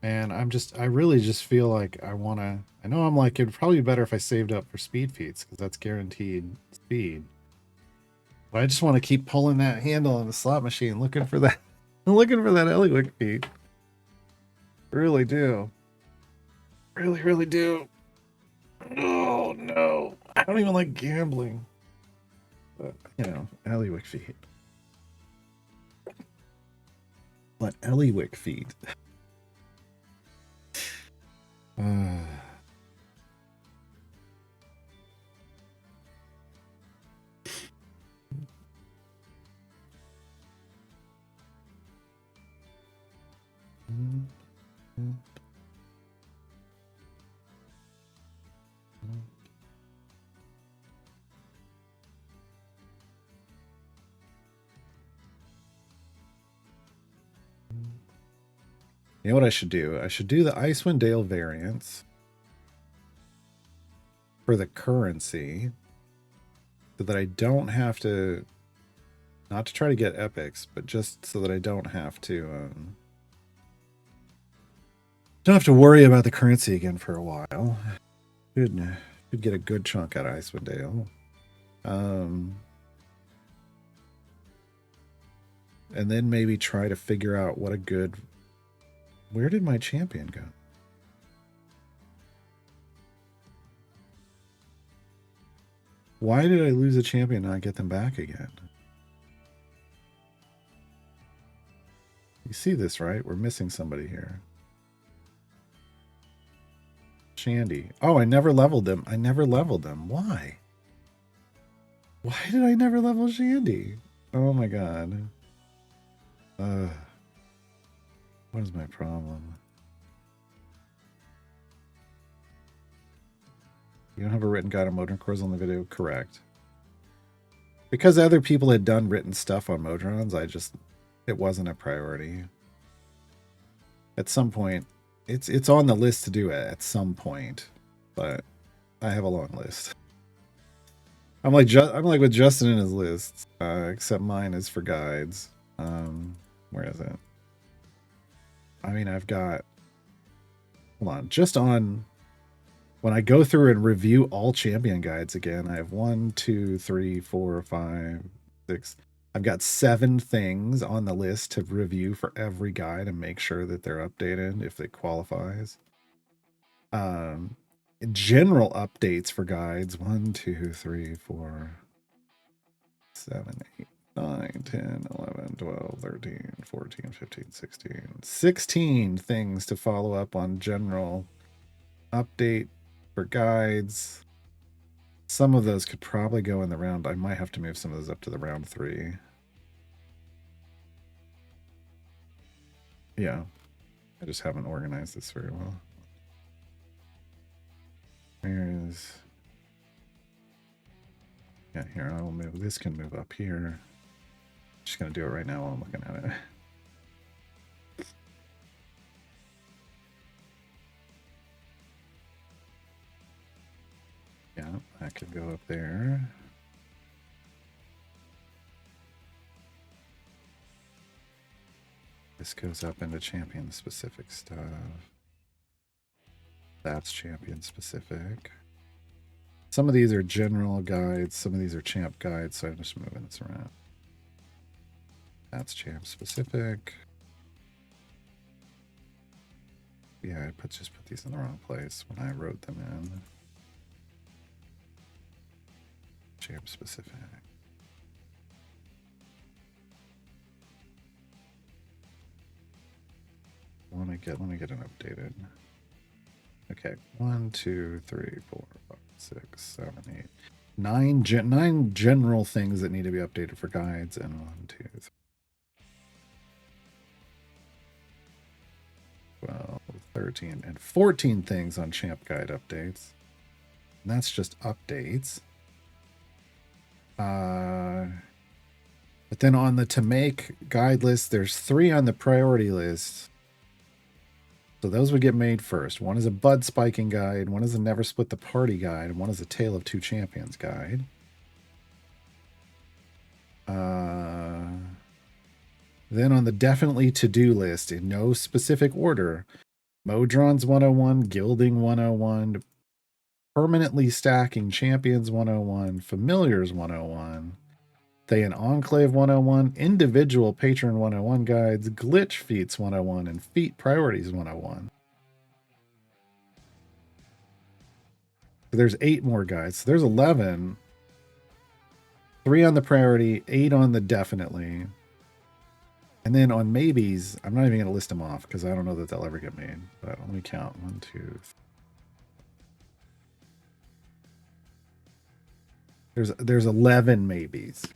And I really just feel like I know I'm like, it'd probably be better if I saved up for speed feats, because that's guaranteed speed. But I just want to keep pulling that handle on the slot machine, looking for that, looking for that Eliwick feat. Really do. Really, really do. Oh no. I don't even like gambling. But, you know, Eliwick feat. But Eliwick feat. You know what I should do? I should do the Icewind Dale variants for the currency so that I don't have to, not to try to get epics, but just so that I don't have to worry about the currency again for a while. Should get a good chunk out of Icewind Dale. And then maybe try to figure out what a good... Where did my champion go? Why did I lose a champion and not get them back again? You see this, right? We're missing somebody here. Shandy. Oh, I never leveled them. I never leveled them. Why? Why did I never level Shandy? Oh my god. What is my problem? You don't have a written guide on Modron cores on the video? Correct. Because other people had done written stuff on Modrons, it wasn't a priority. At some point, it's on the list to do it at some point, but I have a long list. I'm like with Justin in his lists, except mine is for guides. Where is it? I mean, I've got, hold on, just on, when I go through and review all champion guides again, I have 1, 2, 3, 4, 5, 6. I've got 7 things on the list to review for every guide and make sure that they're updated if it qualifies. General updates for guides 1, 2, 3, 4, 7, 8, 9, 10, 11, 12, 13, 14, 15, 16. 16 things to follow up on general update for guides. Some of those could probably go in the round. I might have to move some of those up to the round 3. Yeah. I just haven't organized this very well. Here's... Yeah, here, I will move. This can move up here. Just going to do it right now while I'm looking at it. Yeah, that could go up there. This goes up into champion specific stuff. That's champion specific. Some of these are general guides, some of these are champ guides, so I'm just moving this around. That's champ specific. Yeah, I just put these in the wrong place when I wrote them in. Champ specific. Let me get an updated. Okay, 1, 2, 3, 4, 5, 6, 7, 8, 9 general things that need to be updated for guides, and 1, 2, 3, 12, 13, and 14 things on champ guide updates. And that's just updates. But then on the to make guide list, there's 3 on the priority list. So those would get made first. One is a bud spiking guide, one is a never split the party guide, and one is a Tale of Two Champions guide. Then on the definitely to-do list, in no specific order, Modrons 101, Gilding 101, Permanently Stacking Champions 101, Familiars 101, Thayan Enclave 101, Individual Patron 101 guides, Glitch Feats 101, and Feat Priorities 101. So there's 8 more guides. So there's 11. 3 on the priority, 8 on the definitely. And then on maybes, I'm not even going to list them off because I don't know that they'll ever get made. But let me count. 1, 2, 3. There's 11 maybes.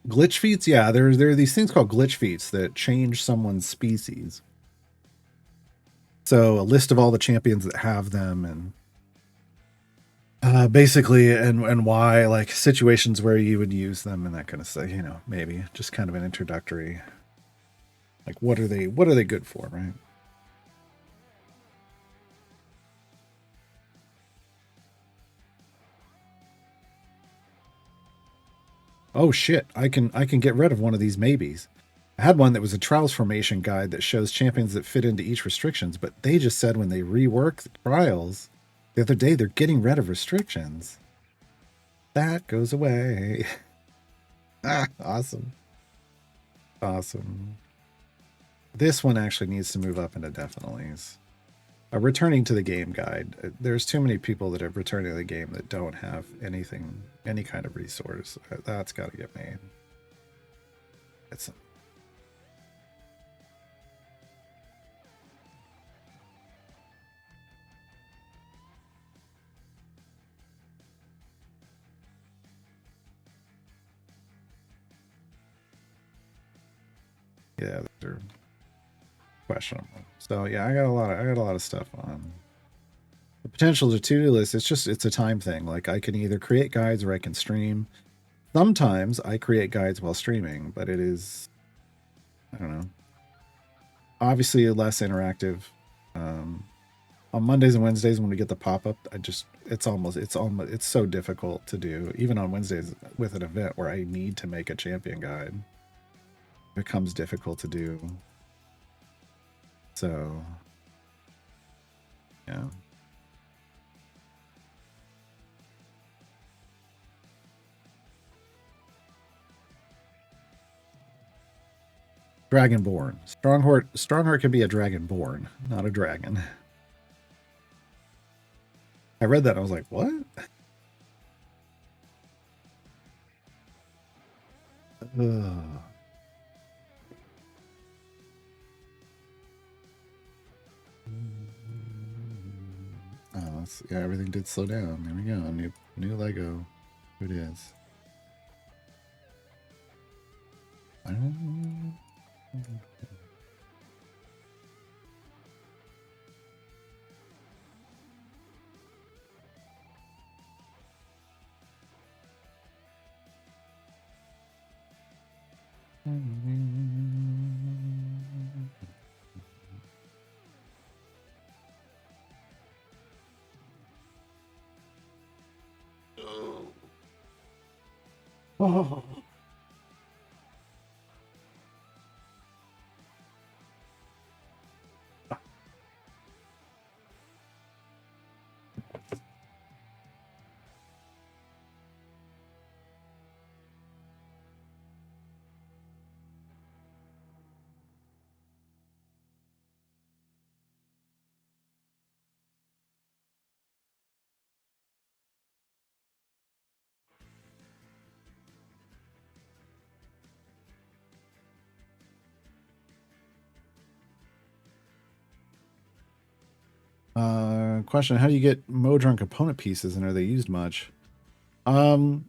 Glitch feats, yeah, there are these things called glitch feats that change someone's species. So a list of all the champions that have them, and Basically, and why, like situations where you would use them and that kind of stuff. You know, maybe just kind of an introductory. Like, what are they good for, right? Oh shit, I can get rid of one of these maybes. I had one that was a trials formation guide that shows champions that fit into each restrictions, but they just said when they rework the trials the other day, they're getting rid of restrictions. That goes away. Ah, awesome. Awesome. This one actually needs to move up into definitely's. Returning to the game guide. There's too many people that are returning to the game that don't have anything, any kind of resource. That's got to get made. It's yeah, they're questionable. So yeah, I got a lot of stuff on the potential to-do list. It's a time thing. Like I can either create guides or I can stream. Sometimes I create guides while streaming, but it is, I don't know, obviously less interactive. Um, on Mondays and Wednesdays when we get the pop-up, it's so difficult to do. Even on Wednesdays with an event where I need to make a champion guide, it becomes difficult to do. So yeah. Dragonborn. Strongheart can be a dragonborn, not a dragon. I read that and I was like, what? Ugh. Oh, yeah, everything did slow down. There we go. New Lego. Who it is. I don't know. Oh. Question: how do you get Modron component pieces, and are they used much? Um,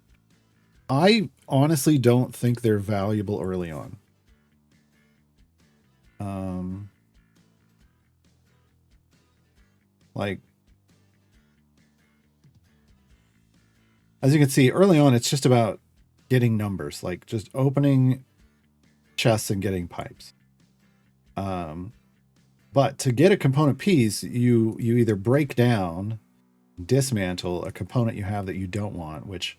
I honestly don't think they're valuable early on. Um, like as you can see early on, it's just about getting numbers, like just opening chests and getting pipes. Um, but to get a component piece, you either break down, dismantle a component you have that you don't want, which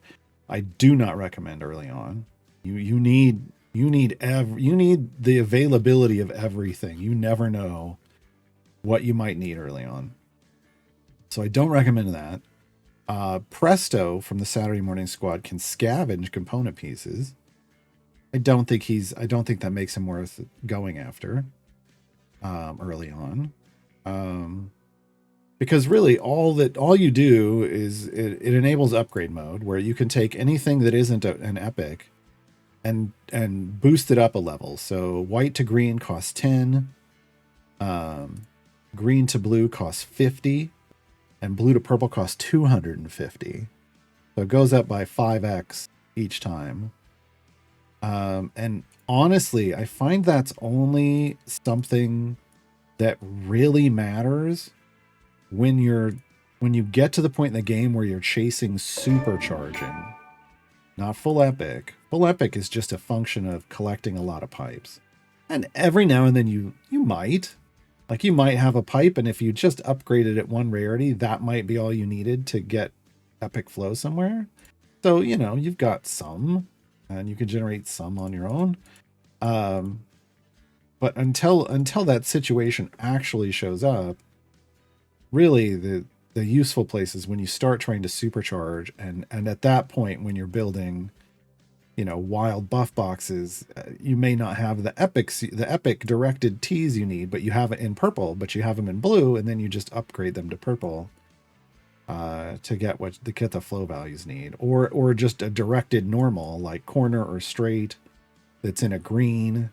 I do not recommend early on. You need the availability of everything. You never know what you might need early on. So I don't recommend that. Presto from the Saturday Morning Squad can scavenge component pieces. I don't think that makes him worth going after early on. Because really all you do is it enables upgrade mode where you can take anything that isn't an epic and boost it up a level. So white to green costs 10, green to blue costs 50, and blue to purple costs 250. So it goes up by 5x each time. And honestly, I find that's only something that really matters when you're when you get to the point in the game where you're chasing supercharging, not full epic. Full epic is just a function of collecting a lot of pipes. And every now and then you might. Like you might have a pipe, and if you just upgraded it one rarity, that might be all you needed to get epic flow somewhere. So, you know, you've got some, and you can generate some on your own. But until that situation actually shows up, really the useful place is when you start trying to supercharge, and at that point when you're building, you know, wild buff boxes, you may not have the epic directed T's you need, but you have it in purple, but you have them in blue, and then you just upgrade them to purple to get the flow values need, or just a directed normal like corner or straight that's in a green.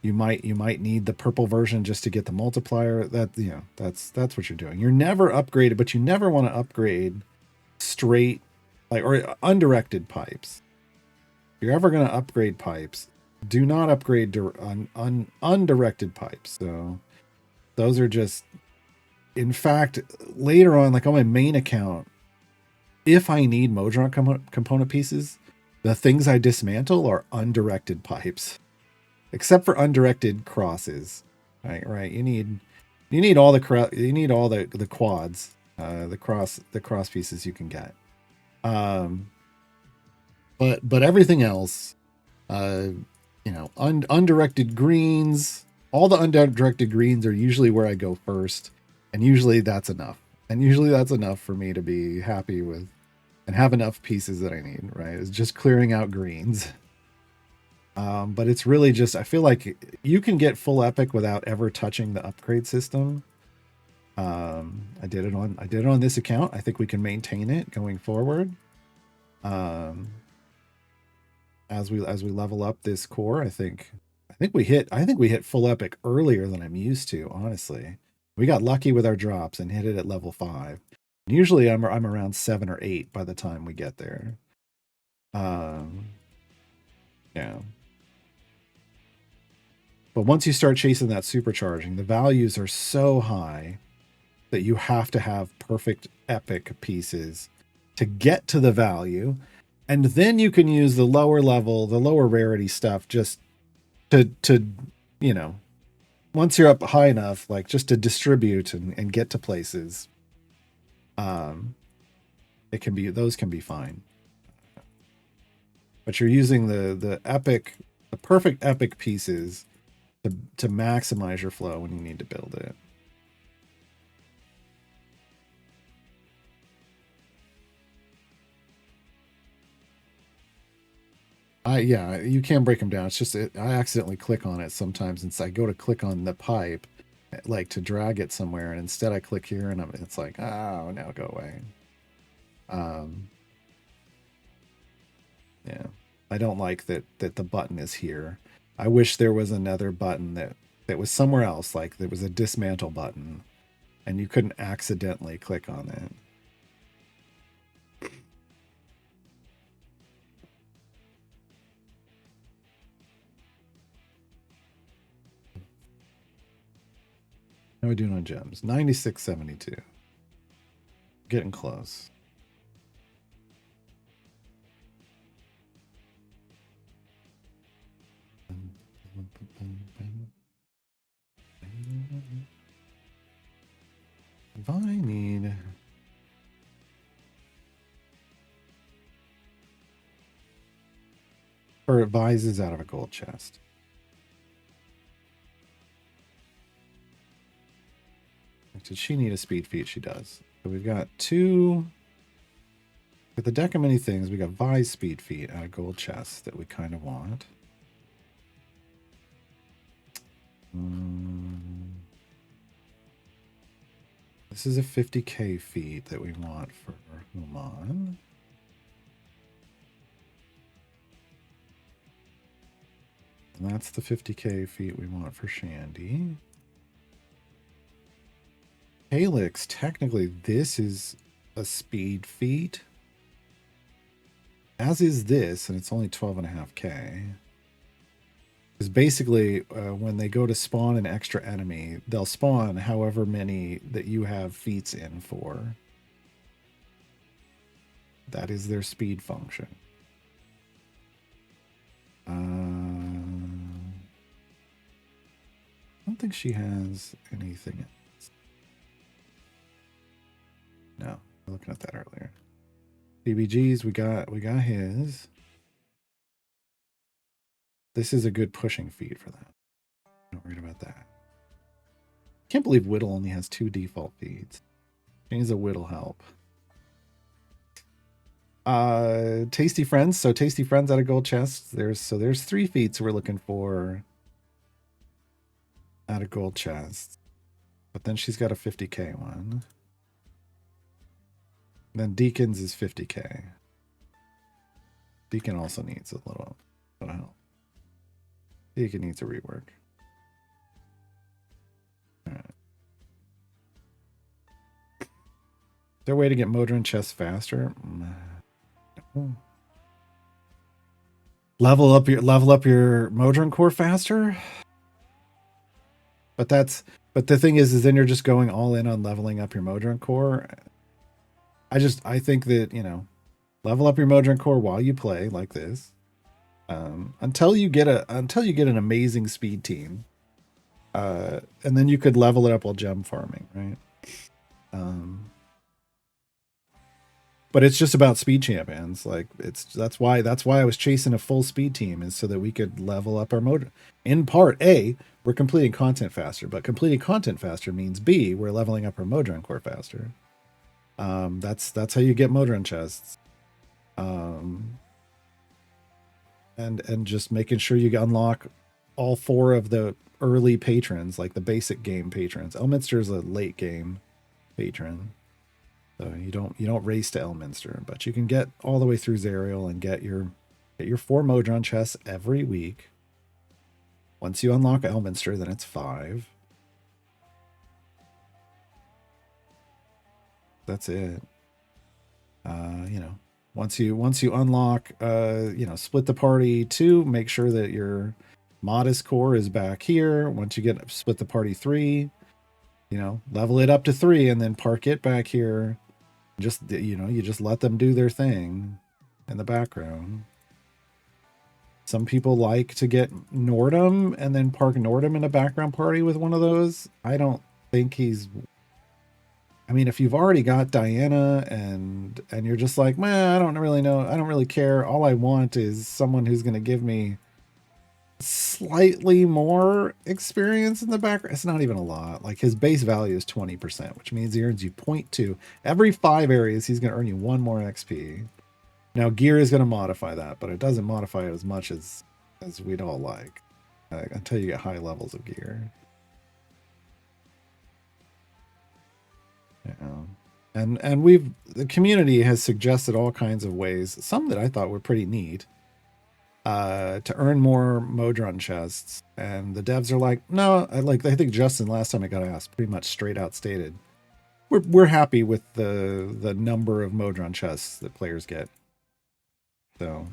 You might need the purple version just to get the multiplier. That, you know, that's what you're doing. You're never upgraded, but you never want to upgrade straight, like, or undirected pipes. If you're ever going to upgrade pipes, do not upgrade undirected pipes. So those are just, in fact, later on, like on my main account, if I need Modron component pieces, the things I dismantle are undirected pipes. Except for undirected crosses, right? You need all the quads, the cross pieces you can get. But everything else, you know, undirected greens, all the undirected greens are usually where I go first, and usually that's enough. And usually that's enough for me to be happy with and have enough pieces that I need. Right? It's just clearing out greens. But it's really just, I feel like you can get full epic without ever touching the upgrade system. I did it on this account. I think we can maintain it going forward. As we level up this core, I think we hit full epic earlier than I'm used to, honestly. We got lucky with our drops and hit it at level 5. Usually I'm around 7 or 8 by the time we get there. Yeah. But once you start chasing that supercharging, the values are so high that you have to have perfect epic pieces to get to the value. And then you can use the lower level, the lower rarity stuff just to you know, once you're up high enough, like just to distribute and get to places. Those can be fine. But you're using the perfect epic pieces to maximize your flow when you need to build it. Yeah, you can break them down. It's just I accidentally click on it sometimes, and so I go to click on the pipe, like to drag it somewhere, and instead I click here, and it's like, oh, now go away. Yeah, I don't like that the button is here. I wish there was another button that was somewhere else, like there was a dismantle button, and you couldn't accidentally click on it. How are we doing on gems? 96.72. Getting close. If I need... Or it vises out of a gold chest. Did she need a speed feat? She does. So we've got 2... With the deck of many things, we got Vise speed feat out of gold chest that we kind of want. This is a 50k feat that we want for Human. And that's the 50k feat we want for Shandy. Helix, technically this is a speed feat. As is this, and it's only 12.5k. Because basically, when they go to spawn an extra enemy, they'll spawn however many that you have feats in for. That is their speed function. I don't think she has anything else. No, we're looking at that earlier. BBGs, we got his. This is a good pushing feed for that. Don't worry about that. Can't believe Whittle only has 2 default feeds. She needs a Whittle help. Tasty Friends. So Tasty Friends out of gold chest. There's 3 feats we're looking for out of gold chest. But then she's got a 50k one. Then Deacons is 50k. Deacon also needs a little help. Deacon needs a rework. All right. Is there a way to get Modron chests faster? No. Level up your Modron core faster? But the thing is then you're just going all in on leveling up your Modron core. I think that, you know, level up your Modron core while you play like this. Until you get an amazing speed team. And then you could level it up while gem farming, right? But it's just about speed champions. Like that's why I was chasing a full speed team, is so that we could level up our mode. In part A, we're completing content faster, but completing content faster means B, we're leveling up our Modron core faster. That's how you get Modron chests. And just making sure you unlock all 4 of the early patrons, like the basic game patrons. Elminster is a late game patron. So you don't race to Elminster, but you can get all the way through Zariel and get your 4 Modron chests every week. Once you unlock Elminster, then it's 5. That's it. You know, once you unlock, you know, split the party 2, make sure that your modest core is back here. Once you get split the party 3, you know, level it up to 3 and then park it back here. Just, you know, you just let them do their thing in the background. Some people like to get Nordum and then park Nordum in a background party with one of those. I don't think he's... I mean, if you've already got Diana and you're just like, man, I don't really know. I don't really care. All I want is someone who's going to give me slightly more experience in the background. It's not even a lot. Like his base value is 20%, which means he earns you 0.2. Every 5 areas, he's going to earn you 1 more XP. Now, gear is going to modify that, but it doesn't modify it as much as we'd all like until you get high levels of gear. Yeah. And the community has suggested all kinds of ways, some that I thought were pretty neat, to earn more Modron chests, and the devs are like, no. I think Justin last time I got asked pretty much straight out stated, we're happy with the number of Modron chests that players get. So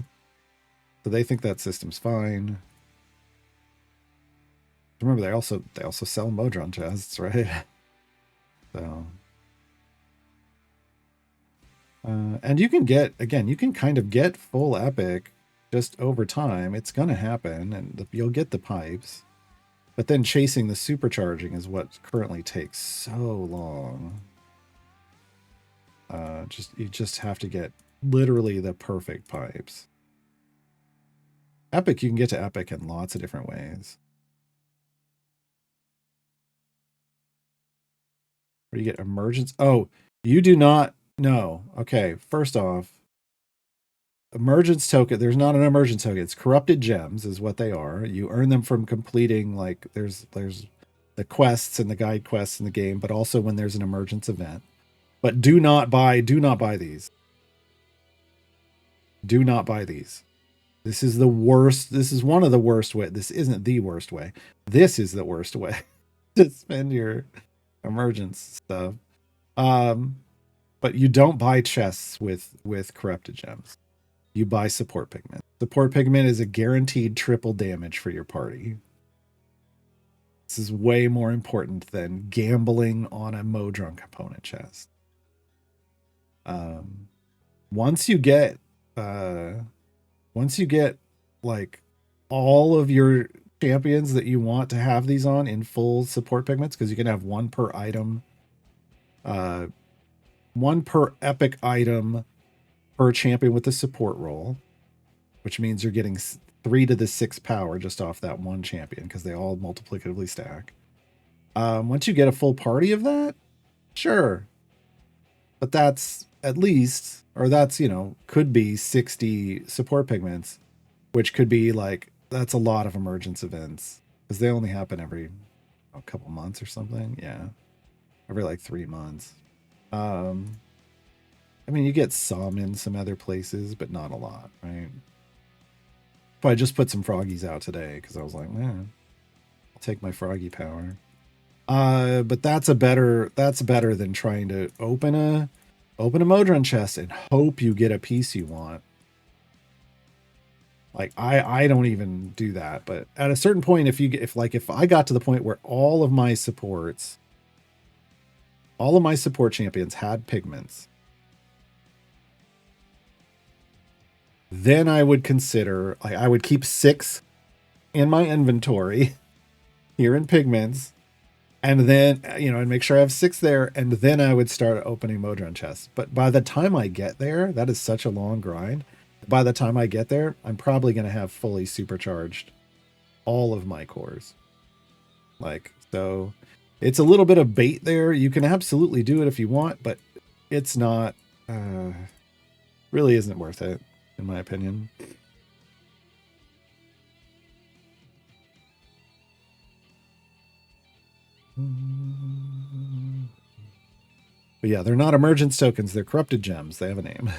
they think that system's fine. Remember, they also sell Modron chests, right? So and you can kind of get full epic just over time. It's gonna happen, and you'll get the pipes. But then chasing the supercharging is what currently takes so long. You just have to get literally the perfect pipes. Epic, you can get to epic in lots of different ways. Where you get emergence. Oh, you do not know. Okay, first off, emergence token. There's not an emergence token. It's corrupted gems, is what they are. You earn them from completing, like, there's the quests and the guide quests in the game, but also when there's an emergence event. But do not buy these. Do not buy these. This is the worst. This is one of the worst way. This isn't the worst way. This is the worst way to spend your emergence stuff. But you don't buy chests with corrupted gems. You buy support pigment. Support pigment is a guaranteed triple damage for your party. This is way more important than gambling on a Modron component chest. once you get once you get like all of your champions that you want to have these on in full support pigments, because you can have one per item, one per epic item per champion with the support role, which means you're getting 3 to the 6 power just off that one champion because they all multiplicatively stack. Once you get a full party of that, sure, but that's at least, or that's, you know, could be 60 support pigments, which could be like, that's a lot of emergence events because they only happen every a couple months or something. Yeah, every like 3 months. I mean, you get some in some other places, but not a lot, right? But I just put some froggies out today because I was like, man, I'll take my froggy power. But that's better than trying to open a Modron chest and hope you get a piece you want. Like I don't even do that, but at a certain point, if I got to the point where all of my support champions had pigments, then I would consider, like, I would keep 6 in my inventory here in pigments, and then, you know, and make sure I have 6 there, and then I would start opening Modron chests. But by the time I get there, that is such a long grind. By the time I get there, I'm probably going to have fully supercharged all of my cores. Like, so it's a little bit of bait there. You can absolutely do it if you want, but it's not, really isn't worth it, in my opinion. But yeah, they're not emergence tokens. They're corrupted gems. They have a name.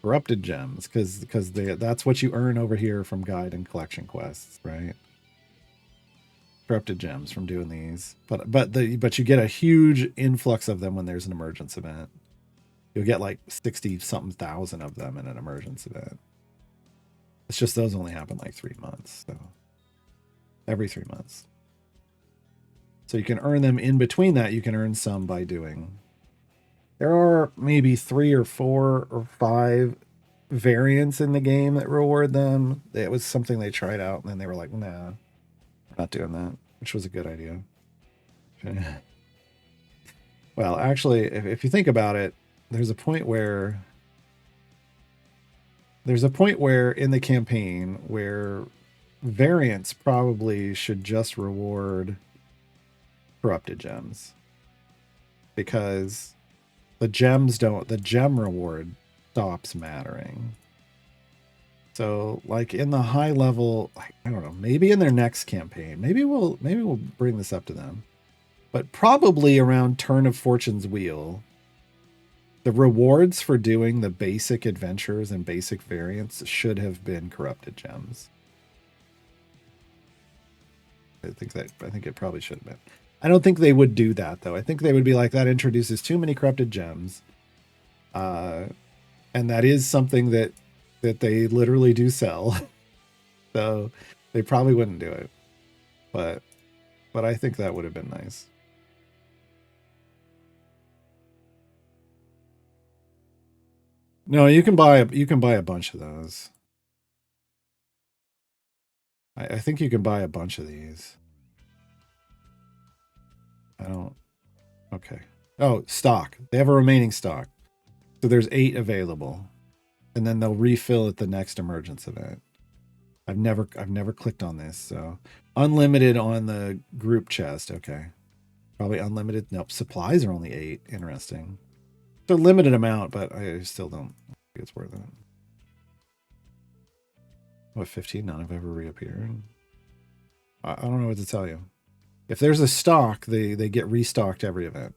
Corrupted gems, because that's what you earn over here from guide and collection quests, right? Corrupted gems from doing these, but you get a huge influx of them when there's an emergence event. You'll get like 60 something thousand of them in an emergence event. It's just those only happen like 3 months, so every 3 months. So you can earn them in between that. You can earn some by doing. There are maybe 3 or 4 or 5 variants in the game that reward them. It was something they tried out, and then they were like, nah, we're not doing that, which was a good idea. Well, actually, if you think about it, there's a point where in the campaign where variants probably should just reward corrupted gems, because the gem reward stops mattering. So like in the high level, I don't know, maybe in their next campaign, maybe we'll bring this up to them, but probably around Turn of Fortune's Wheel, the rewards for doing the basic adventures and basic variants should have been corrupted gems. I think it probably should have been. I don't think they would do that, though. I think they would be like, that introduces too many corrupted gems. And that is something that they literally do sell. So they probably wouldn't do it. But I think that would have been nice. No, you can buy a bunch of those. I think you can buy a bunch of these. I don't. Okay. Oh, stock. They have a remaining stock. So there's 8 available. And then they'll refill at the next emergence event. I've never clicked on this, so unlimited on the group chest. Okay. Probably unlimited. Nope. Supplies are only 8. Interesting. It's a limited amount, but I still don't think it's worth it. What, 15? None have ever reappeared. I don't know what to tell you. If there's a stock, they get restocked every event.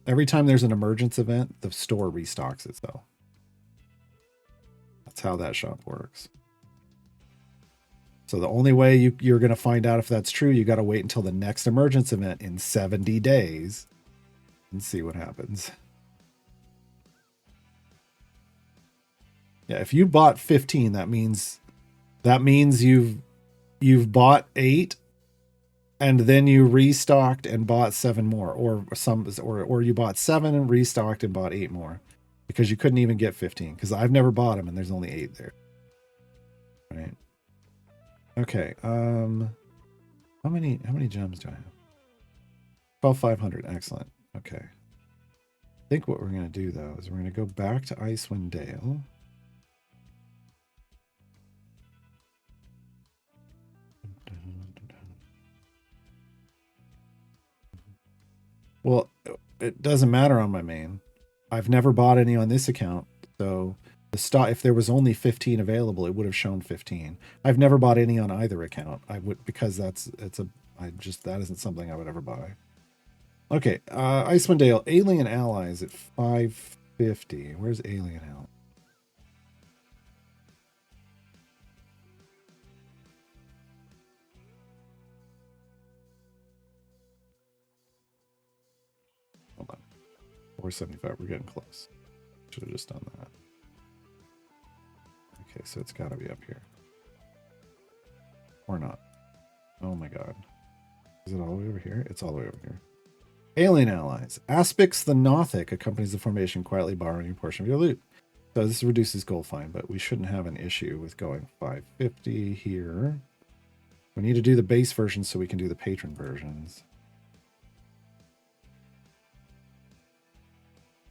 Every time there's an emergence event, the store restocks itself. That's how that shop works. So the only way you're going to find out if that's true, you got to wait until the next emergence event in 70 days and see what happens. Yeah, if you bought 15, that means you've bought 8 and then you restocked and bought 7 more, or you bought 7 and restocked and bought 8 more. because you couldn't even get 15 because I've never bought them and there's only 8 there. Right. Okay. How many gems do I have? 12,500. Excellent. Okay. I think what we're gonna do though is we're gonna go back to Icewind Dale. Well, it doesn't matter on my main. I've never bought any on this account, so the stock, if there was only 15 available, it would have shown 15. I've never bought any on either account. I would, because that isn't something I would ever buy. Okay, Icewind Dale, Alien Allies at 550. Where's Alien Allies? Hold on. 475. We're getting close. Should have just done that. Okay, so it's got to be up here. Or not. Oh my god. Is it all the way over here? It's all the way over here. Alien Allies. Aspix the Nothic accompanies the formation, quietly borrowing a portion of your loot. So this reduces gold fine, but we shouldn't have an issue with going 550 here. We need to do the base version so we can do the patron versions.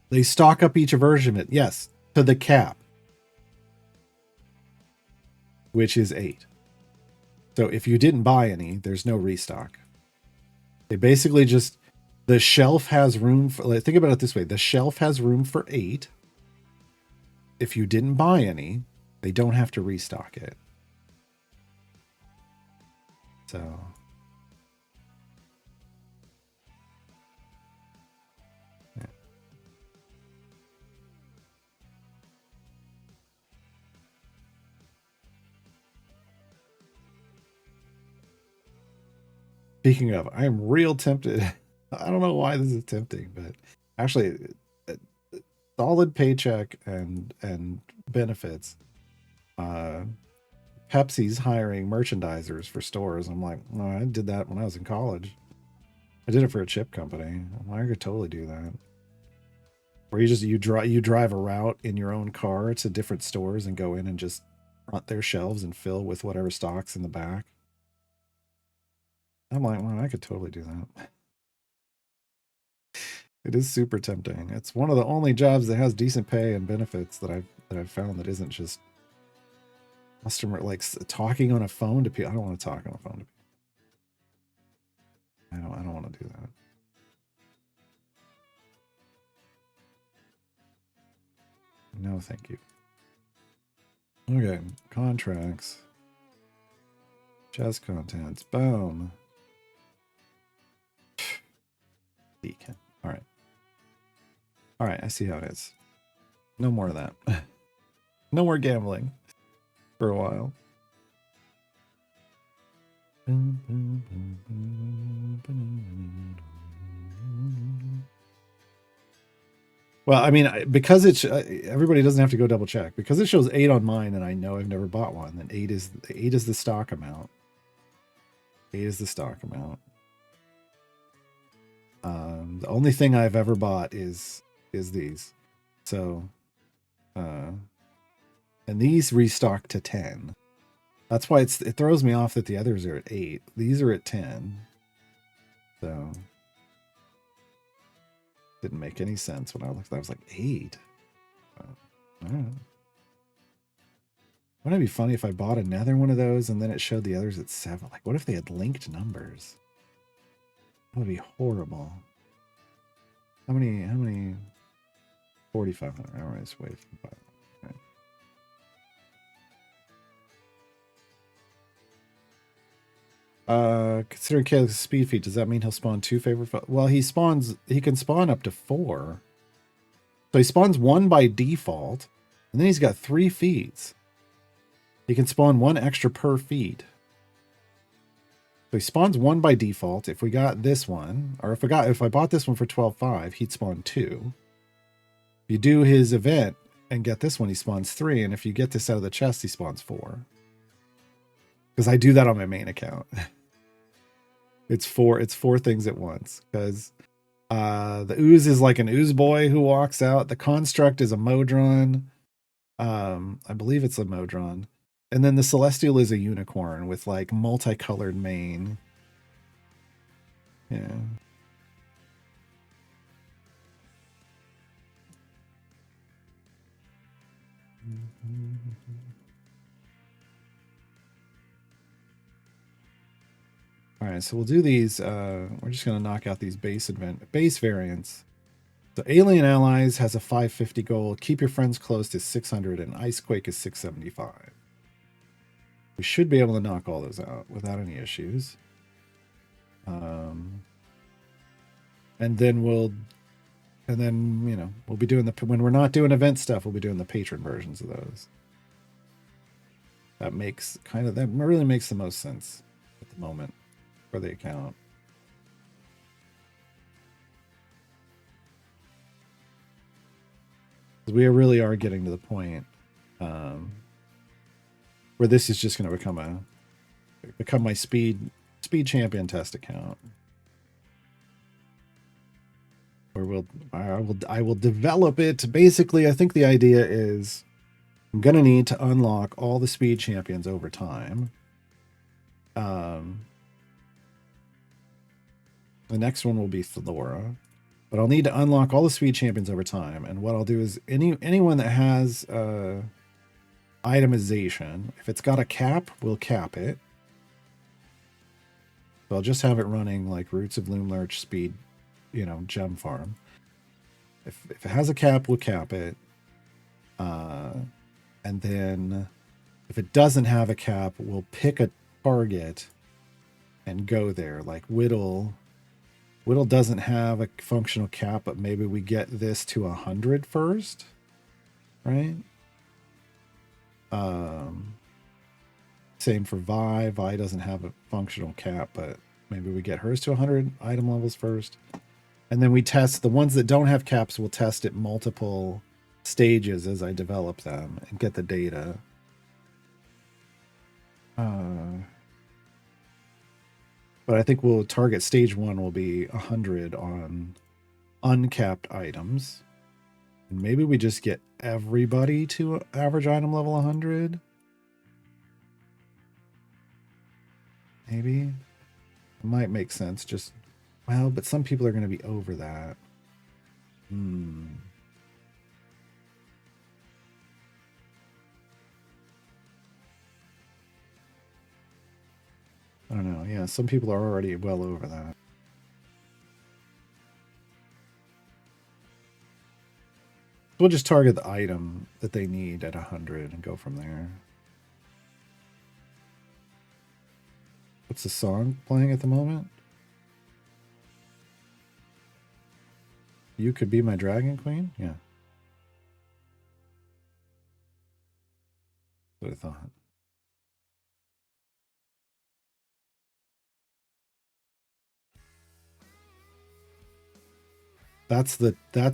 They stock up each version of it. Yes, to the cap, which is 8. So if you didn't buy any, there's no restock. They basically just, the shelf has room for, like, think about it this way. The shelf has room for 8. If you didn't buy any, they don't have to restock it. So yeah. Speaking of, I am real tempted. I don't know why this is tempting, but actually, solid paycheck and benefits. Pepsi's hiring merchandisers for stores. I'm like, no, I did that when I was in college. I did it for a chip company. I could totally do that. Where you drive a route in your own car to different stores and go in and just front their shelves and fill with whatever stock's in the back. I'm like, well, I could totally do that. It is super tempting. It's one of the only jobs that has decent pay and benefits that I've found that isn't just customer, like, talking on a phone to people. I don't want to talk on a phone to people. I don't want to do that. No, thank you. Okay, contracts. Chest contents. Boom. Beacon. All right. All right, I see how it is. No more of that. No more gambling for a while. Well, I mean, because it's everybody doesn't have to go double check because it shows 8 on mine, and I know I've never bought one. Then 8 is the stock amount. 8 is the stock amount. The only thing I've ever bought is these. So, and these restock to 10. That's why it throws me off that the others are at 8. These are at 10. So didn't make any sense when I looked. I was like 8. I don't know. Wouldn't it be funny if I bought another one of those and then it showed the others at 7? Like, what if they had linked numbers? That would be horrible. How many? 4,500. All right, let's wait for 5. Considering Caleb's speed feat, does that mean he'll spawn 2 favorite? Well, he can spawn up to 4. So he spawns 1 by default, and then he's got 3 feats. He can spawn 1 extra per feat. So he spawns 1 by default. If we got this one, or if I bought this one for 12.5, he'd spawn 2. If you do his event and get this one, he spawns 3, and if you get this out of the chest, he spawns 4. Because I do that on my main account. It's 4 things at once, because The ooze is like an ooze boy who walks out. The construct is a Modron. I believe it's a Modron. And then the celestial is a unicorn with like multicolored mane. Yeah. All right, so we'll do these. We're just gonna knock out these base variants. So Alien Allies has a 550 goal. Keep your friends close to 600, and Icequake is 675. We should be able to knock all those out without any issues. And then we'll be doing when we're not doing event stuff, we'll be doing the patron versions of those. That really makes the most sense at the moment for the account. We really are getting to the point where this is just going to become my speed champion test account, where I will develop it. Basically, I think the idea is I'm going to need to unlock all the speed champions over time. The next one will be Thora. But I'll need to unlock all the speed champions over time. And what I'll do is anyone that has itemization, if it's got a cap, we'll cap it. So I'll just have it running like Roots of Loomlurch speed, gem farm. If it has a cap, we'll cap it. And then if it doesn't have a cap, we'll pick a target and go there. Like Whittle doesn't have a functional cap, but maybe we get this to 100 first, right? Same for Vi. Vi doesn't have a functional cap, but maybe we get hers to 100 item levels first. And then we test the ones that don't have caps. We'll test at multiple stages as I develop them and get the data. But I think we'll target stage 1 will be 100 on uncapped items. And maybe we just get everybody to average item level 100. Maybe. It might make sense. But some people are going to be over that. I don't know. Yeah, some people are already well over that. We'll just target the item that they need at 100 and go from there. What's the song playing at the moment? You Could Be My Dragon Queen? Yeah. That's what I thought. That's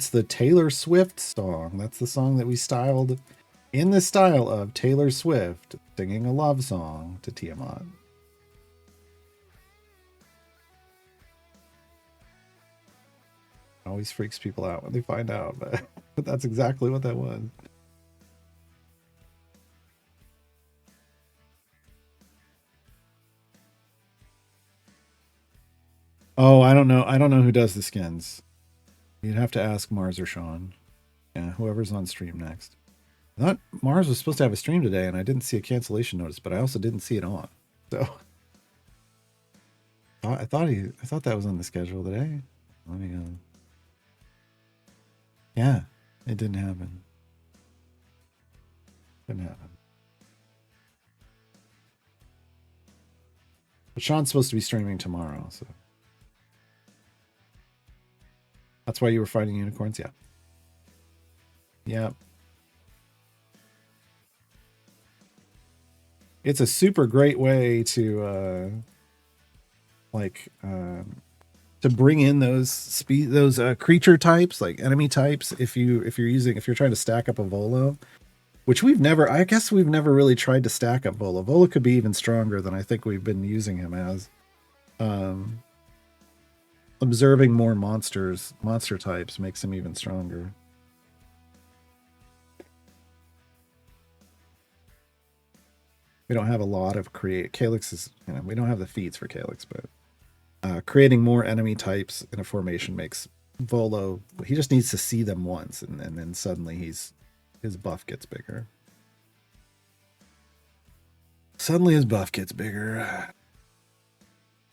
the Taylor Swift song. That's the song that we styled in the style of Taylor Swift singing a love song to Tiamat. Always freaks people out when they find out, but that's exactly what that was. Oh, I don't know. I don't know who does the skins. You'd have to ask Mars or Sean. Yeah, whoever's on stream next. I thought Mars was supposed to have a stream today, and I didn't see a cancellation notice, but I also didn't see it on. So I thought that was on the schedule today. Let me go. Yeah, it didn't happen. Didn't happen. But Sean's supposed to be streaming tomorrow, so that's why you were fighting unicorns. Yeah. Yeah. It's a super great way to to bring in those creature types, like enemy types, if you're trying to stack up a Volo, which I guess we've never really tried to stack up Volo. Volo could be even stronger than I think we've been using him as. observing more monster types makes him even stronger. We don't have a lot of Calyx is, we don't have the feats for Calyx, but creating more enemy types in a formation makes Volo, he just needs to see them once, and then suddenly his buff gets bigger. Suddenly his buff gets bigger.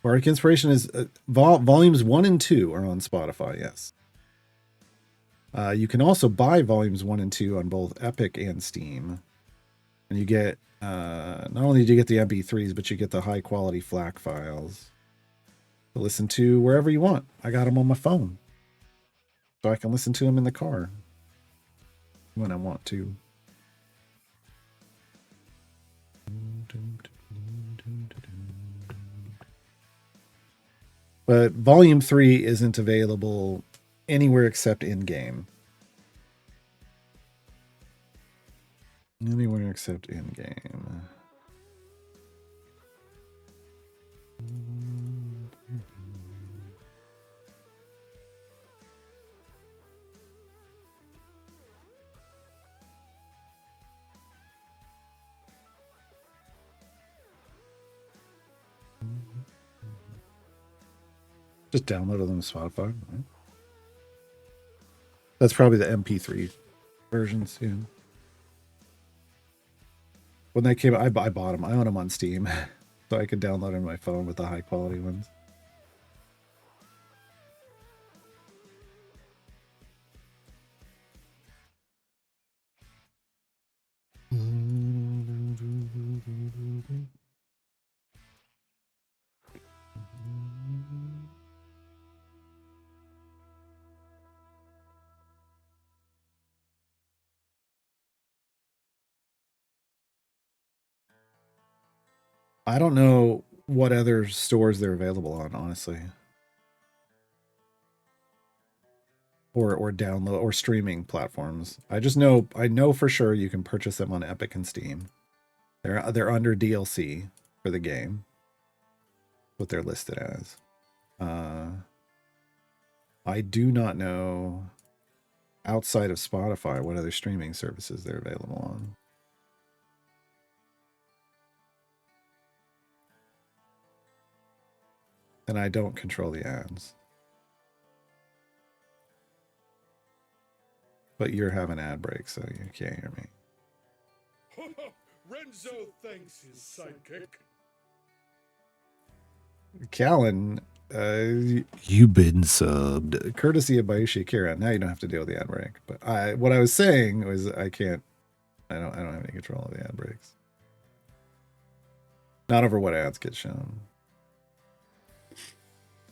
Bardic Inspiration is volumes 1 and 2 are on Spotify, yes. You can also buy volumes 1 and 2 on both Epic and Steam. And you get, not only do you get the MP3s, but you get the high quality FLAC files to listen to wherever you want. I got them on my phone, so I can listen to them in the car when I want to. But Volume 3 isn't available anywhere except in-game. Anywhere except in-game. Just download it on Spotify. Right? That's probably the MP3 version soon. When they came, I bought them. I own them on Steam, so I could download them on my phone with the high quality ones. I don't know what other stores they're available on, honestly. Or download or streaming platforms. I know for sure you can purchase them on Epic and Steam. They're under DLC for the game. What they're listed as. I do not know outside of Spotify what other streaming services they're available on. And I don't control the ads. But you're having ad breaks, so you can't hear me. Renzo thanks his sidekick. Callan, you've been subbed. Courtesy of Bayushi Akira. Now you don't have to deal with the ad break. But what I was saying was I don't have any control of the ad breaks. Not over what ads get shown.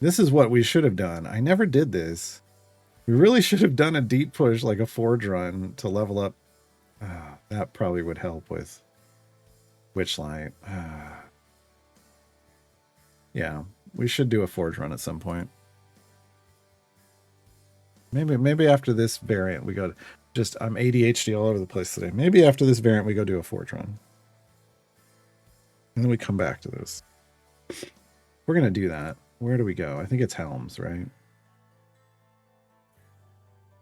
This is what we should have done. I never did this. We really should have done a deep push, like a Forge run, to level up. That probably would help with Witchlight. Yeah, we should do a Forge run at some point. Maybe after this variant we go to, I'm ADHD all over the place today. Maybe after this variant we go do a Forge run. And then we come back to this. We're going to do that. Where do we go? I think it's Helms, right?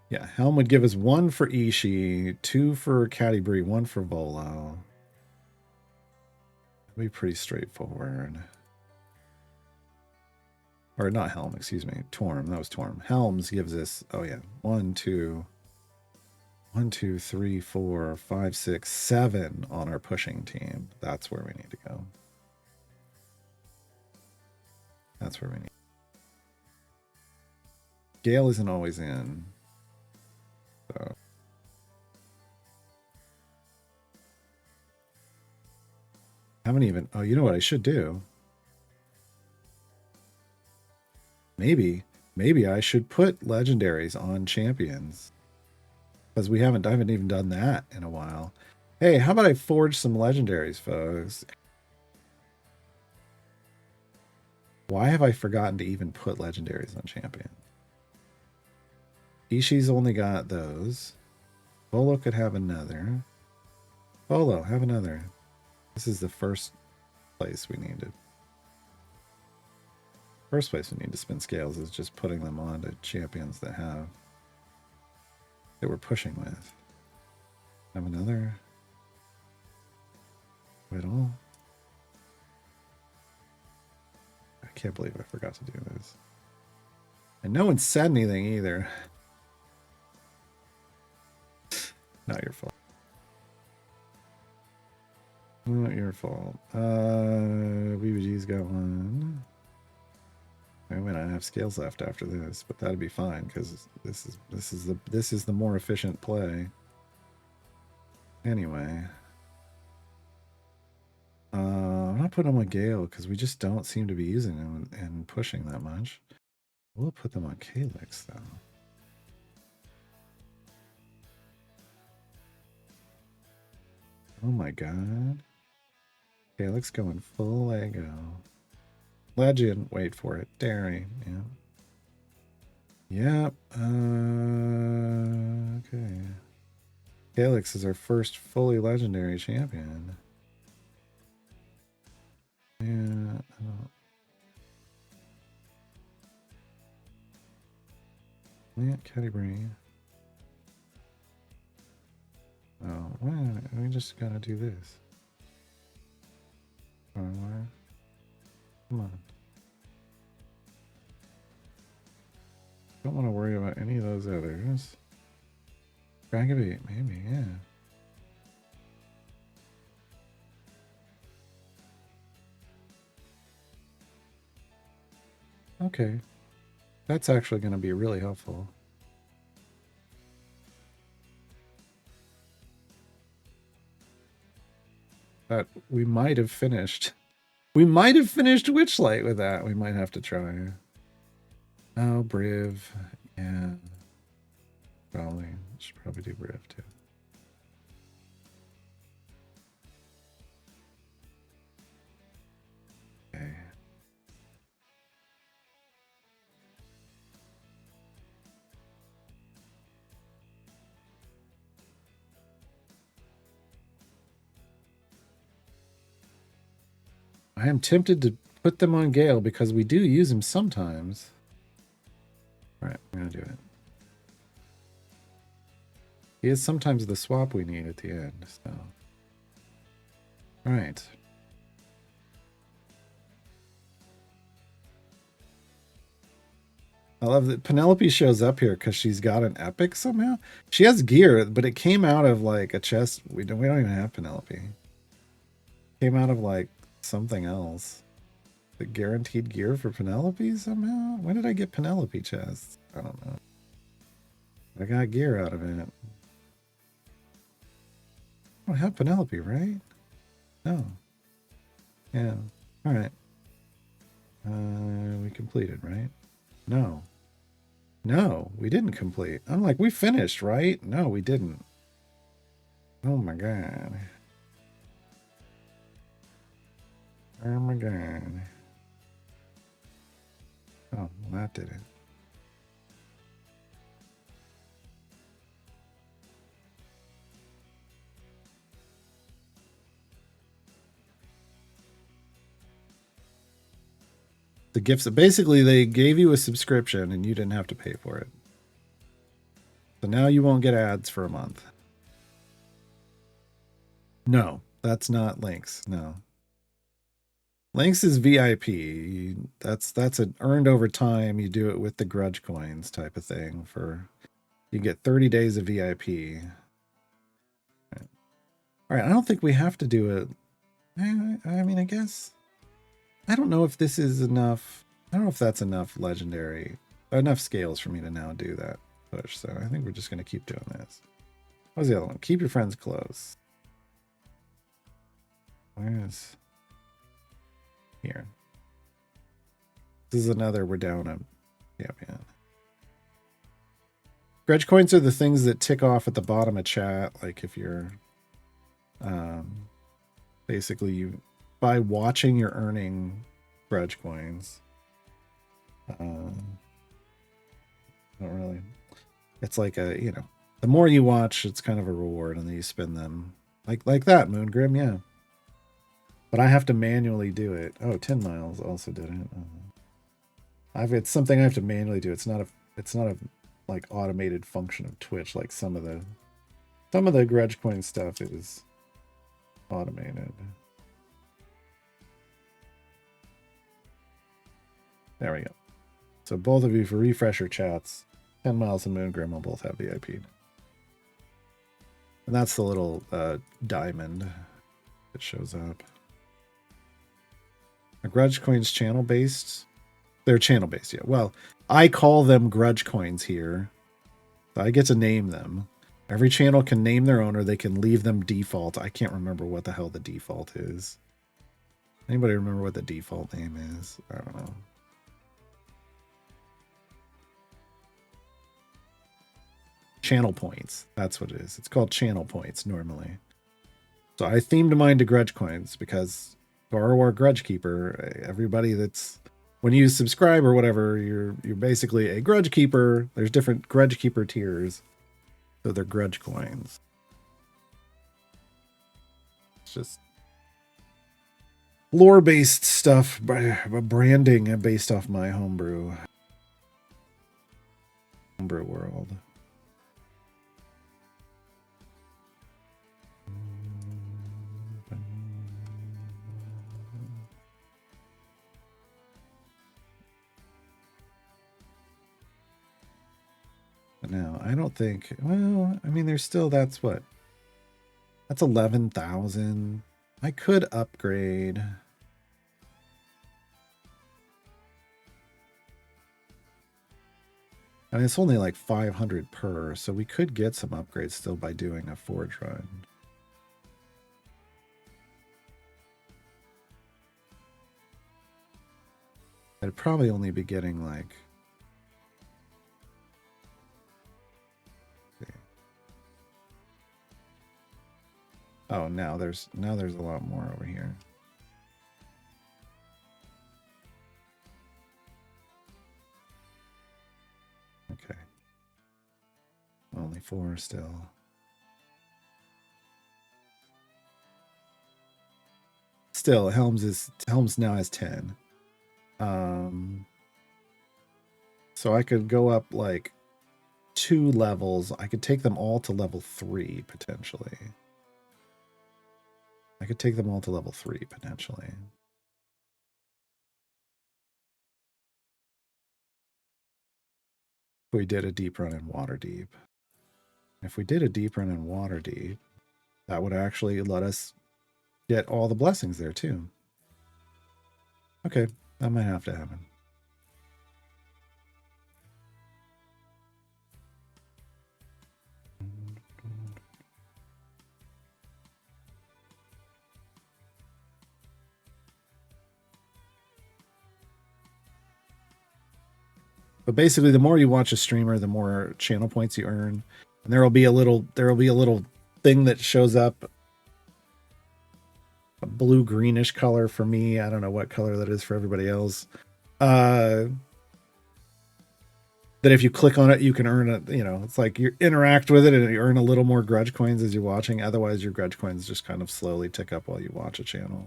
Yeah, Helm would give us 1 for Ishii, 2 for Catti-Brie, 1 for Volo. That'd be pretty straightforward. Or not Helm, excuse me. Torm, that was Torm. Helms gives us, 1, 2, 3, 4, 5, 6, 7 on our pushing team. That's where we need to go. That's where we need. Gale isn't always in. So. Haven't even. Oh, you know what I should do? Maybe I should put legendaries on champions. Because I haven't even done that in a while. Hey, how about I forge some legendaries, folks? Why have I forgotten to even put legendaries on champions? Ishii's only got those. Volo could have another. Volo, have another. This is the first place we needed. First place we need to spin scales is just putting them on to champions that we're pushing with. Have another whittle. I can't believe I forgot to do this. And no one said anything either. Not your fault. Not your fault. BBG's got one. I might not have scales left after this, but that'd be fine because this is the more efficient play. Anyway, I'm not putting them on Gale because we just don't seem to be using them and pushing that much. We'll put them on Calyx though. Oh my god. Calyx going full Lego. Legend, wait for it. Daring, yeah. Yep. Okay. Calyx is our first fully legendary champion. Yeah. Plant category. Oh, well, we just gotta do this. Come on. Don't want to worry about any of those others. Dragabate, maybe, yeah. Okay. That's actually going to be really helpful. But we might have finished. We might have finished Witchlight with that. We might have to try. Oh, Briv. Yeah. Probably. Should probably do Briv too. Okay. I am tempted to put them on Gale because we do use them sometimes. All right, I'm going to do it. He is sometimes the swap we need at the end, so. All right. I love that Penelope shows up here because she's got an epic somehow. She has gear, but it came out of like a chest. We don't even have Penelope. It came out of like something else. The guaranteed gear for Penelope somehow? When did I get Penelope chests? I don't know. I got gear out of it. I don't have Penelope, right? No. Yeah. All right. We completed, right? No. No, we didn't complete. I'm like, we finished, right? No, we didn't. Oh my god. Oh my god. Oh, well, that did it. The gifts, basically they gave you a subscription and you didn't have to pay for it. So now you won't get ads for a month. No, that's not Lynx. No. Lynx is VIP. That's an earned over time. You do it with the grudge coins type of thing. You get 30 days of VIP. All right, I don't think we have to do it. I mean, I guess. I don't know if this is enough. I don't know if that's enough legendary, enough scales for me to now do that push. So I think we're just going to keep doing this. What's the other one? Keep your friends close. Where is here? This is another. We're down a champion. Grudge coins are the things that tick off at the bottom of chat. Like if you're, basically you by watching you're earning grudge coins. Not really. It's like a, the more you watch, it's kind of a reward, and then you spend them like that, Moongrim, yeah. But I have to manually do it. Oh, 10 miles also did it. It's something I have to manually do. It's not a like automated function of Twitch like some of the grudge coin stuff is automated. There we go. So both of you, for refresher chats, 10 Miles and Moongrim will both have VIP. And that's the little diamond that shows up. Are grudge coins channel based? They're channel based, yeah. Well, I call them grudge coins here. So I get to name them. Every channel can name their owner. They can leave them default. I can't remember what the hell the default is. Anybody remember what the default name is? I don't know. Channel points. That's what it is. It's called channel points normally. So I themed mine to grudge coins because Borrower Grudge Keeper, everybody that's when you subscribe or whatever, you're basically a grudge keeper. There's different grudge keeper tiers. So they're grudge coins. It's just lore-based stuff, branding based off my homebrew world. But no, I don't think. Well, I mean, there's still that's 11,000. I could upgrade. I mean, it's only like 500 per, so we could get some upgrades still by doing a forge run. I'd probably only be getting like. Oh, now there's a lot more over here. Okay. Only 4 still. Still, Helms now has 10. So I could go up like 2 levels. I could take them all to level 3 potentially. I could take them all to level 3 potentially. If we did a deep run in Waterdeep. If we did a deep run in Waterdeep, that would actually let us get all the blessings there too. Okay, that might have to happen. But basically, the more you watch a streamer, the more channel points you earn, and there will be a little thing that shows up, a blue greenish color for me. I don't know what color that is for everybody else. That if you click on it, you can earn it. You know, it's like you interact with it and you earn a little more grudge coins as you're watching. Otherwise, your grudge coins just kind of slowly tick up while you watch a channel.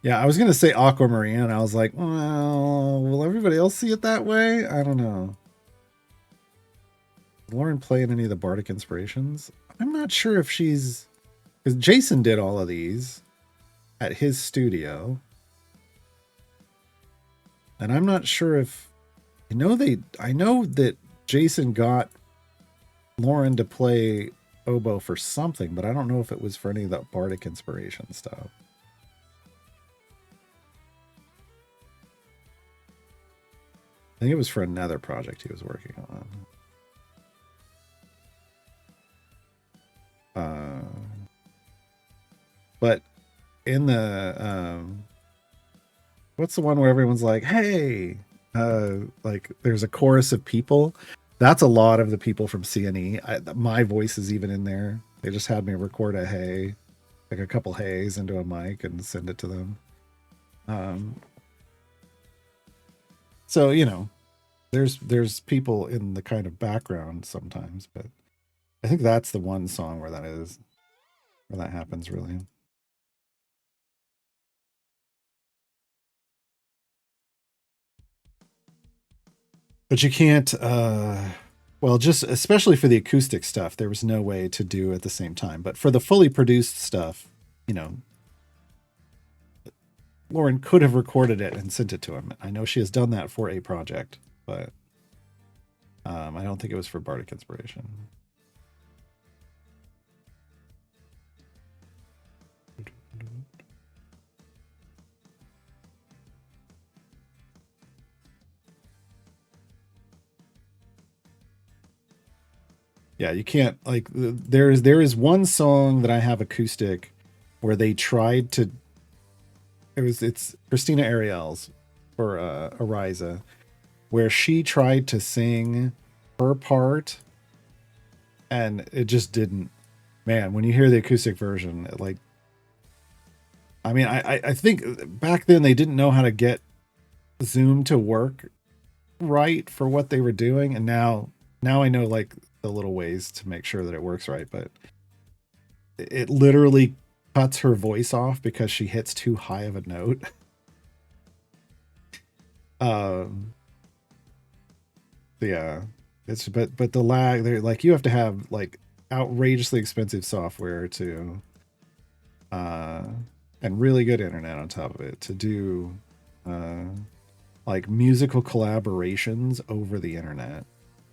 Yeah, I was gonna say Aquamarine. I was like, well, will everybody else see it that way? I don't know. Lauren playing any of the Bardic Inspirations? I'm not sure if she's because Jason did all of these at his studio, and I'm not sure if I know that Jason got Lauren to play oboe for something, but I don't know if it was for any of the Bardic Inspiration stuff. I think it was for another project he was working on. But in the what's the one where everyone's like, "Hey," like there's a chorus of people. That's a lot of the people from CNE. My voice is even in there. They just had me record a hey, like a couple heys into a mic and send it to them. Um, so you know, there's people in the kind of background sometimes, but I think that's the one song where that happens really. But you can't well, just especially for the acoustic stuff, there was no way to do at the same time. But for the fully produced stuff, you know, Lauren could have recorded it and sent it to him. I know she has done that for a project, but I don't think it was for Bardic Inspiration. Yeah, you can't like there is one song that I have acoustic where they tried to it's Christina Ariel's for Ariza, where she tried to sing her part and it just didn't. Man, when you hear the acoustic version, like I mean, I think back then they didn't know how to get Zoom to work right for what they were doing, and now I know like the little ways to make sure that it works right, but it literally cuts her voice off because she hits too high of a note. Um, yeah, it's but the lag there, like you have to have like outrageously expensive software to uh and really good internet on top of it to do uh like musical collaborations over the internet.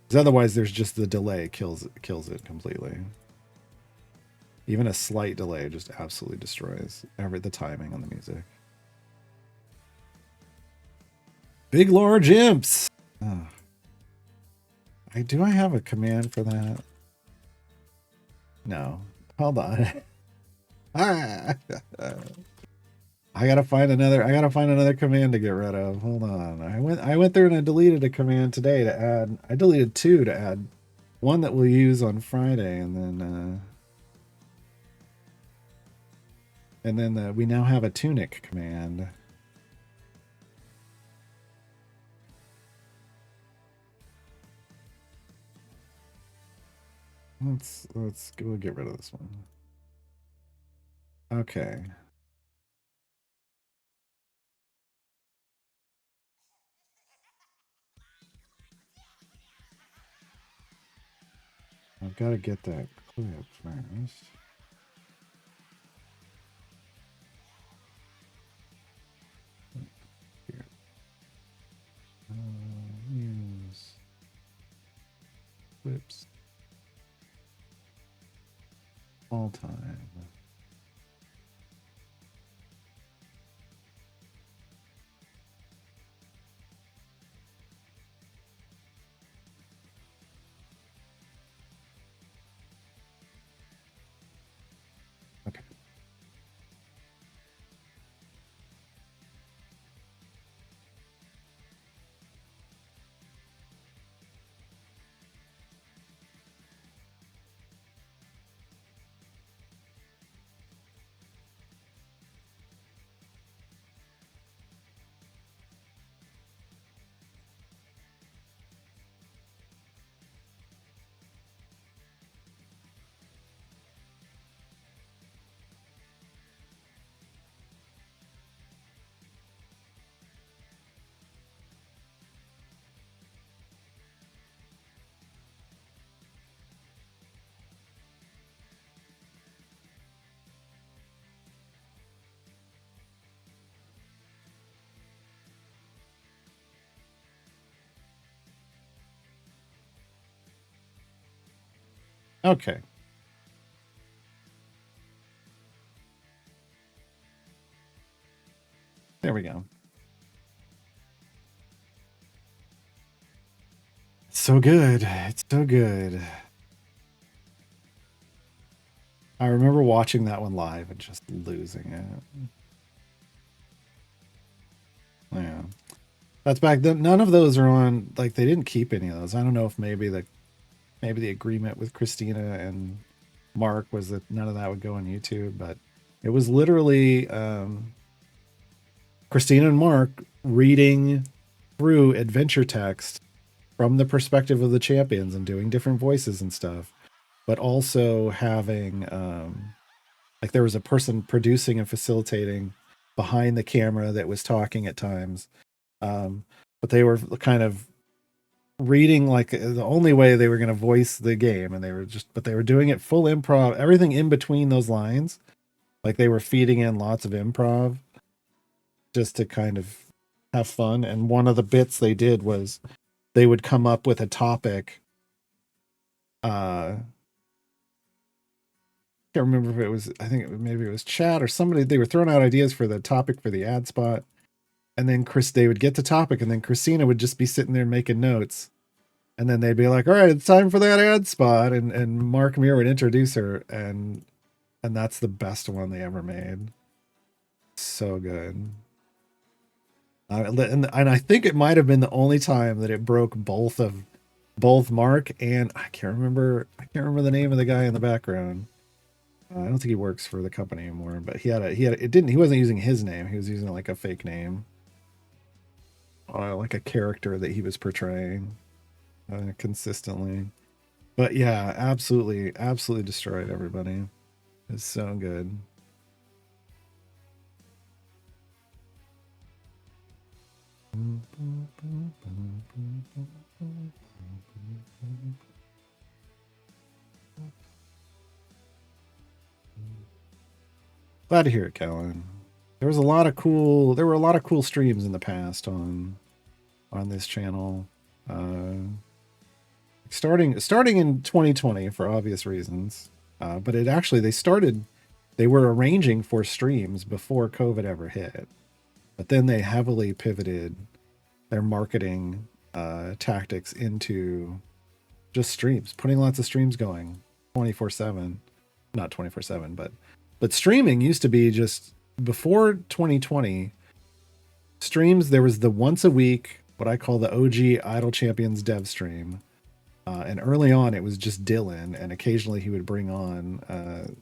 Because otherwise there's just the delay kills it completely. Even a slight delay just absolutely destroys the timing on the music. Big large imps. Oh. I have a command for that? No. Hold on. I gotta find another command to get rid of. Hold on. I went through and I deleted a command today to add. I deleted two to add one that we'll use on Friday, and then we now have a tunic command. We'll get rid of this one. Okay. I've got to get that clip first. Here. Use clips all time. Okay. Okay. There we go. It's so good. It's so good. I remember watching that one live and just losing it. Yeah. That's back then. None of those are on, like, they didn't keep any of those. I don't know if maybe the agreement with Christina and Mark was that none of that would go on YouTube, but it was literally Christina and Mark reading through adventure text from the perspective of the champions and doing different voices and stuff, but also having like there was a person producing and facilitating behind the camera that was talking at times. Um, but they were kind of reading like the only way they were going to voice the game, and they were doing it full improv, everything in between those lines. Like they were feeding in lots of improv just to kind of have fun. And one of the bits they did was they would come up with a topic. Can't remember if it was, I think maybe it was chat or somebody. They were throwing out ideas for the topic for the ad spot, and then they would get the topic, and then Christina would just be sitting there making notes, and then they'd be like, "All right, it's time for that ad spot," and Mark Muir would introduce her, and that's the best one they ever made. So good. And I think it might have been the only time that it broke both Mark and I can't remember the name of the guy in the background. I don't think he works for the company anymore, but he wasn't using his name. He was using like a fake name, like a character that he was portraying consistently. But yeah, absolutely destroyed everybody. It's so good. Glad to hear it, Callan. There were a lot of cool streams in the past on this channel. Starting in 2020 for obvious reasons. But they were arranging for streams before COVID ever hit. But then they heavily pivoted their marketing tactics into just streams, putting lots of streams going 24/7. Not 24/7, but streaming used to be just before 2020. Streams, there was the once a week, what I call the OG Idle Champions dev stream. And early on, it was just Dylan, and occasionally he would bring on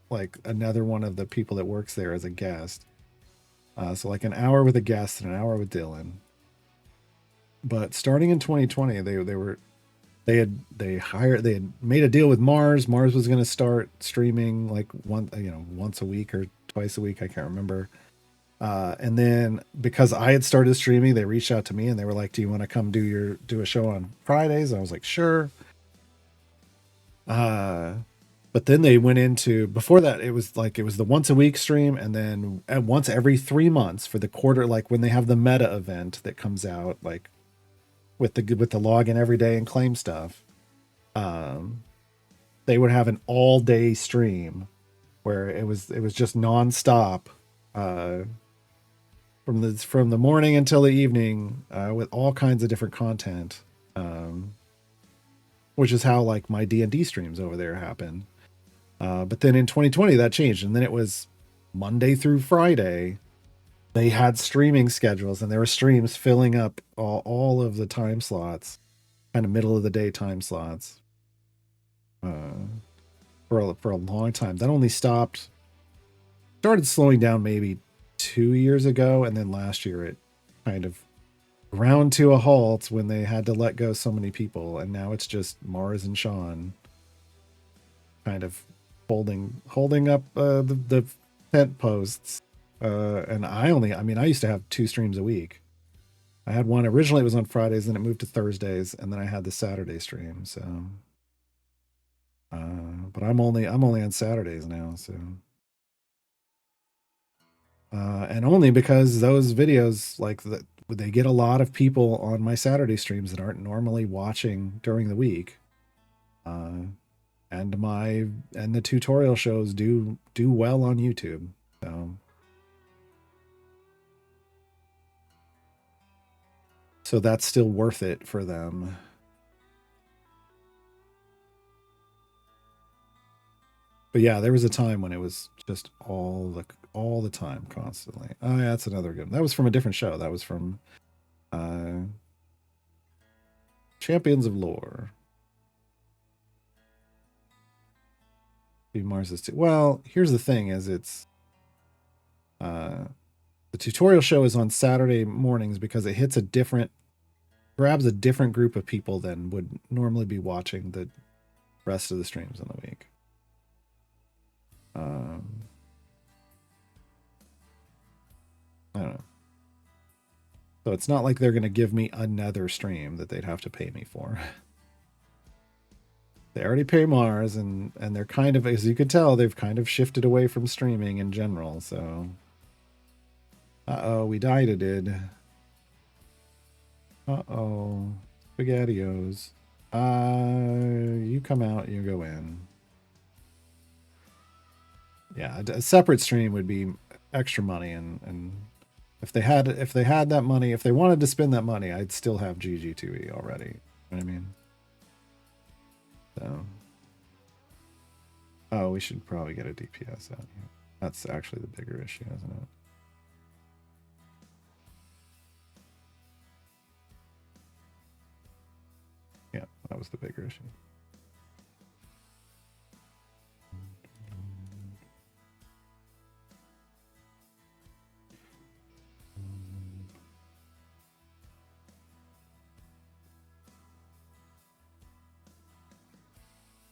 like another one of the people that works there as a guest. So like an hour with a guest and an hour with Dylan. But starting in 2020, they had made a deal with Mars. Mars was going to start streaming like once a week or twice a week. I can't remember. And then because I had started streaming, they reached out to me and they were like, "Do you want to come do a show on Fridays?" And I was like, "Sure." But then they went into, before that, it was the once a week stream, and then once every 3 months for the quarter, like when they have the meta event that comes out, like with the login every day and claim stuff. They would have an all day stream where it was just nonstop. From the morning until the evening, with all kinds of different content, which is how like my D&D streams over there happen. But then in 2020 that changed, and then it was Monday through Friday. They had streaming schedules, and there were streams filling up all of the time slots, kind of middle of the day time slots, for a long time. That only started slowing down maybe 2 years ago, and then last year it kind of ground to a halt when they had to let go so many people, and now it's just Mars and Sean kind of holding up the tent posts. And I used to have 2 streams a week. I had one originally, it was on Fridays, then it moved to Thursdays, and then I had the Saturday stream. So but I'm only on Saturdays now, so and only because those videos, they get a lot of people on my Saturday streams that aren't normally watching during the week. And the tutorial shows do well on YouTube. So that's still worth it for them. But yeah, there was a time when it was just all the time, constantly. Oh yeah, that's another good one. That was from a different show. That was from uh Champions of Lore. Mars is too. Well, here's the thing: is it's uh the tutorial show is on Saturday mornings because it hits a different grabs a different group of people than would normally be watching the rest of the streams in the week. I don't know. So it's not like they're going to give me another stream that they'd have to pay me for. They already pay Mars, and they're kind of, as you could tell, they've kind of shifted away from streaming in general. So, we died. It did. Spaghettios. You come out, you go in. Yeah, a separate stream would be extra money, and if they had that money, if they wanted to spend that money, I'd still have GG2E already. You know what I mean? So, oh, we should probably get a DPS out here. That's actually the bigger issue, isn't it? Yeah, that was the bigger issue.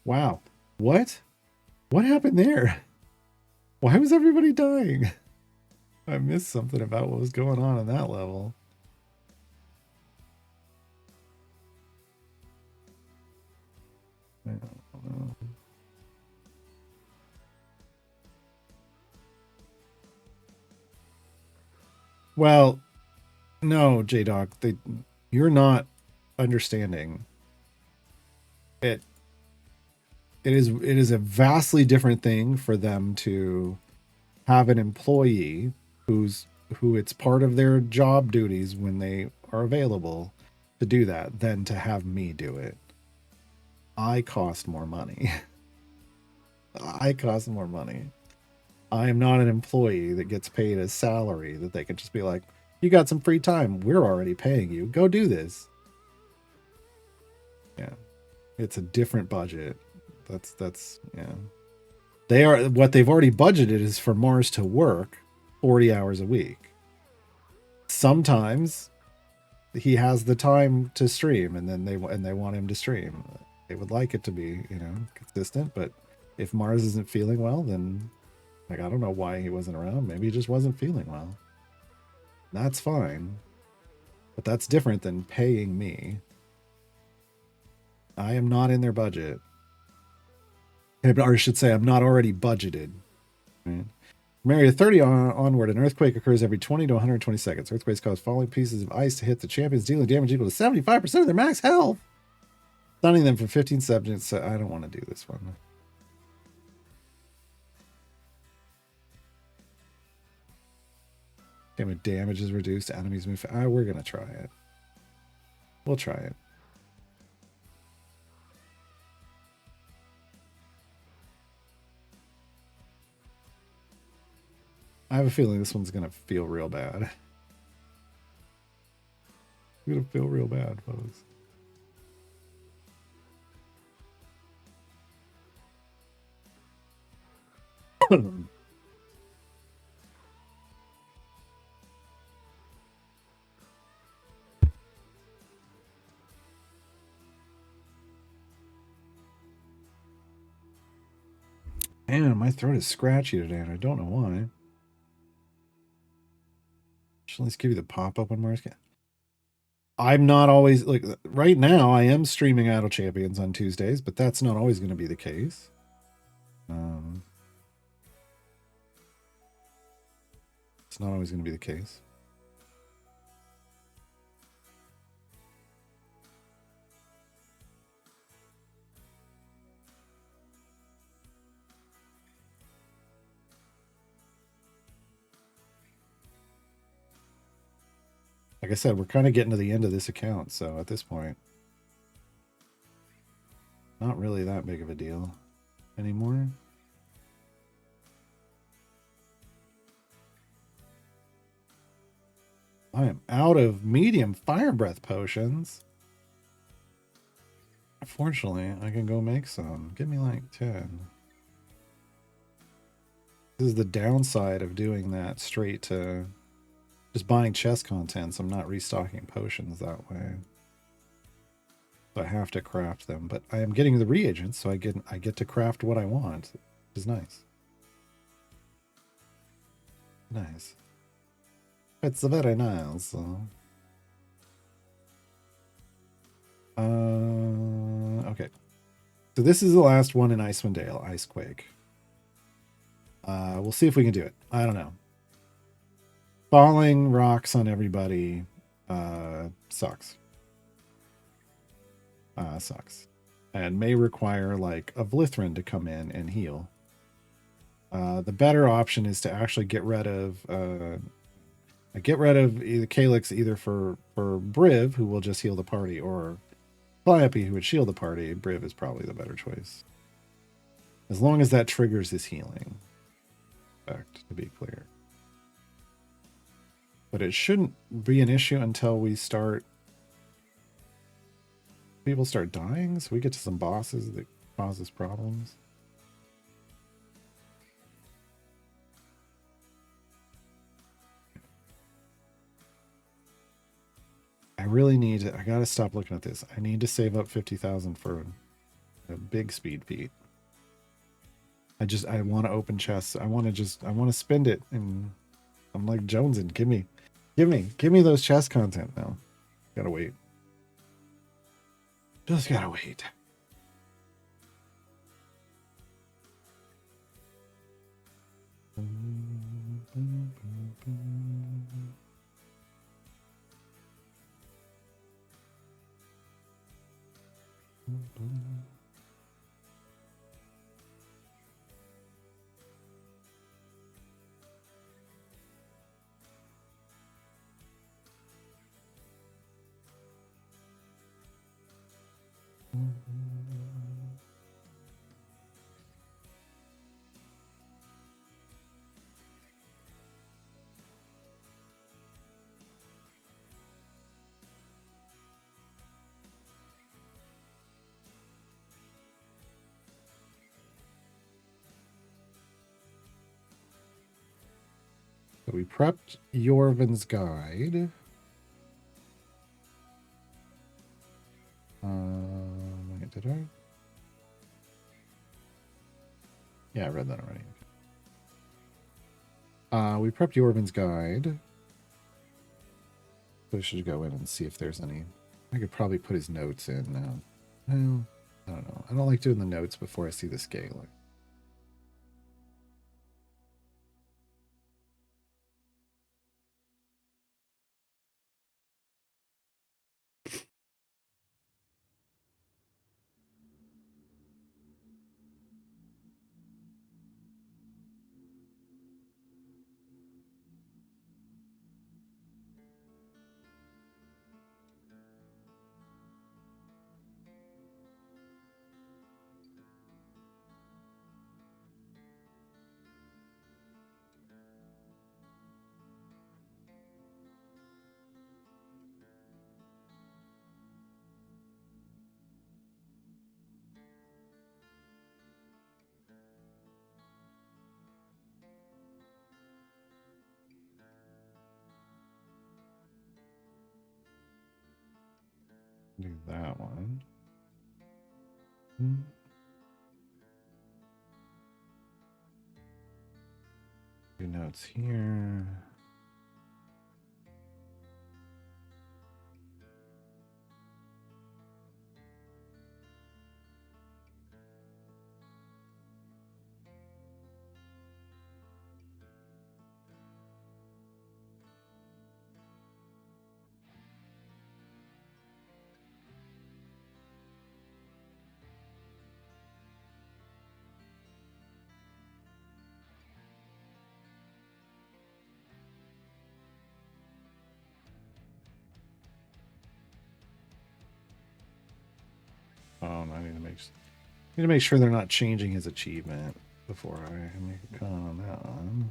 Wow. What? What happened there? Why was everybody dying? I missed something about what was going on that level. I don't know. Well, no, J-Dog, you're not understanding. It is a vastly different thing for them to have an employee who it's part of their job duties when they are available to do that than to have me do it. I cost more money. I cost more money. I am not an employee that gets paid a salary that they can just be like, you got some free time. We're already paying you. Go do this. Yeah. It's a different budget. That's yeah. They are what they've already budgeted is for Mars to work 40 hours a week. Sometimes he has the time to stream, and then they want him to stream. They would like it to be, consistent, but if Mars isn't feeling well, then I don't know why he wasn't around. Maybe he just wasn't feeling well. That's fine. But that's different than paying me. I am not in their budget. Or I should say, I'm not already budgeted. Right? From area 30 onward, an earthquake occurs every 20 to 120 seconds. Earthquakes cause falling pieces of ice to hit the champions, dealing damage equal to 75% of their max health. Stunning them for 15 seconds. So I don't want to do this one. Damage is reduced. Enemies move. We're going to try it. We'll try it. I have a feeling this one's going to feel real bad. It's going to feel real bad, folks. Man, my throat is scratchy today, and I don't know why. Should at least give you the pop-up on Mars. I'm not always, like, right now, I am streaming Idle Champions on Tuesdays, but that's not always going to be the case. It's not always going to be the case. Like I said, we're kind of getting to the end of this account, so at this point, not really that big of a deal anymore. I am out of medium fire breath potions. Fortunately, I can go make some. Give me like 10. This is the downside of doing that straight to just buying chest contents. I'm not restocking potions that way. So I have to craft them, but I am getting the reagents, so I get to craft what I want, which is nice. Nice. It's very nice. Okay. So this is the last one in Icewind Dale, Icequake. We'll see if we can do it. I don't know. Falling rocks on everybody sucks. Sucks. And may require like a Vlithrin to come in and heal. The better option is to actually get rid of either Calyx either for Briv, who will just heal the party, or Calliope, who would shield the party. Briv is probably the better choice. As long as that triggers his healing effect, to be clear. But it shouldn't be an issue until we start... people start dying, so we get to some bosses that causes problems. I really need to... I gotta stop looking at this. I need to save up 50,000 for a big speed feat. I want to open chests. I want to spend it, and I'm like jonesing. Give me those chest content now. Gotta wait. Just gotta wait. So we prepped Yorvin's Guide. Wait, did I? Yeah, I read that already. We prepped Yorvin's Guide. So we should go in and see if there's any... I could probably put his notes in now. Well, I don't know. I don't like doing the notes before I see the scaling. Do that one. Do notes here. Oh, I need to make sure they're not changing his achievement before I make a comment on that one.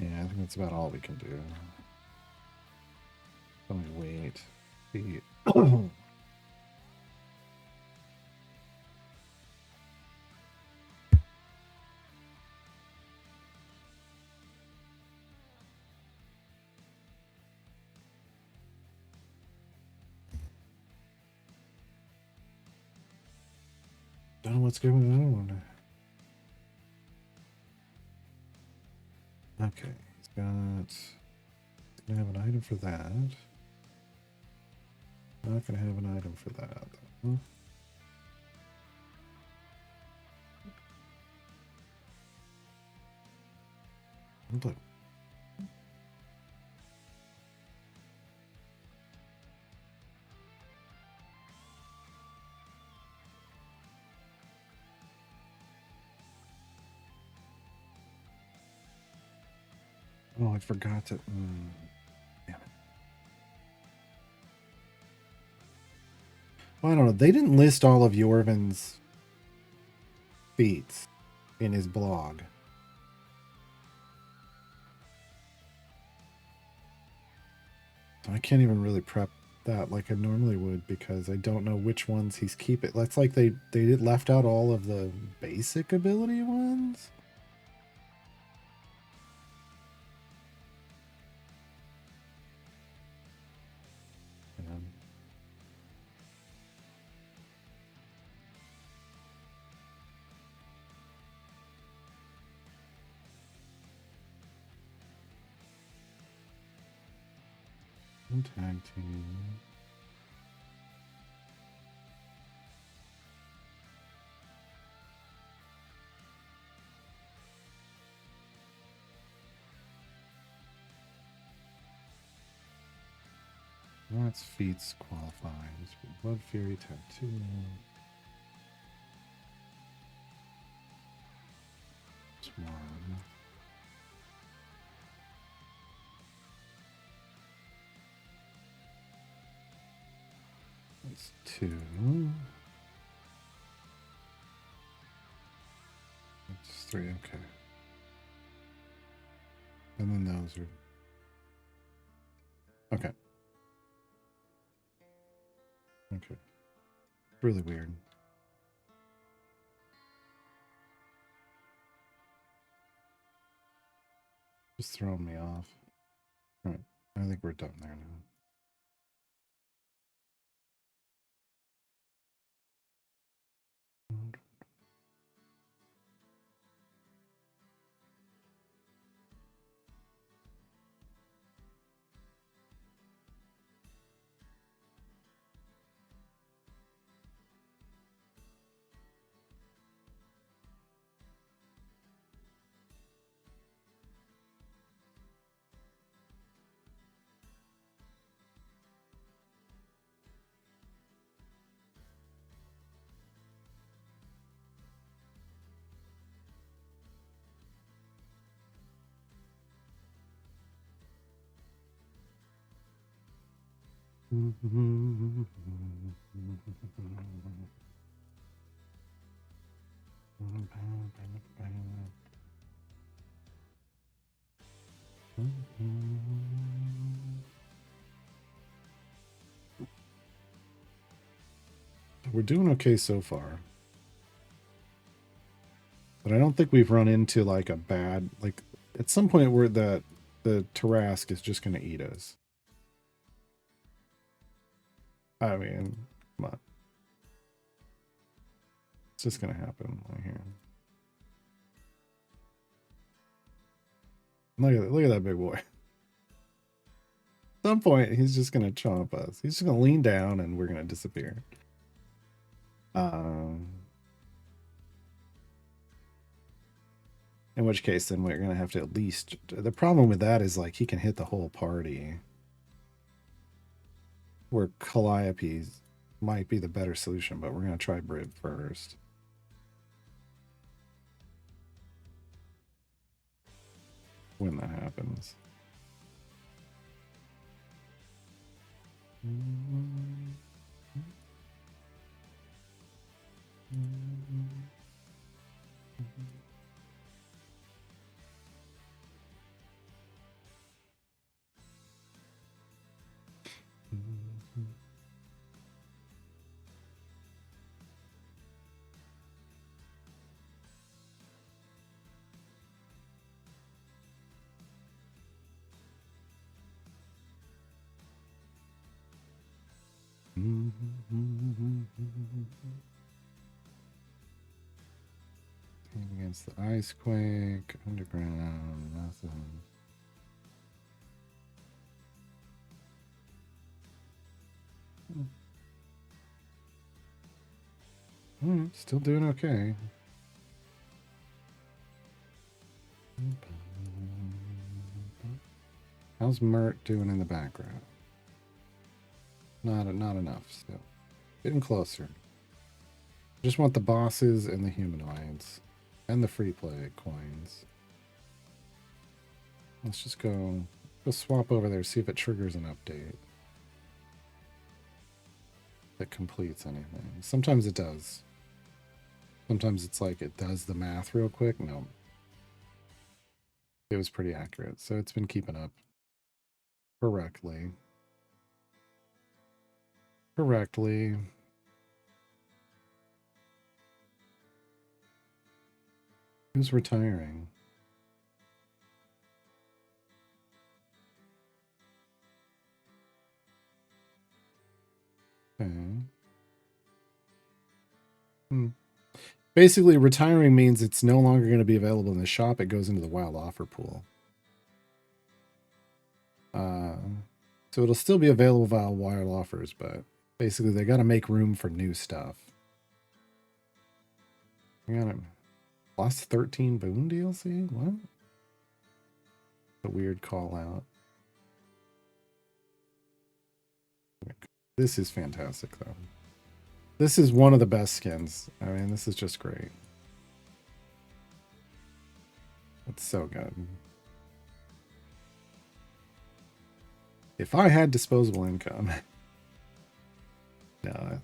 Yeah, I think that's about all we can do. Let me wait. See. Don't know what's going on. Okay, he's gonna have an item for that. Not gonna have an item for that. Huh? Blue. Oh, I forgot to. Damn it. Well, I don't know. They didn't list all of Yorvin's feats in his blog. So I can't even really prep that like I normally would because I don't know which ones he's keeping. That's like they left out all of the basic ability ones. Tag team. That's feats qualifies. Blood Fury Tattoo. Swarm. That's 2. That's 3, okay. And then those are... Okay. Okay. Really weird. Just throwing me off. All right. I think we're done there now. We're doing okay so far. But I don't think we've run into like a bad, like at some point where the Tarask is just going to eat us. I mean, come on. It's just going to happen right here. Look at that big boy. At some point, he's just going to chomp us. He's just going to lean down and we're going to disappear. In which case, then we're going to have to at least... The problem with that is, like, he can hit the whole party. Where Calliope might be the better solution, but we're going to try Brib first. When that happens. It's the ice quake, underground, nothing. Still doing okay. How's Mert doing in the background? Not enough still. Getting closer. Just want the bosses and the humanoids. And the free play coins. Let's just go swap over there, see if it triggers an update. That completes anything. Sometimes it does. Sometimes it's like it does the math real quick. No. It was pretty accurate. So it's been keeping up correctly. Who's retiring? Okay. Basically, retiring means it's no longer going to be available in the shop. It goes into the wild offer pool. So it'll still be available via wild offers, but basically they got to make room for new stuff. We got him. Plus 13 Boon DLC? What? A weird call out. This is fantastic, though. This is one of the best skins. I mean, this is just great. It's so good. If I had disposable income. No,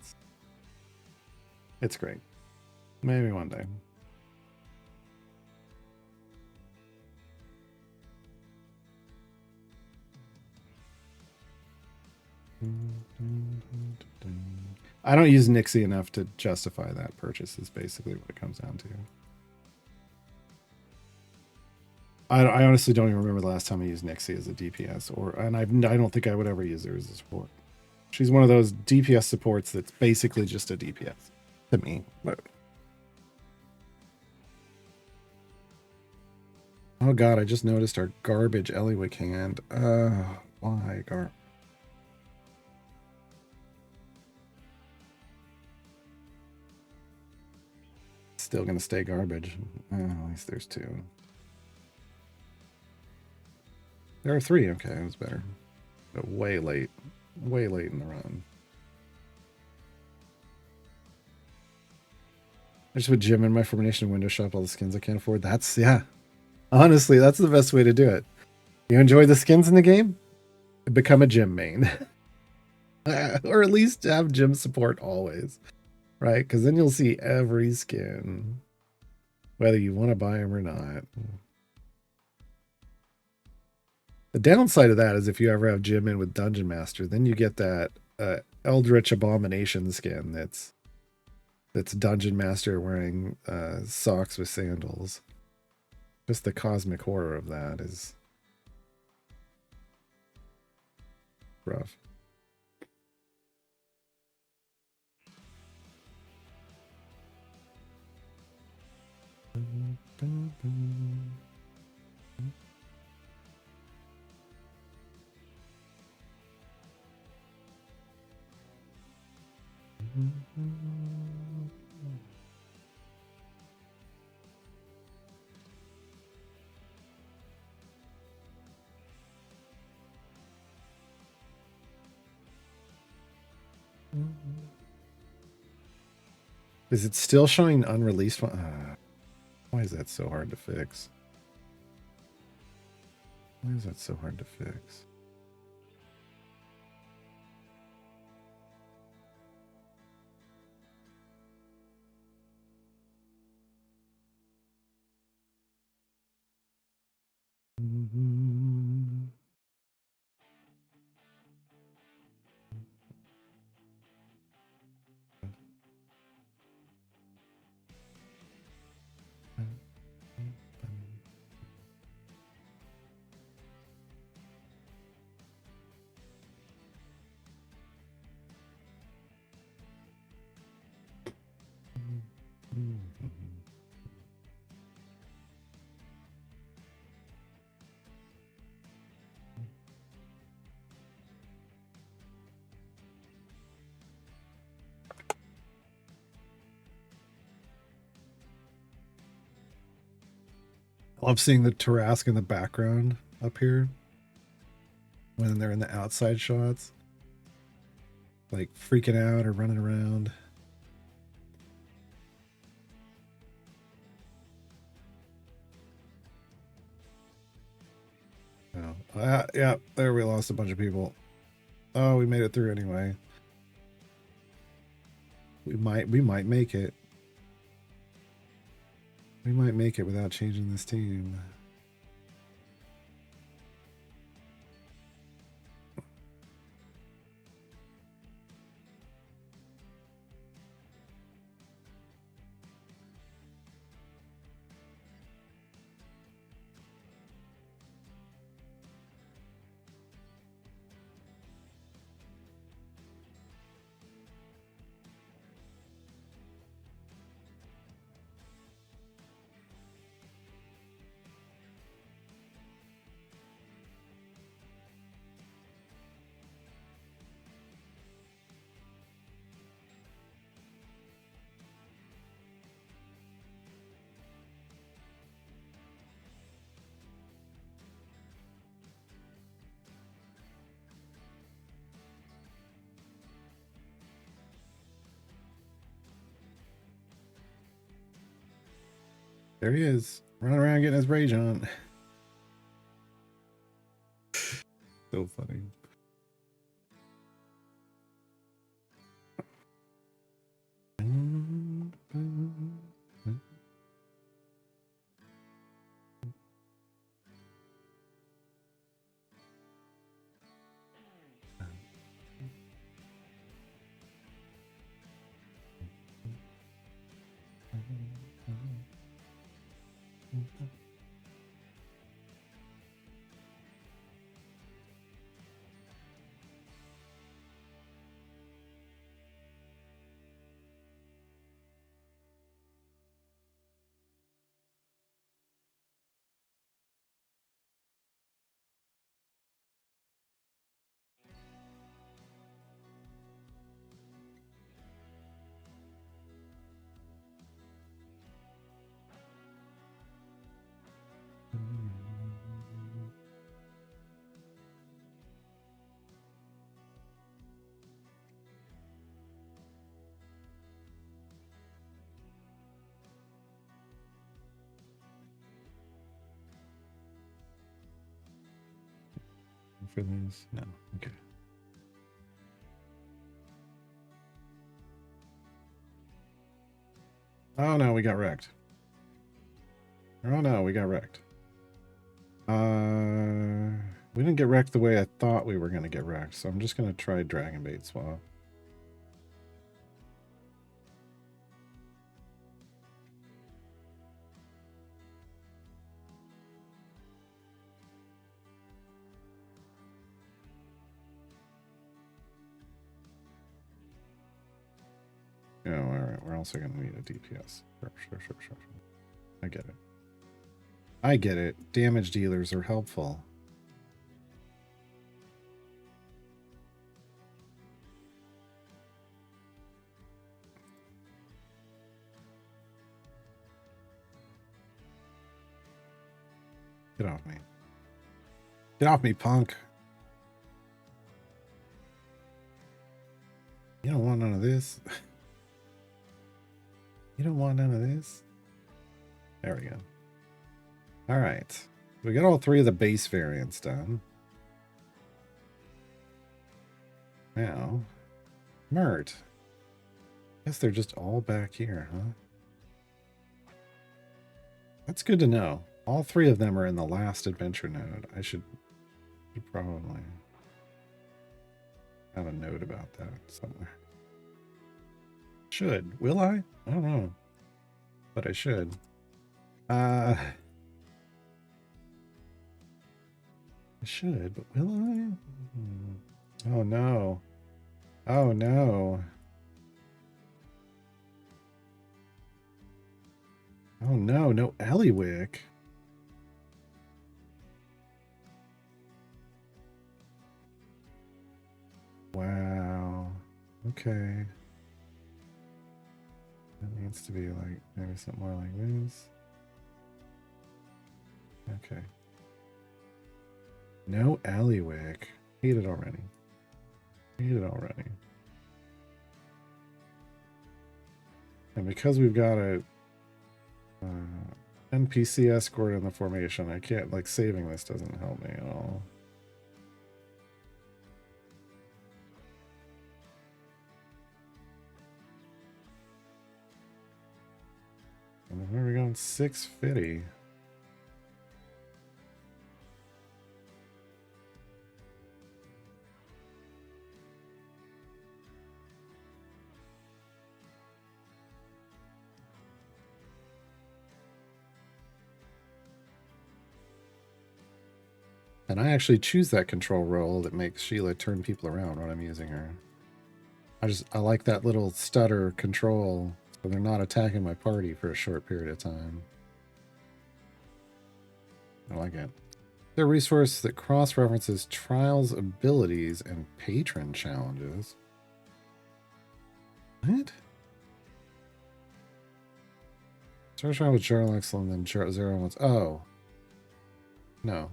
it's great. Maybe one day. I don't use Nixie enough to justify that purchase is basically what it comes down to. I honestly don't even remember the last time I used Nixie as a DPS, and I don't think I would ever use her as a support. She's one of those DPS supports that's basically just a DPS to me. But oh god, I just noticed our garbage Eliwick hand. Why garbage? Still gonna stay garbage. At least there's two. There are three. Okay, that was better. But way late in the run. I just put Jim in my formation window shop all the skins I can't afford. That's, yeah. Honestly, that's the best way to do it. You enjoy the skins in the game? Become a Jim main. Or at least have Jim support always. Right? Because then you'll see every skin. Whether you want to buy them or not. The downside of that is if you ever have Jim in with Dungeon Master, then you get that Eldritch Abomination skin that's Dungeon Master wearing socks with sandals. Just the cosmic horror of that is rough. Is it still showing unreleased? Why is that so hard to fix? Why is that so hard to fix? Love seeing the Tarask in the background up here when they're in the outside shots, like freaking out or running around. Oh, yeah, there we lost a bunch of people. Oh, we made it through anyway. We might make it. We might make it without changing this team. There he is, running around getting his rage on. So funny. For this? No. Okay. Oh no, we got wrecked. Oh no, we got wrecked. We didn't get wrecked the way I thought we were gonna get wrecked, so I'm just gonna try Dragon Bait Swap. Oh, alright, we're also gonna need a DPS. Sure. I get it. I get it. Damage dealers are helpful. Get off me. Get off me, punk. You don't want none of this. You don't want none of this. There we go. All right. We got all three of the base variants done. Now, Mert. Guess they're just all back here, huh? That's good to know. All three of them are in the last adventure node. I should probably have a note about that somewhere. Should. Will I? I don't know. But I should. I should, but will I? Oh no. Oh no. Oh no, no Eliwick. Wow. Okay. That needs to be like maybe something more like this. Okay. No Alleywick. Hate it already. Hate it already. And because we've got a NPC escort in the formation, I can't, like, saving this doesn't help me at all. And where are we going? 650. And I actually choose that control role that makes Sheila turn people around when I'm using her. I like that little stutter control so they're not attacking my party for a short period of time. I like it. The resource that cross-references trials, abilities, and patron challenges. What? Start trying with Jarlax and then Zero ones. Oh. No.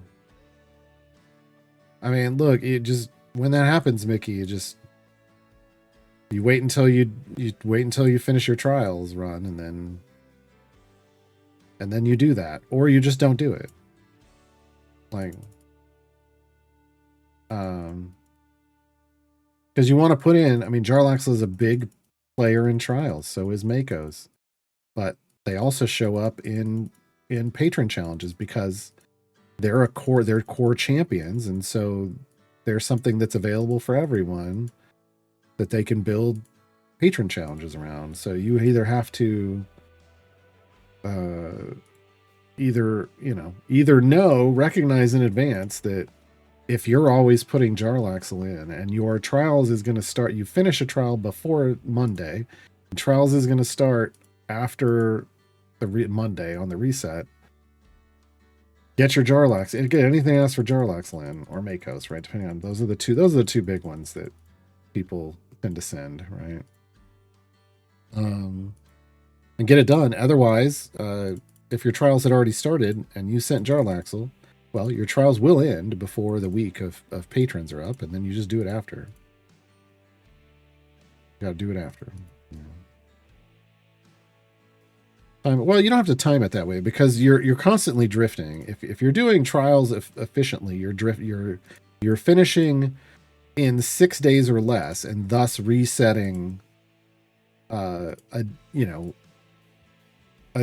I mean, look, it just, when that happens, Mickey, you wait until you wait until you finish your trials run, and then you do that, or you just don't do it. Like, because you want to put in. I mean, Jarlax is a big player in trials, so is Mako's, but they also show up in patron challenges because they're core champions, and so there's something that's available for everyone that they can build patron challenges around. So you either have to recognize in advance that if you're always putting Jarlaxle in and your trials is going to start, you finish a trial before Monday, and trials is going to start after the Monday on the reset. Get your Jarlax and get anything else for Jarlaxle in or Makos, right? Depending on those are the two big ones that people tend to send, right? And get it done. Otherwise, if your trials had already started and you sent Jarlaxle, well, your trials will end before the week of patrons are up, and then you just do it after. You gotta do it after. Well, you don't have to time it that way because you're constantly drifting. If you're doing trials efficiently, you're finishing in 6 days or less, and thus resetting a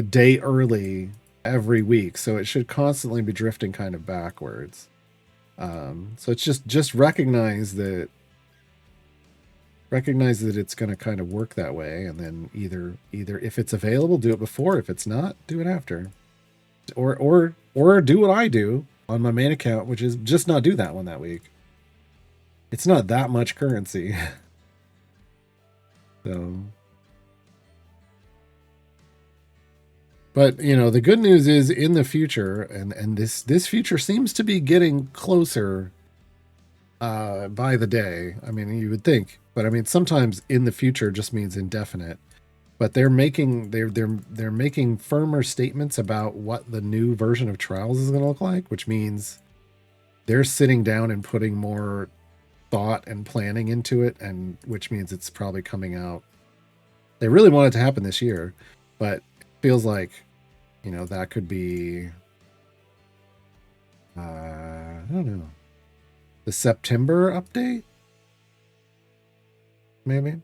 day early every week. So it should constantly be drifting kind of backwards. So it's just recognize that it's going to kind of work that way, and then either if it's available, do it before. If it's not, do it after, or do what I do on my main account, which is just not do that one that week. It's not that much currency. So, but the good news is in the future, and this future seems to be getting closer by the day. I mean, you would think, but I mean, sometimes in the future just means indefinite. But they're making firmer statements about what the new version of Trials is going to look like, which means they're sitting down and putting more thought and planning into it, and which means it's probably coming out. They really want it to happen this year, but it feels like that could be I don't know, the September update maybe,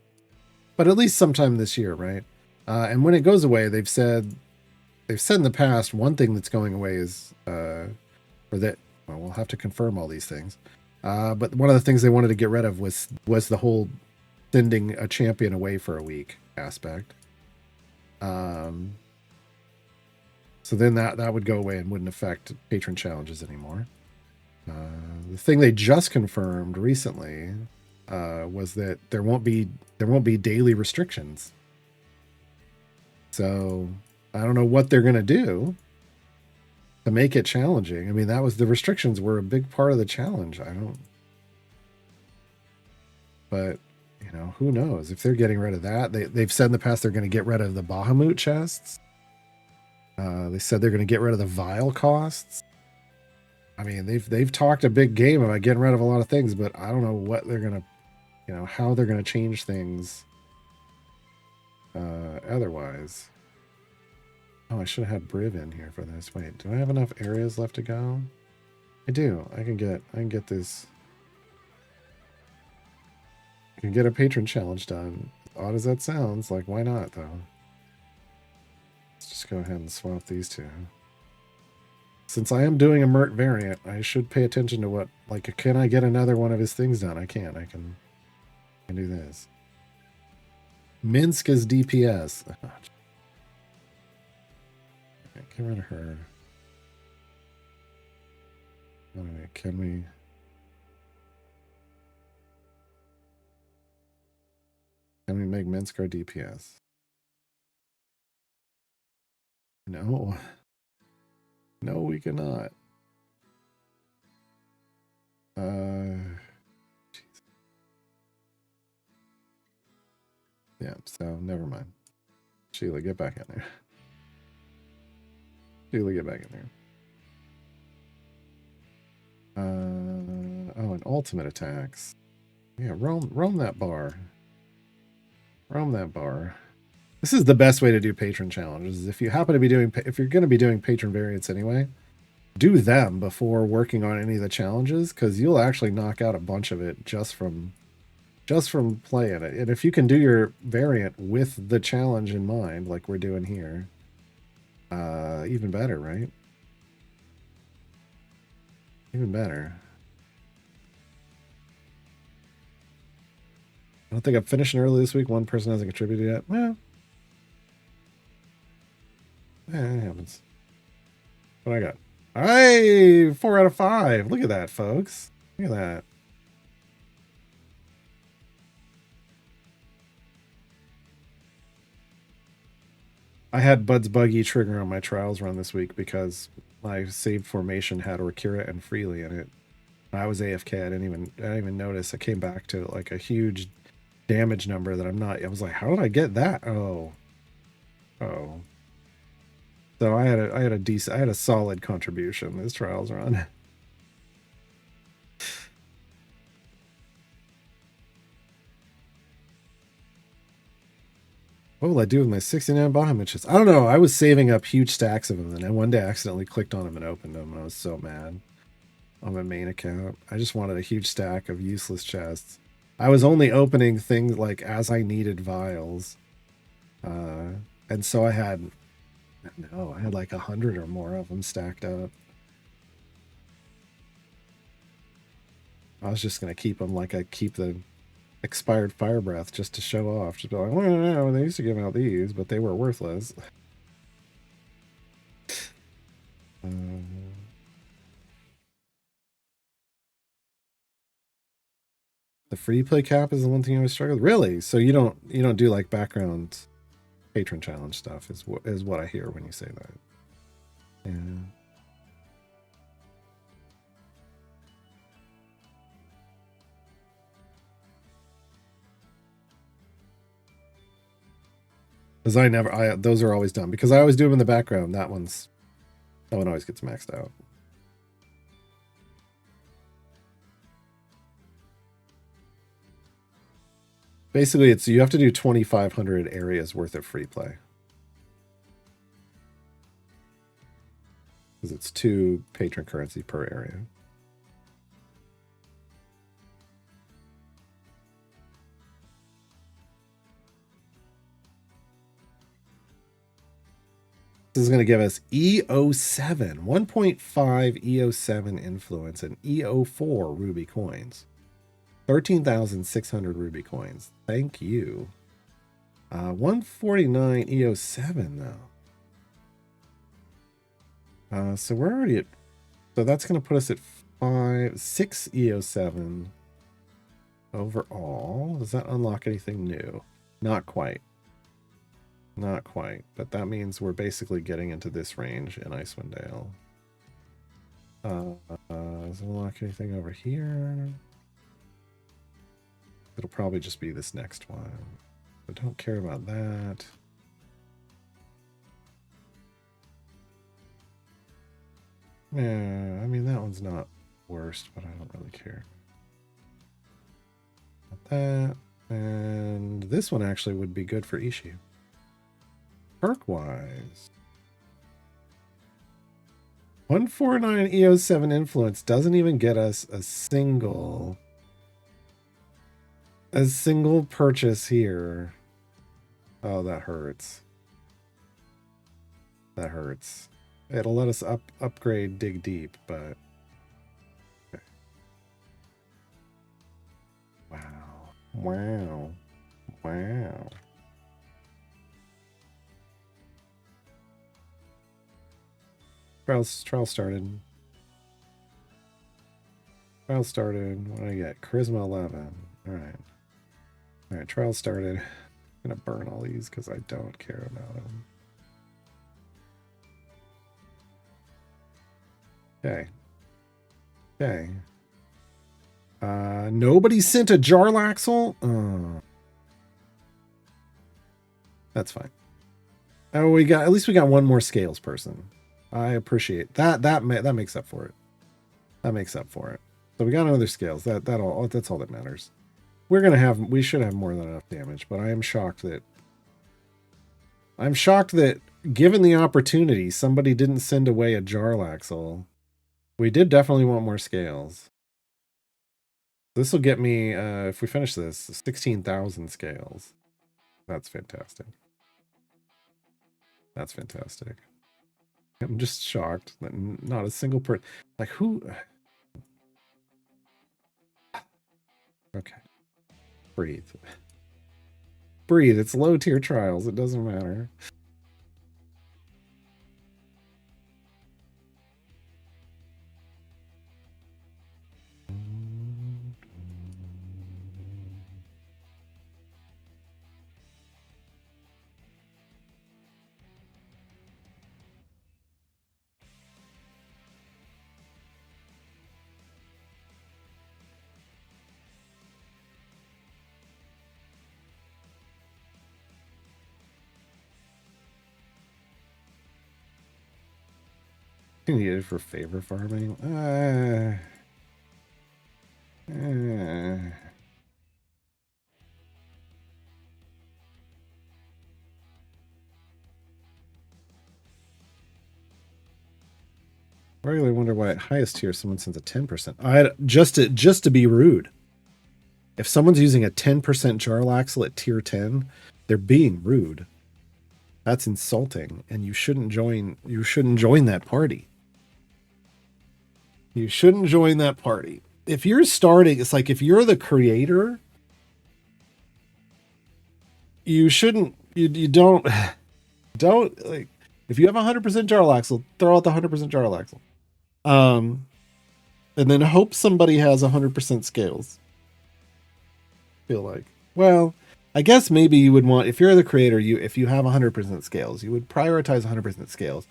but at least sometime this year, right? And when it goes away, they've said in the past, one thing that's going away is or that, well, we'll have to confirm all these things. But one of the things they wanted to get rid of was the whole sending a champion away for a week aspect. So then that would go away and wouldn't affect patron challenges anymore. The thing they just confirmed recently was that there won't be daily restrictions. So I don't know what they're gonna do to make it challenging. I mean, the restrictions were a big part of the challenge. But who knows if they're getting rid of that. They've said in the past they're going to get rid of the Bahamut chests. They said they're going to get rid of the vial costs. I mean, they've talked a big game about getting rid of a lot of things, but I don't know what they're gonna, how they're gonna change things. Otherwise. Oh, I should have had Briv in here for this. Wait, do I have enough areas left to go? I do. I can get this. I can get a patron challenge done. Odd as that sounds, like why not though? Let's just go ahead and swap these two. Since I am doing a Mert variant, I should pay attention to what, like, can I get another one of his things done? I can. I can do this. Minsk is DPS. Okay, get rid of her. Alright, can we... Can we make Minsk our DPS? No. No, we cannot. Geez. Yeah, so never mind. Sheila, get back in there. Sheila, get back in there. Oh, and ultimate attacks. Yeah, roam that bar. Roam that bar. This is the best way to do patron challenges. If you happen to be doing, if you're going to be doing patron variants anyway, do them before working on any of the challenges, because you'll actually knock out a bunch of it just from playing it. And if you can do your variant with the challenge in mind, like we're doing here, even better, right? Even better. I don't think I'm finishing early this week. One person hasn't contributed yet. Well, it happens. What I got? Hey, 4 out of 5. Look at that, folks. Look at that. I had Bud's Buggy trigger on my trials run this week because my saved formation had Orkira and Freely in it. I was AFK. I didn't even notice. I came back to like a huge damage number that I'm not. I was like, how did I get that? Oh. So I had a solid contribution this trials run. What will I do with my 69 Bahamutches? I don't know. I was saving up huge stacks of them, and I one day accidentally clicked on them and opened them, and I was so mad on my main account. I just wanted a huge stack of useless chests. I was only opening things like as I needed vials. And so I had like 100 or more of them stacked up. I was just going to keep them like I keep the expired fire breath just to show off. Just be like, well, no, they used to give out these, but they were worthless. The free play cap is the one thing you always struggle with? Really? So you don't do like background patron challenge stuff is what I hear when you say that. Yeah. Because those are always done because I always do them in the background. That one always gets maxed out. Basically, you have to do 2,500 areas worth of free play. Because it's 2 patron currency per area. This is going to give us EO7, 1.5 EO7 influence, and EO4 ruby coins. 13,600 ruby coins. Thank you. 149 EO7 though. So we're already at. So that's going to put us at 6 EO7 overall. Does that unlock anything new? Not quite. Not quite, but that means we're basically getting into this range in Icewind Dale. Does it unlock anything over here? It'll probably just be this next one. I don't care about that. Yeah, I mean, that one's not worst, but I don't really care. That. And this one actually would be good for Ishu. Perk-wise. 149 EO7 influence doesn't even get us a single purchase here. Oh, that hurts. That hurts. It'll let us upgrade Dig Deep, but okay. Wow. Trial started. Trial started. What do I get? Charisma 11. Alright, trial started. I'm gonna burn all these because I don't care about them. Okay. Nobody sent a Jarlaxle? Oh. That's fine. Oh, at least we got one more scales person. I appreciate that. That makes up for it. That makes up for it. So we got another scales. That's all that matters. We should have more than enough damage, but I'm shocked that given the opportunity, somebody didn't send away a Jarlaxle. We did definitely want more scales. This will get me, if we finish this, 16,000 scales. That's fantastic. That's fantastic. I'm just shocked that not a single person, like who? Okay. Breathe. Breathe. It's low tier trials. It doesn't matter. You need it for favor farming. I really wonder why at highest tier someone sends a 10%. Just to be rude. If someone's using a 10% Jarlaxle at tier 10, they're being rude. That's insulting, and you shouldn't join that party. You shouldn't join that party. If you're starting, it's like if you're the creator, you shouldn't you don't like if you have 100% Jarlaxle, throw out the 100% Jarlaxle. And then hope somebody has 100% scales. Feel like, well, I guess maybe you would want, if you're the creator, if you have 100% scales, you would prioritize 100% scales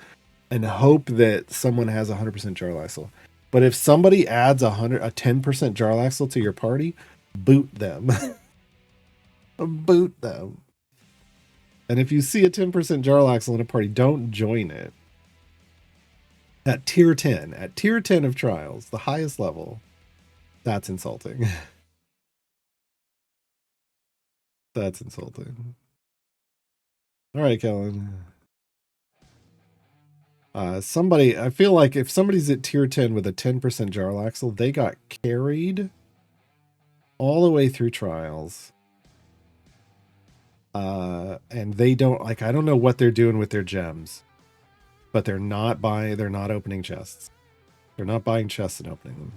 and hope that someone has 100% Jarlaxle. But if somebody adds a 10% Jarlaxle to your party, boot them. Boot them. And if you see a 10% Jarlaxle in a party, don't join it. At tier 10 of trials, the highest level, that's insulting. That's insulting. All right, Kellen. I feel like if somebody's at tier 10 with a 10% Jarlaxle, they got carried all the way through trials. And they don't, like, I don't know what they're doing with their gems, but they're not opening chests. They're not buying chests and opening them.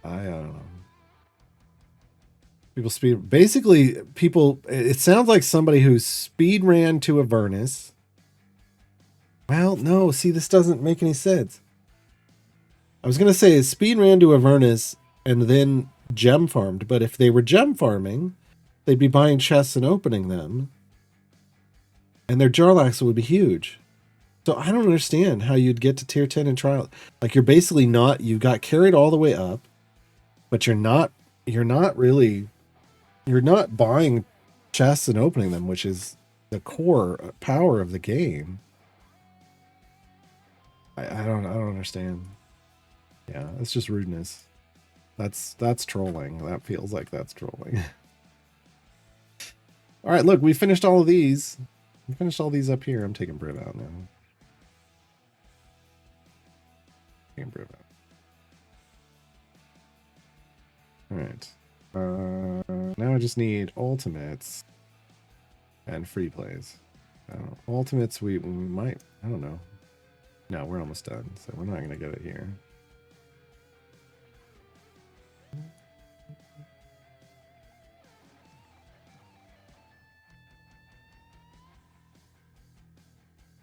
I don't know. It sounds like somebody who speed ran to Avernus. Well, no, see, this doesn't make any sense. I was going to say speed ran to Avernus and then gem farmed, but if they were gem farming, they'd be buying chests and opening them, and their Jarlaxle would be huge. So I don't understand how you'd get to tier 10 in trial. Like, you're basically you got carried all the way up, but you're not buying chests and opening them, which is the core power of the game. I don't understand. Yeah, it's just rudeness. That's trolling. That feels like that's trolling. All right, look, we finished all of these. We finished all these up here. I'm taking Briv out now. Taking Briv out. All right. Now I just need ultimates and free plays. Ultimates, we might. I don't know. No, we're almost done, so we're not gonna get it here.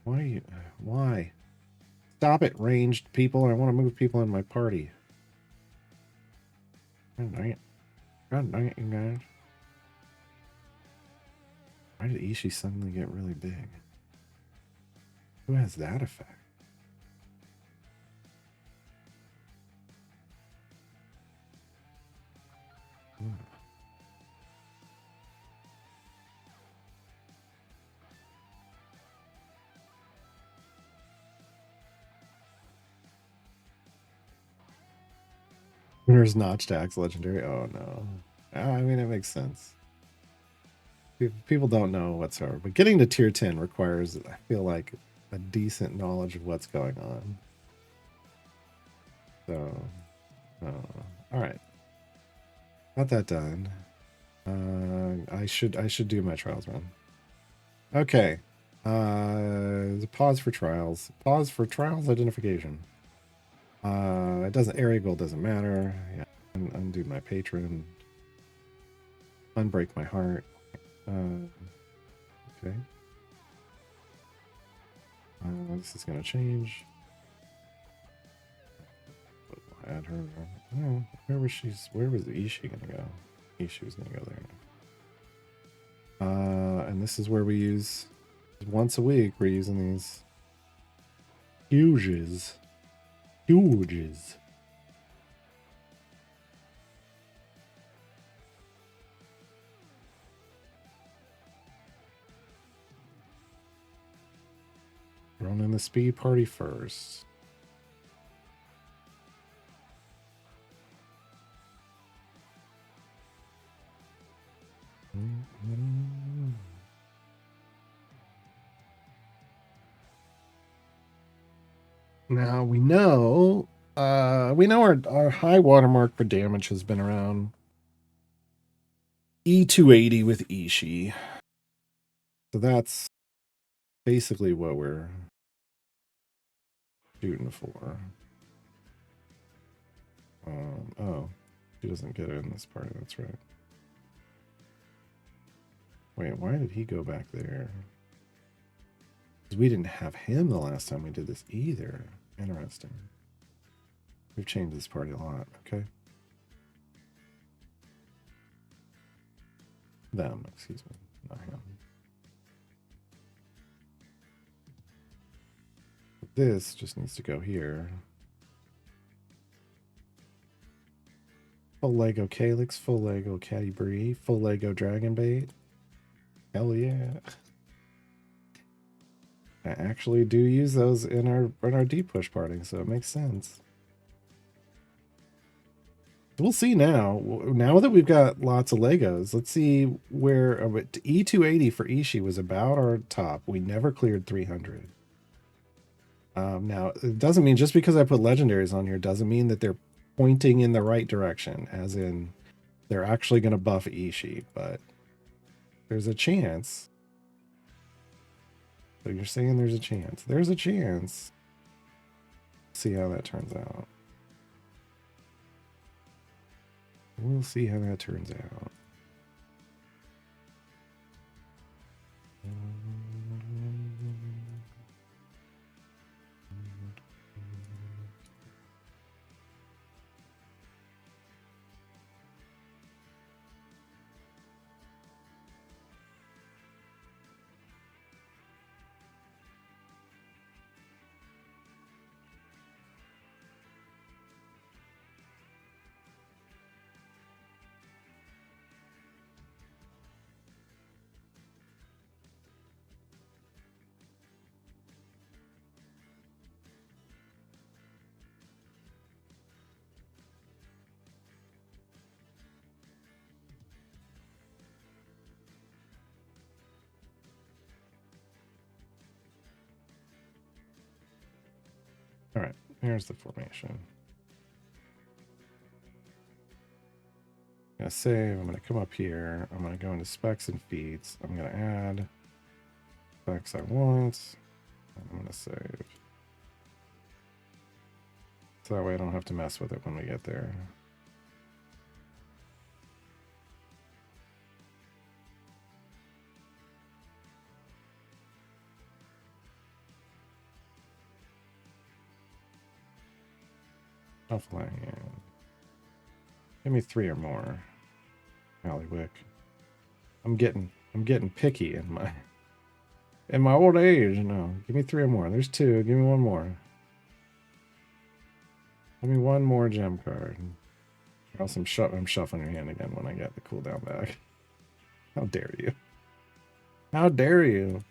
Why are you? Why? Stop it, ranged people. I want to move people in my party. God dang it. God dang it, you guys. Why did Ishii suddenly get really big? Who has that effect? Hmm. There's notch tax legendary. Oh no. I mean, it makes sense. People don't know whatsoever, but getting to tier 10 requires, I feel like, a decent knowledge of what's going on. So, all right, got that done. I should do my trials run. Okay. Pause for trials. Pause for trials identification. It doesn't, area goal doesn't matter. Yeah, undo my patron. Unbreak my heart. Okay. This is gonna change. Add her. Oh, where was Ishii gonna go? Ishii was gonna go there. And this is where we use once a week. We're using these huges. Running the speed party first. Now we know our high watermark for damage has been around E280 with Ishii. So that's basically what we're shooting for. Oh, she doesn't get it in this part. That's right. Wait, why did he go back there? Because we didn't have him the last time we did this either. Interesting. We've changed this party a lot. Okay. Them, excuse me, not him. This just needs to go here. Full Lego Calyx, full Lego Caddy Brie, full Lego Dragon Bait. Hell yeah. I actually do use those in our deep push party, so it makes sense. We'll see now. Now that we've got lots of Legos, let's see where E280 for Ishii was about our top. We never cleared 300. Now, it doesn't mean just because I put legendaries on here doesn't mean that they're pointing in the right direction, as in they're actually going to buff Ishii, but there's a chance. So you're saying there's a chance. There's a chance. See how that turns out. We'll see how that turns out. All right, here's the formation. I'm gonna save. I'm gonna come up here. I'm gonna go into specs and feeds. I'm gonna add specs I want. I'm gonna save. So that way I don't have to mess with it when we get there. Offline, yeah. Give me 3 or more. Halliwick. I'm getting picky in my old age. No, give me 3 or more. There's 2. Give me 1 more. Give me 1 more gem card. Or else I'm shuffling your hand again when I get the cooldown back. How dare you? How dare you?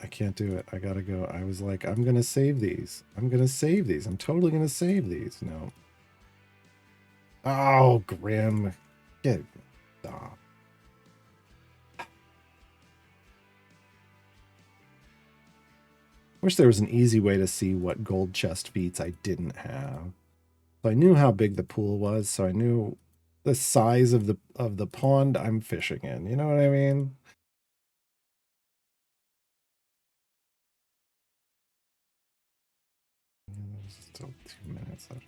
I can't do it. I gotta go. I was like, I'm gonna save these. I'm totally gonna save these. No. Oh, Grim. Stop. Wish there was an easy way to see what gold chest feats I didn't have. So I knew how big the pool was, so I knew the size of the pond I'm fishing in. You know what I mean? There's still 2 minutes left.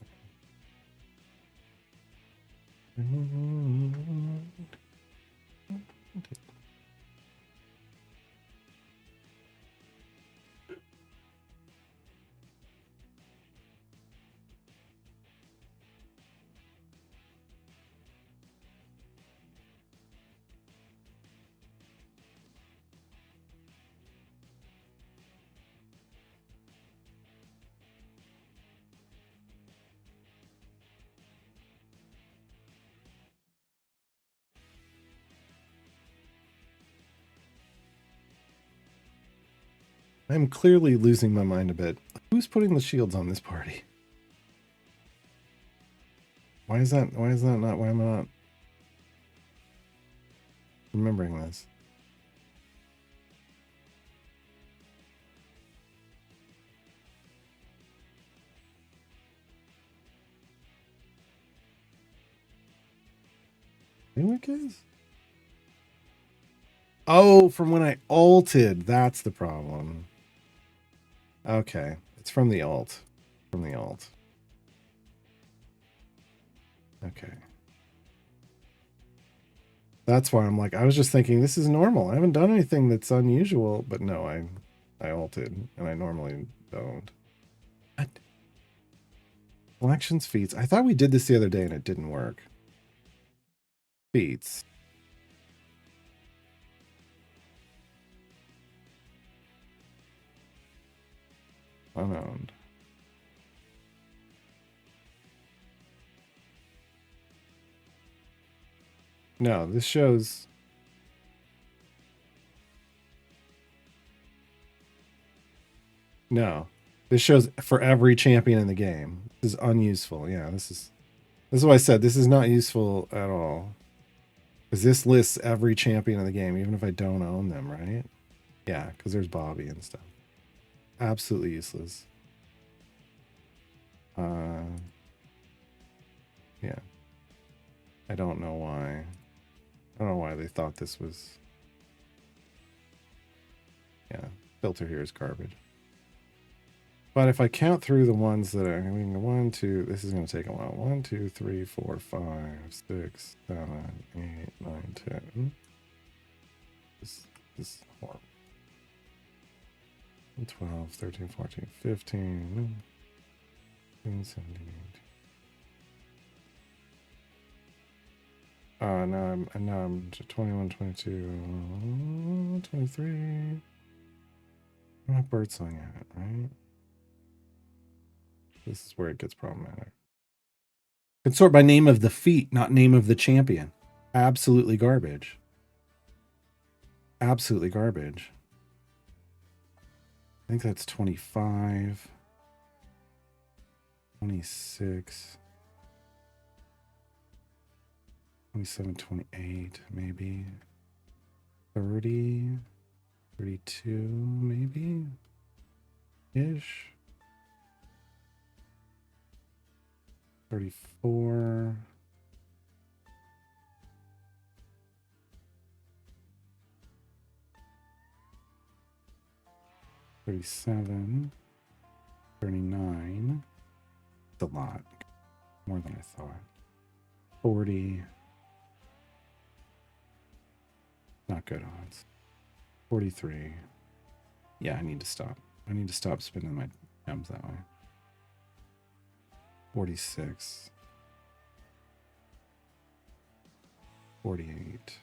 I'm clearly losing my mind a bit. Who's putting the shields on this party? Why is that not, why am I not remembering this? What is? Oh, from when I ulted. That's the problem. Okay. It's from the ult. From the ult. Okay. That's why I'm like, I was just thinking this is normal. I haven't done anything that's unusual, but no, I ulted, and I normally don't. What? Collections feats. I thought we did this the other day and it didn't work. Feats. Unowned. No, this shows. No, this shows for every champion in the game. This is unuseful. Yeah, this is what I said. This is not useful at all. Because this lists every champion in the game, even if I don't own them, right? Yeah, because there's Bobby and stuff. Absolutely useless. Yeah. I don't know why. I don't know why they thought this was. Yeah, filter here is garbage. But if I count through the ones that are, I mean, 1, 2, this is going to take a while. 1, 2, 3, 4, 5, 6, 7, 8, 9, 10. This is horrible. 12, 13, 14, 15, 16, 17. Now I'm 21, 22, 23. I have birdsong at, right? This is where it gets problematic. Can sort by name of the feat, not name of the champion. Absolutely garbage. Absolutely garbage. I think that's 25. 26. 27, 28, maybe. 30, 32, maybe? Ish. 34. 37. 39. It's a lot. More than I thought. 40. Not good odds. 43. Yeah, I need to stop. I need to stop spending my gems that way. 46. 48.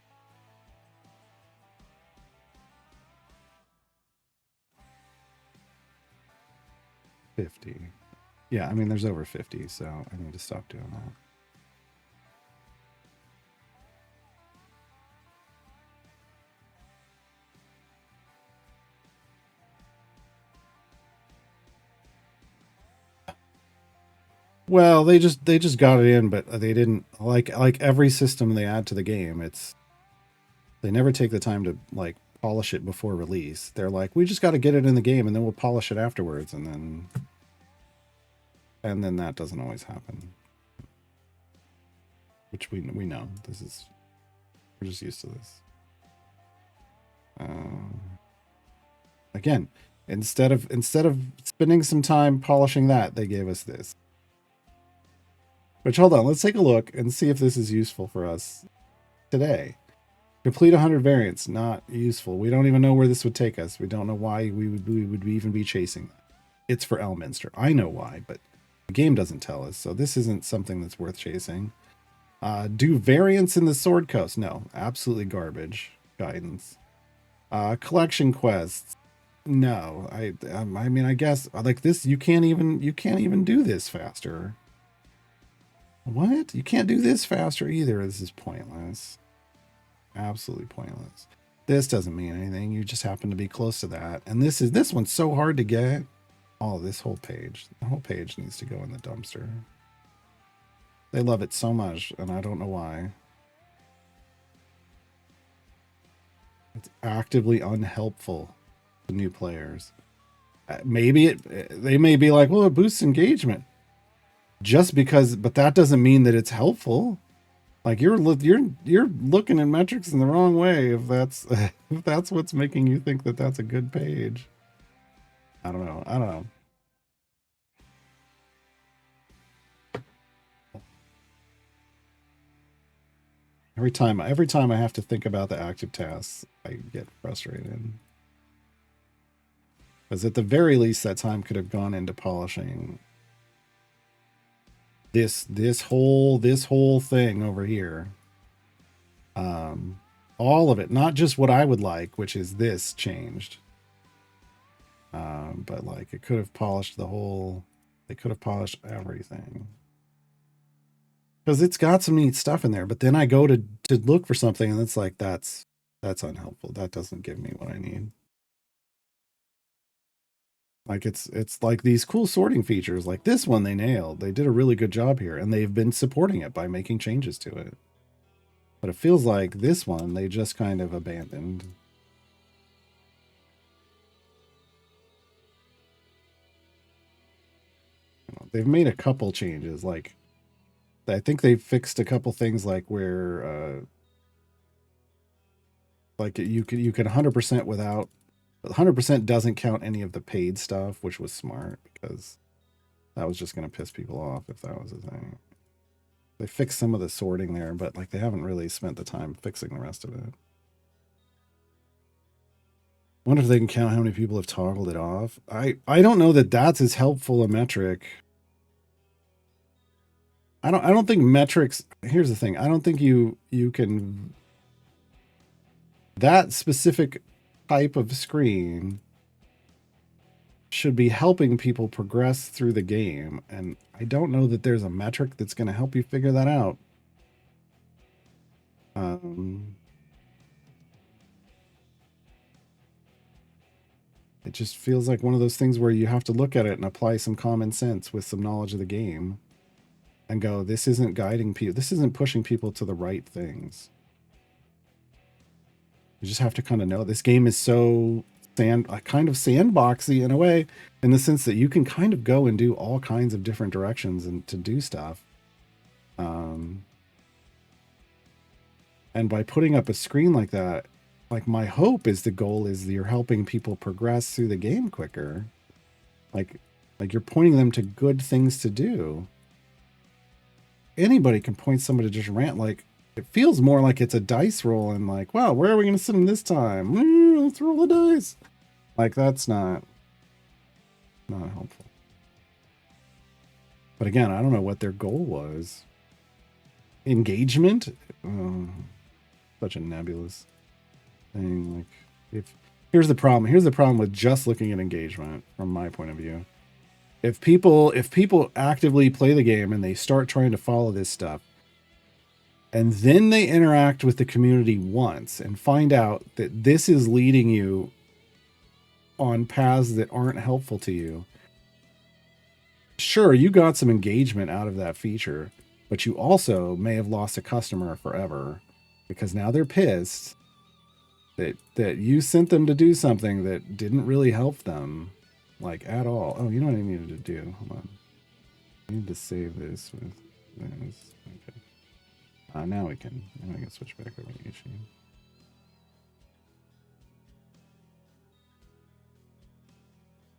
50. Yeah, I mean, there's over 50, so I need to stop doing that. Well, they just got it in, but they didn't like every system they add to the game. They never take the time to like polish it before release. They're like, we just got to get it in the game, and then we'll polish it afterwards, and then that doesn't always happen. Which we know. We're just used to this. Again, instead of spending some time polishing that, they gave us this. Which, hold on, let's take a look and see if this is useful for us today. Complete 100 variants, not useful. We don't even know where this would take us. We don't know why we would even be chasing that. It's for Elminster. I know why, but the game doesn't tell us, so this isn't something that's worth chasing. Do variants in the Sword Coast? No, absolutely garbage guidance. Collection quests? No. I mean, I guess like this, you can't even do this faster. What? You can't do this faster either. This is pointless. Absolutely pointless. This doesn't mean anything. You just happen to be close to that. And this one's so hard to get. Oh, this whole page. The whole page needs to go in the dumpster. They love it so much, and I don't know why. It's actively unhelpful to new players. Maybe they may be like, well, it boosts engagement. Just because, but that doesn't mean that it's helpful. Like you're looking at metrics in the wrong way if that's if that's what's making you think that that's a good page. I don't know. Every time I have to think about the active tasks, I get frustrated. Because at the very least, that time could have gone into polishing this whole thing over here. All of it, not just what I would like, which is this changed. But like it could have polished the whole. They could have polished everything. Because it's got some neat stuff in there, but then I go to look for something, and it's like that's unhelpful. That doesn't give me what I need. Like it's like these cool sorting features, like this one they nailed. They did a really good job here, and they've been supporting it by making changes to it. But it feels like this one they just kind of abandoned. They've made a couple changes, like I think they fixed a couple things, like where like you can 100% without 100% doesn't count any of the paid stuff, which was smart because that was just going to piss people off if that was a thing. They fixed some of the sorting there, but like they haven't really spent the time fixing the rest of it. Wonder if they can count how many people have toggled it off. I don't know that that's as helpful a metric. I don't think metrics. Here's the thing. I don't think you can. That specific type of screen should be helping people progress through the game, and I don't know that there's a metric that's going to help you figure that out. It just feels like one of those things where you have to look at it and apply some common sense with some knowledge of the game and go, this isn't guiding people. This isn't pushing people to the right things. You just have to kind of know this game is so kind of sandboxy in a way, in the sense that you can kind of go and do all kinds of different directions and to do stuff. And by putting up a screen like that, like my hope is the goal is that you're helping people progress through the game quicker. Like you're pointing them to good things to do. Anybody can point somebody to just rant. Like it feels more like it's a dice roll and like, wow, where are we going to sit them this time? Let's roll the dice. Like that's not helpful. But again, I don't know what their goal was. Engagement? Such a nebulous thing. Like here's the problem with just looking at engagement from my point of view. If people actively play the game and they start trying to follow this stuff, and then they interact with the community once and find out that this is leading you on paths that aren't helpful to you, sure, you got some engagement out of that feature, but you also may have lost a customer forever because now they're pissed that you sent them to do something that didn't really help them, like, at all. Oh, you know what I needed to do? Hold on. I need to save this with this. Okay. Now we can switch back over to YouTube.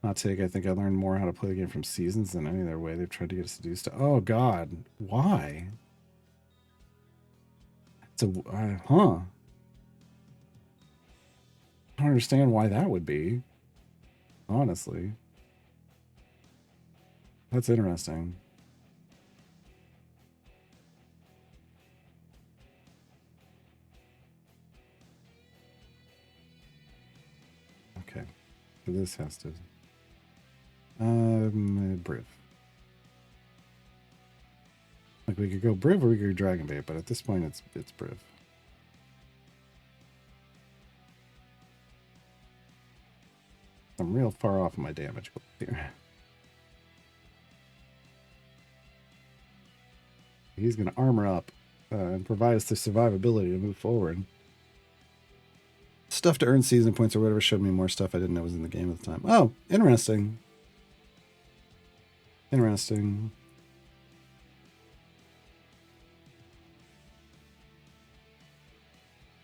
Hot take, I think I learned more how to play the game from Seasons than any other way they've tried to get us to do stuff. Oh, God. Why? It's I don't understand why that would be. Honestly. That's interesting. Okay. So this has to... Briv. Like we could go Briv or we could go Dragon Bait, but at this point it's Briv. I'm real far off my damage here. He's going to armor up and provide us the survivability to move forward. Stuff to earn season points or whatever showed me more stuff I didn't know was in the game at the time. Oh, interesting. Interesting.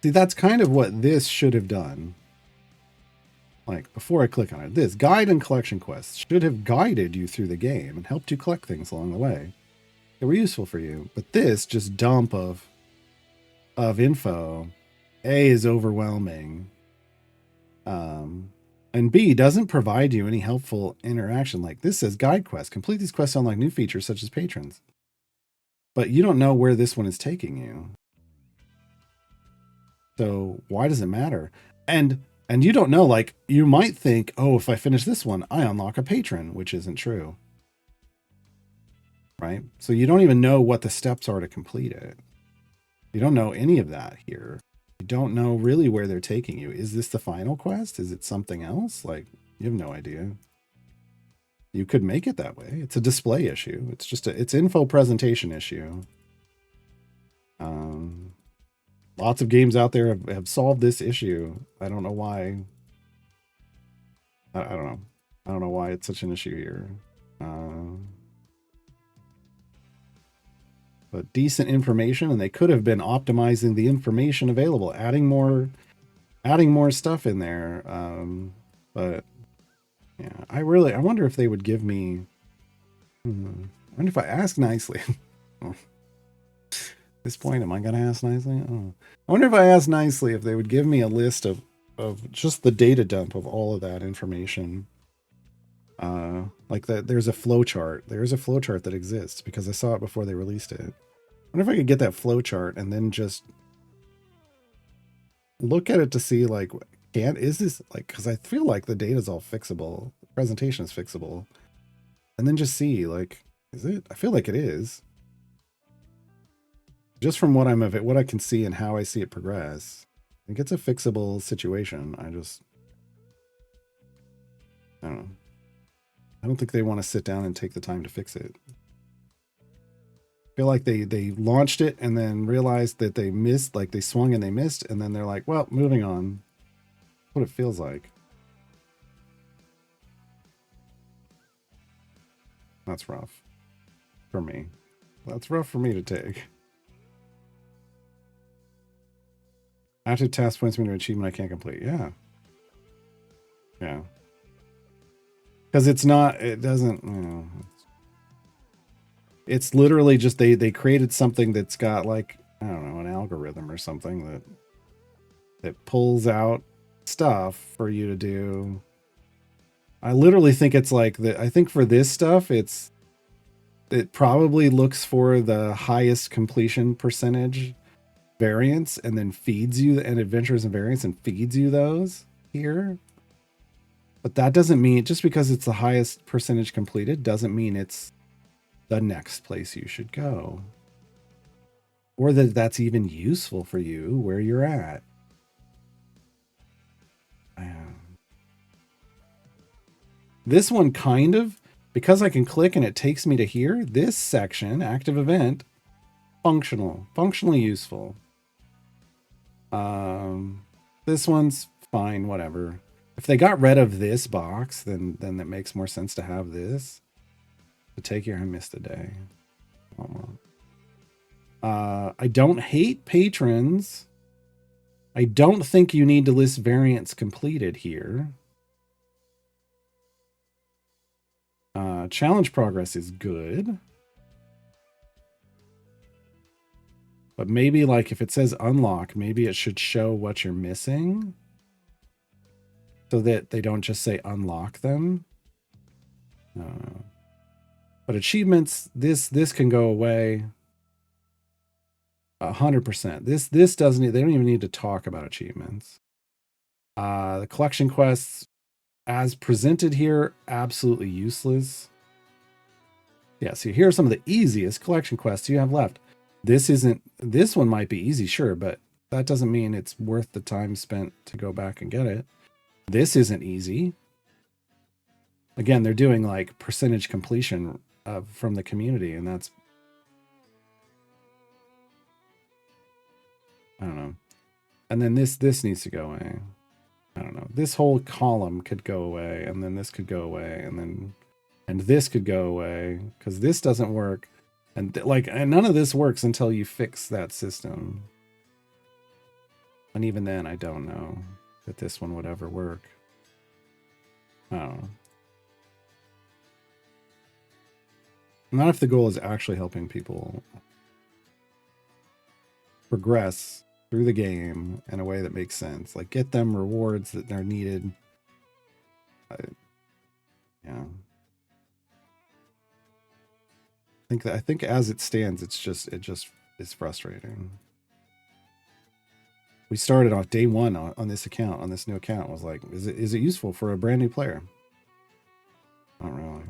See, that's kind of what this should have done. Like, before I click on it, this guide and collection quests should have guided you through the game and helped you collect things along the way. They were useful for you. But this just dump of info, A, is overwhelming. And B, doesn't provide you any helpful interaction. Like this says guide quest. Complete these quests to unlock new features such as patrons. But you don't know where this one is taking you. So why does it matter? And you don't know, like, you might think, oh, if I finish this one, I unlock a patron, which isn't true. Right? So you don't even know what the steps are to complete it. You don't know any of that here. You don't know really where they're taking you. Is this the final quest? Is it something else? Like, you have no idea. You could make it that way. It's a display issue. It's just it's info presentation issue. Lots of games out there have solved this issue. I don't know why. I don't know. I don't know why it's such an issue here. But decent information, and they could have been optimizing the information available, adding more stuff in there. But yeah, I wonder if they would give me. I wonder if I ask nicely. At this point, am I gonna ask nicely? Oh. I wonder if I ask nicely if they would give me a list of just the data dump of all of that information. Like that, there's a flow chart. There's a flow chart that exists because I saw it before they released it. I wonder if I could get that flow chart and then just look at it to see, like, is this, like, because I feel like the data is all fixable, the presentation is fixable, and then just see, like, is it? I feel like it is. Just from what what I can see and how I see it progress, I think it's a fixable situation. I don't know. I don't think they want to sit down and take the time to fix it. I feel like they launched it and then realized that they missed, like they swung and they missed, and then they're like, well, moving on. What it feels like. That's rough for me. That's rough for me to take. Active task points me to an achievement I can't complete. Yeah. Yeah. Because it's not, it doesn't, you know, it's literally just they created something that's got like, I don't know, an algorithm or something that pulls out stuff for you to do. I literally think it's like I think for this stuff, it probably looks for the highest completion percentage variants and then feeds you, and adventures and variants, and feeds you those here. But that doesn't mean, just because it's the highest percentage completed doesn't mean it's the next place you should go, or that that's even useful for you where you're at. This one kind of, because I can click and it takes me to here, this section, active event, functionally useful. This one's fine, whatever. If they got rid of this box, then that makes more sense to have this. To take your I missed a day. I don't hate patrons. I don't think you need to list variants completed here. Challenge progress is good. But maybe like if it says unlock, maybe it should show what you're missing, so that they don't just say unlock them. But achievements, this can go away 100%. This doesn't, they don't even need to talk about achievements. The collection quests as presented here, absolutely useless. Yeah, so here are some of the easiest collection quests you have left. This one might be easy, sure, but that doesn't mean it's worth the time spent to go back and get it. This isn't easy. Again, they're doing like percentage completion from the community, and that's, I don't know. And then this needs to go away. I don't know. This whole column could go away, and then this could go away, and this could go away, because this doesn't work. And and none of this works until you fix that system. And even then, I don't know that this one would ever work. I don't know. Not if the goal is actually helping people progress through the game in a way that makes sense. Like get them rewards that are needed. Yeah. I think as it stands, it just is frustrating. We started off day one on this account, on this new account, was like, is it useful for a brand new player? Not really.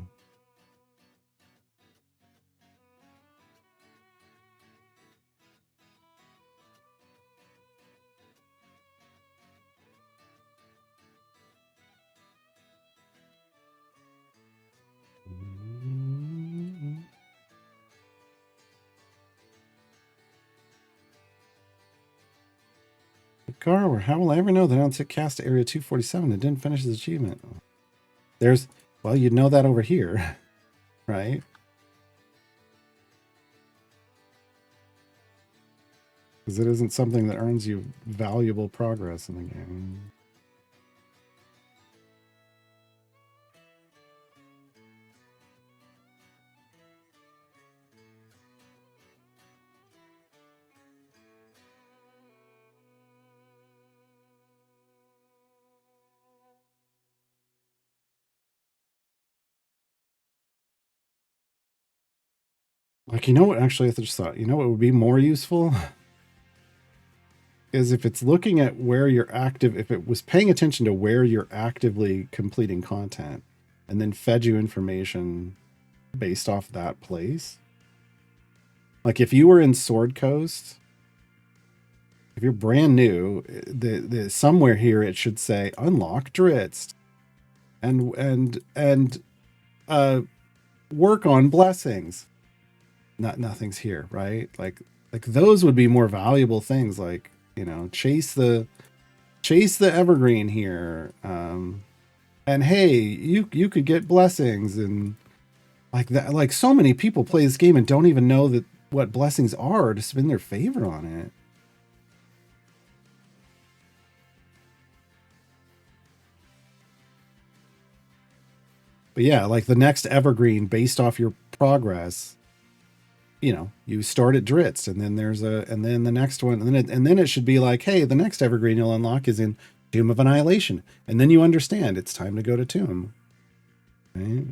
Gar, how will I ever know that I don't took cast to area 247 and didn't finish his achievement? Well, you'd know that over here, right? Because it isn't something that earns you valuable progress in the game. Like, you know what? Actually, I just thought, you know what would be more useful? Is if it's looking at where you're active, if it was paying attention to where you're actively completing content and then fed you information based off that place. Like if you were in Sword Coast, if you're brand new, the somewhere here it should say unlock Dritz. and work on blessings. Nothing's here, right? Like those would be more valuable things, like, you know, chase the evergreen here. And hey, you could get blessings and like that. Like so many people play this game and don't even know that what blessings are to spin their favor on it. But yeah, like the next evergreen based off your progress, you know, you start at Dritz, and then and then the next one, and then it should be like, hey, the next evergreen you'll unlock is in Tomb of Annihilation, and then you understand it's time to go to Tomb. Right?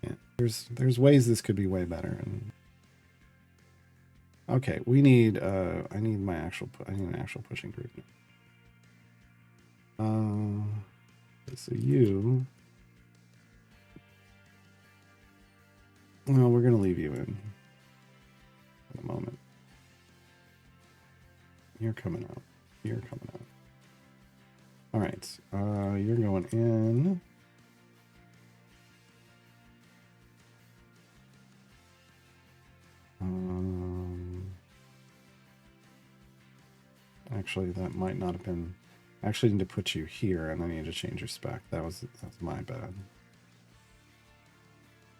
Yeah, there's ways this could be way better. And okay, we need I need an actual pushing group. So you. Well, we're gonna leave you in a moment. You're coming out. You're coming out. All right. You're going in. Actually, that might not have been. I actually need to put you here, and I need to change your spec. That's my bad.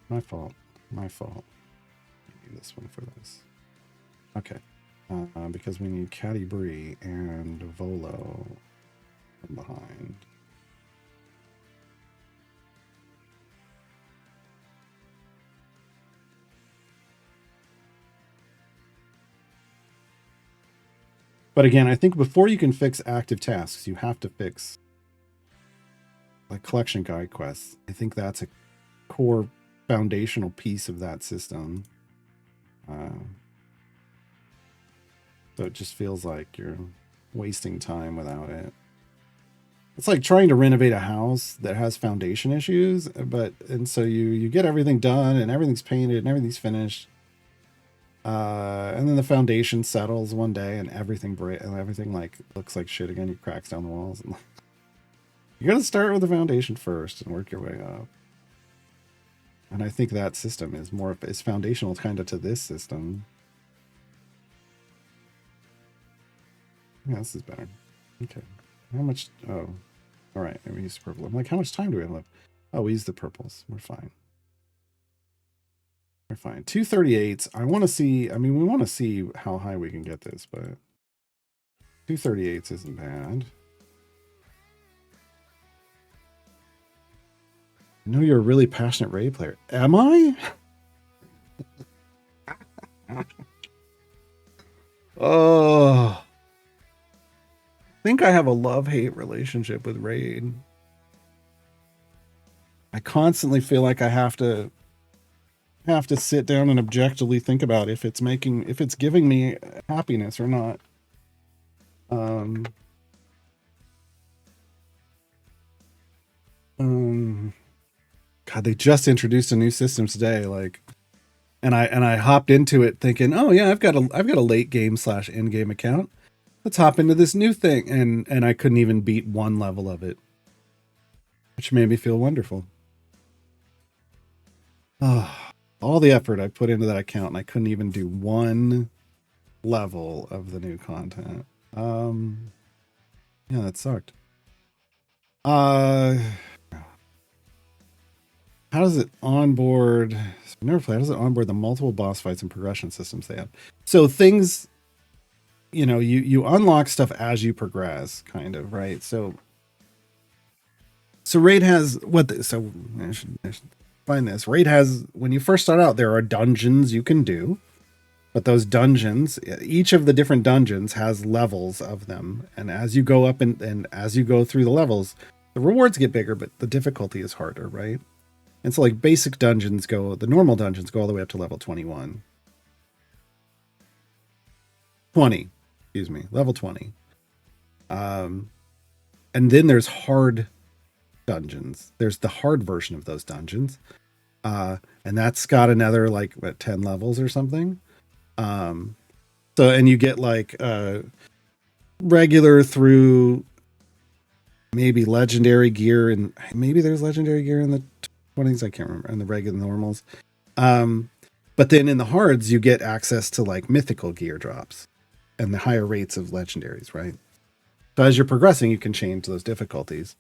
My fault. My fault. I need this one for this. Okay. Because we need Caddy Bree and Volo from behind. But again, I think before you can fix active tasks, you have to fix like collection guide quests. I think that's a core foundational piece of that system. So it just feels like you're wasting time without it. It's like trying to renovate a house that has foundation issues, and so you get everything done and everything's painted and everything's finished. And then the foundation settles one day and everything like looks like shit again. You cracks down the walls. And you got to start with the foundation first and work your way up. And I think that system is foundational kind of to this system. Yeah, this is better. Okay. How much? Oh, all right. We use purple. I'm like, how much time do we have left? Oh, we use the purples. We're fine. We're fine. 238s. I want to see. I mean, we want to see how high we can get this, but 238s isn't bad. I know you're a really passionate raid player. Am I? Oh. I think I have a love-hate relationship with raid. I constantly feel like I have to sit down and objectively think about if it's giving me happiness or not. God, they just introduced a new system today, like, and I hopped into it thinking, oh yeah, I've got a late game / end game account. Let's hop into this new thing, and I couldn't even beat one level of it, which made me feel wonderful. All the effort I put into that account, and I couldn't even do one level of the new content. Yeah, that sucked. How does it onboard? I've never played. How does it onboard the multiple boss fights and progression systems they have? So things, you know, you unlock stuff as you progress, kind of, right? So raid has so I should find this. Raid has, when you first start out, there are dungeons you can do, but those dungeons, each of the different dungeons has levels of them, and as you go up and as you go through the levels, the rewards get bigger, but the difficulty is harder, right? And so like basic dungeons the normal dungeons go all the way up to level 21. 20, excuse me, level 20. And then there's hard dungeons. There's the hard version of those dungeons. And that's got another like 10 levels or something. So, and you get like regular through, maybe legendary gear, and maybe there's legendary gear in the 20s. I can't remember, in the regular normals. But then in the hards, you get access to like mythical gear drops and the higher rates of legendaries, right? So as you're progressing, you can change those difficulties.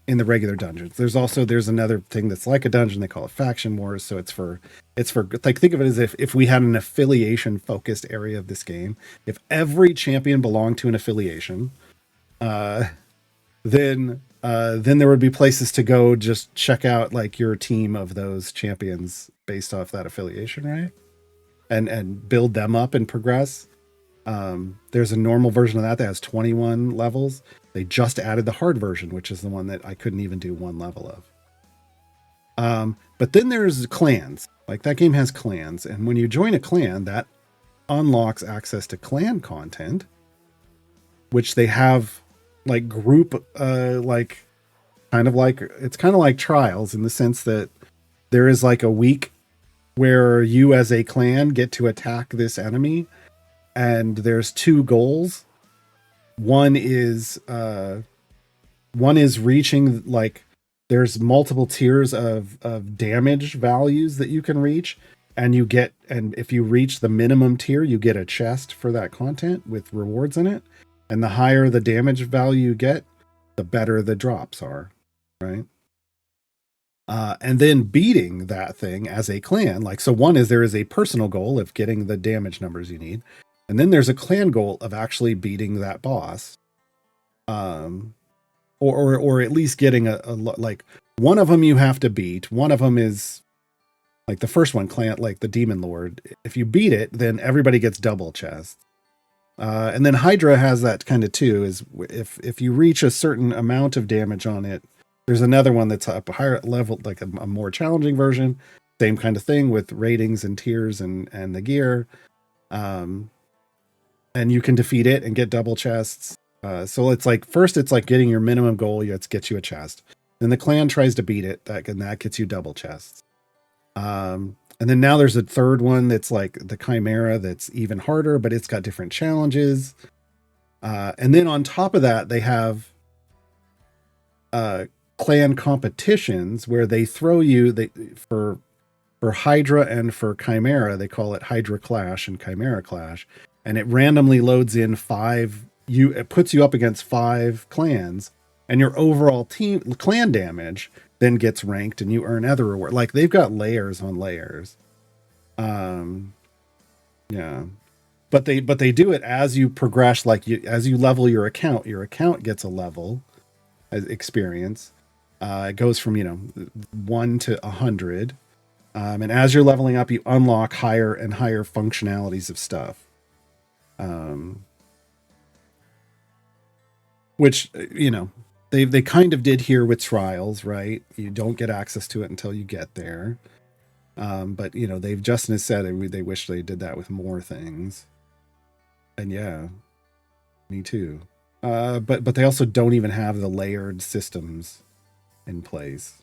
In the regular dungeons, there's another thing that's like a dungeon. They call it faction wars. So it's for like, think of it as if we had an affiliation focused area of this game. If every champion belonged to an affiliation, then there would be places to go just check out like your team of those champions based off that affiliation, right? And build them up and progress. There's a normal version of that has 21 levels. They just added the hard version, which is the one that I couldn't even do one level of. But then there's clans. Like that game has clans, and when you join a clan, that unlocks access to clan content, which they have like group, like kind of like it's kind of like trials in the sense that there is like a week where you as a clan get to attack this enemy, and there's two goals. One is reaching, like there's multiple tiers of damage values that you can reach, and if you reach the minimum tier, you get a chest for that content with rewards in it. And the higher the damage value you get, the better the drops are, right? And then beating that thing as a clan, like, so one is there is a personal goal of getting the damage numbers you need. And then there's a clan goal of actually beating that boss. Or at least getting a like one of them you have to beat. One of them is like the first one, clan, like the Demon Lord. If you beat it, then everybody gets double chests. And then Hydra has that kind of too, is if you reach a certain amount of damage on it, there's another one that's up a higher level, like a more challenging version. Same kind of thing with ratings and tiers and the gear. And you can defeat it and get double chests. So it's like, first it's like getting your minimum goal, it gets you a chest. Then the clan tries to beat it, that gets you double chests. And then now there's a third one that's like the Chimera, that's even harder, but it's got different challenges. And then on top of that, they have clan competitions where they throw you for Hydra and for Chimera, they call it Hydra Clash and Chimera Clash, and it randomly loads in it puts you up against 5 clans, and your overall team clan damage then gets ranked, and you earn other reward. Like they've got layers on layers. Yeah. But they do it as you progress, like as you level your account gets a level as experience. It goes from 1 to 100. And as you're leveling up, you unlock higher and higher functionalities of stuff. Which, they kind of did here with trials, right? You don't get access to it until you get there. But Justin has said they wish they did that with more things. And yeah, me too. But they also don't even have the layered systems in place.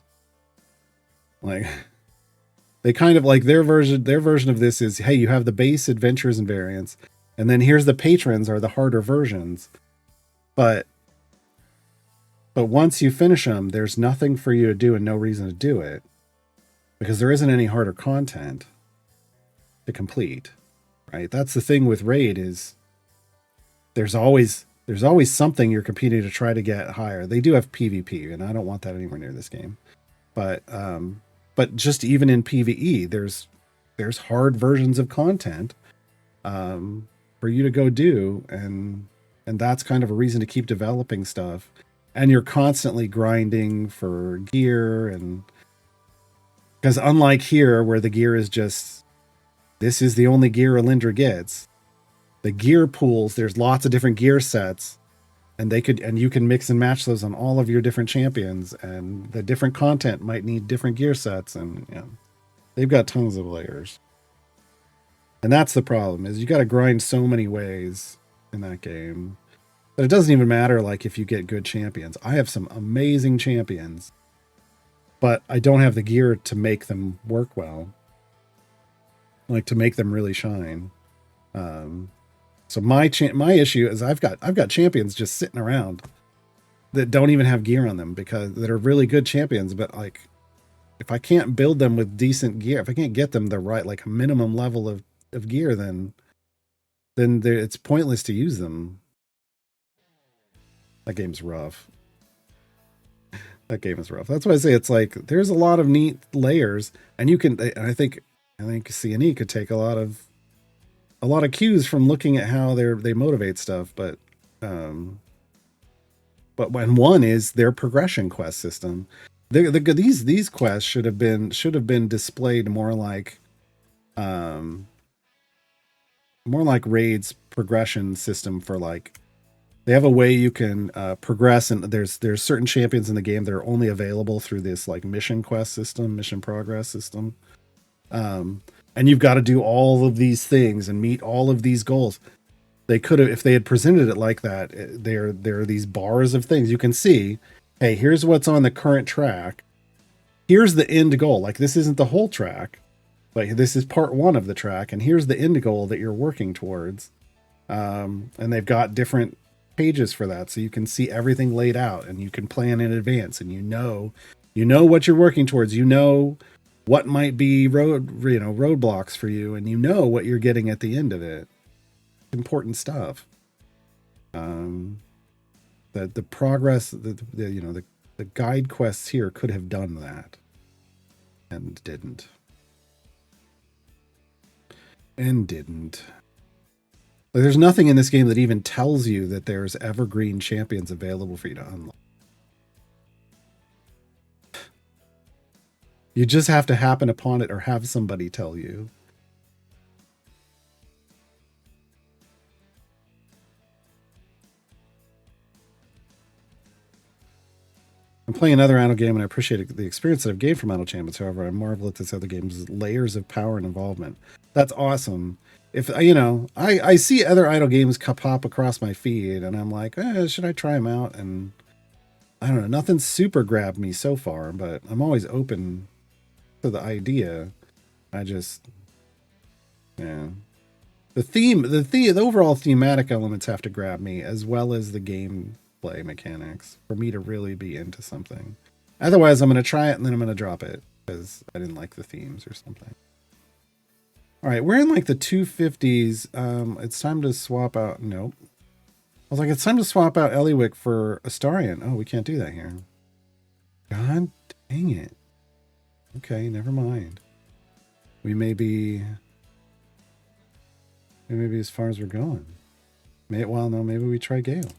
Like they kind of like their version of this is, hey, you have the base adventures and variants, and then here's the patrons are the harder versions. But once you finish them, there's nothing for you to do and no reason to do it, because there isn't any harder content to complete, right? That's the thing with Raid, is there's always something you're competing to try to get higher. They do have PvP, and I don't want that anywhere near this game. But just even in PvE, there's hard versions of content for you to go do, and that's kind of a reason to keep developing stuff. And you're constantly grinding for gear, and because unlike here, where the gear is just, this is the only gear Alindra gets, the gear pools, there's lots of different gear sets, and you can mix and match those on all of your different champions, and the different content might need different gear sets, and they've got tons of layers. And that's the problem, is you got to grind so many ways in that game. But it doesn't even matter, like, if you get good champions. I have some amazing champions, but I don't have the gear to make them work well, like to make them really shine. So my issue is I've got champions just sitting around, that don't even have gear on them, because that are really good champions, but like if I can't build them with decent gear, if I can't get them the right like minimum level of gear, then it's pointless to use them. That game's rough. That game is rough. That's why I say it's like there's a lot of neat layers, and you can. I think C&E could take a lot of cues from looking at how they motivate stuff, but when one is their progression quest system. These quests should have been displayed more like Raid's progression system for like. They have a way you can progress, and there's certain champions in the game that are only available through this like mission quest system, mission progress system. And you've got to do all of these things and meet all of these goals. They could have, if they had presented it like that, there are these bars of things you can see. Hey, here's what's on the current track. Here's the end goal. Like this isn't the whole track, but this is part one of the track, and here's the end goal that you're working towards. And they've got different pages for that, so you can see everything laid out, and you can plan in advance, and you know what you're working towards. You know what might be roadblocks for you, and you know what you're getting at the end of it. Important stuff. That the progress, the guide quests here could have done that, and didn't. Like, there's nothing in this game that even tells you that there's evergreen champions available for you to unlock. You just have to happen upon it or have somebody tell you. I'm playing another Idle game, and I appreciate the experience that I've gained from Idle Champions. However, I marvel at this other game's layers of power and involvement. That's awesome. If I see other Idle games pop across my feed, and I'm like, should I try them out? And I don't know, nothing super grabbed me so far, but I'm always open to the idea. I just, yeah, the overall thematic elements have to grab me, as well as the gameplay mechanics, for me to really be into something. Otherwise, I'm going to try it and then I'm going to drop it because I didn't like the themes or something. All right, we're in like the 250s. It's time to swap out. Nope. I was like, it's time to swap out Eliwick for Astarion. Oh, we can't do that here. God dang it. Okay, never mind. We may be as far as we're going. No, maybe we try Gale.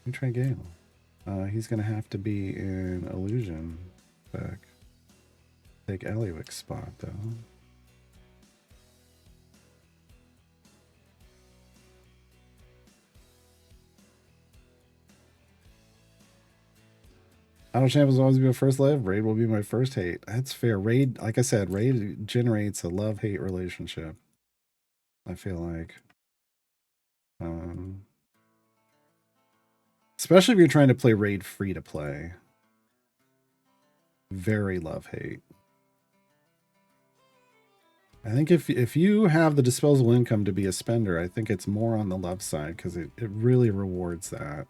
We try Gale. He's gonna have to be in Illusion back. Take Eliwick's spot though. Idle Champ will always be my first love. Raid will be my first hate. That's fair. Raid, like I said, Raid generates a love-hate relationship. I feel like. Especially if you're trying to play Raid free to play. Very love-hate. I think if you have the disposable income to be a spender, I think it's more on the love side, because it really rewards that.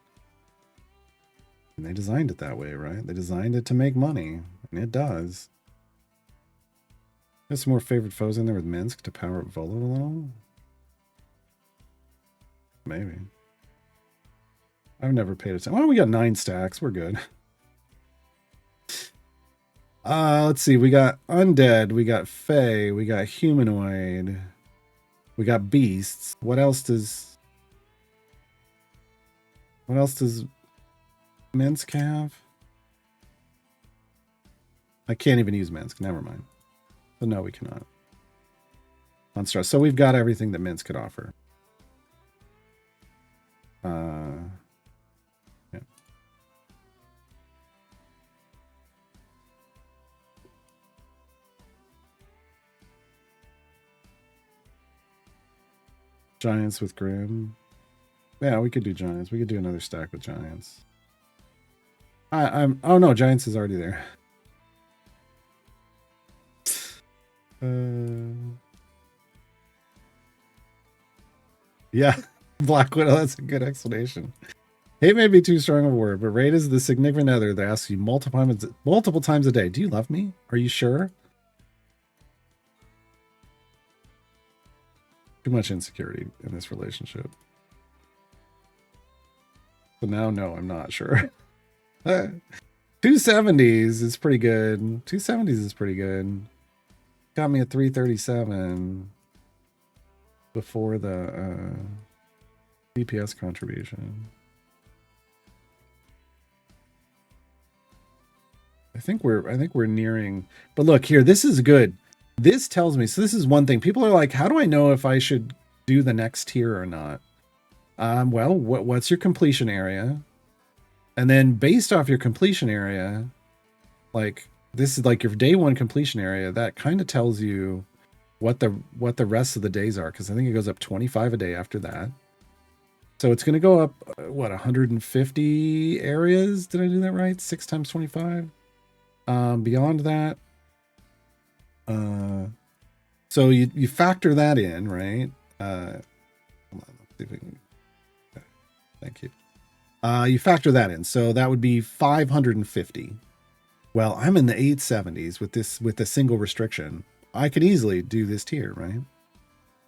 And they designed it that way, right? They designed it to make money, and it does. There's some more favorite foes in there with Minsk to power up Volo a little. Maybe. I've never paid attention. Well, we got 9 stacks. We're good. Let's see. We got Undead. We got Fae. We got Humanoid. We got Beasts. What else does Minsk have? I can't even use Minsk. Never mind. So no, we cannot. Monstrous. So we've got everything that Minsk could offer. Yeah. Giants with Grim. Yeah, we could do Giants. We could do another stack with Giants. Oh no, Giants is already there. Yeah, Black Widow. That's a good explanation. Hate may be too strong of a word, but rate is the significant other that asks you multiple times a day. Do you love me? Are you sure? Too much insecurity in this relationship. But now, no, I'm not sure. 270s is pretty good. 270s is pretty good. Got me a 337 before the DPS contribution. I think we're nearing. But look here, this is good. This tells me. So this is one thing. People are like, how do I know if I should do the next tier or not? Well, what's your completion area? And then based off your completion area, like this is like your day one completion area, that kind of tells you what the rest of the days are, because I think it goes up 25 a day after that. So it's going to go up what, 150 areas? Did I do that right? 6 times 25. Beyond that, so you factor that in, right? Hold on, let's see if we can. Okay, thank you. You factor that in, so that would be 550. Well, I'm in the 870s with the single restriction. I could easily do this tier, right?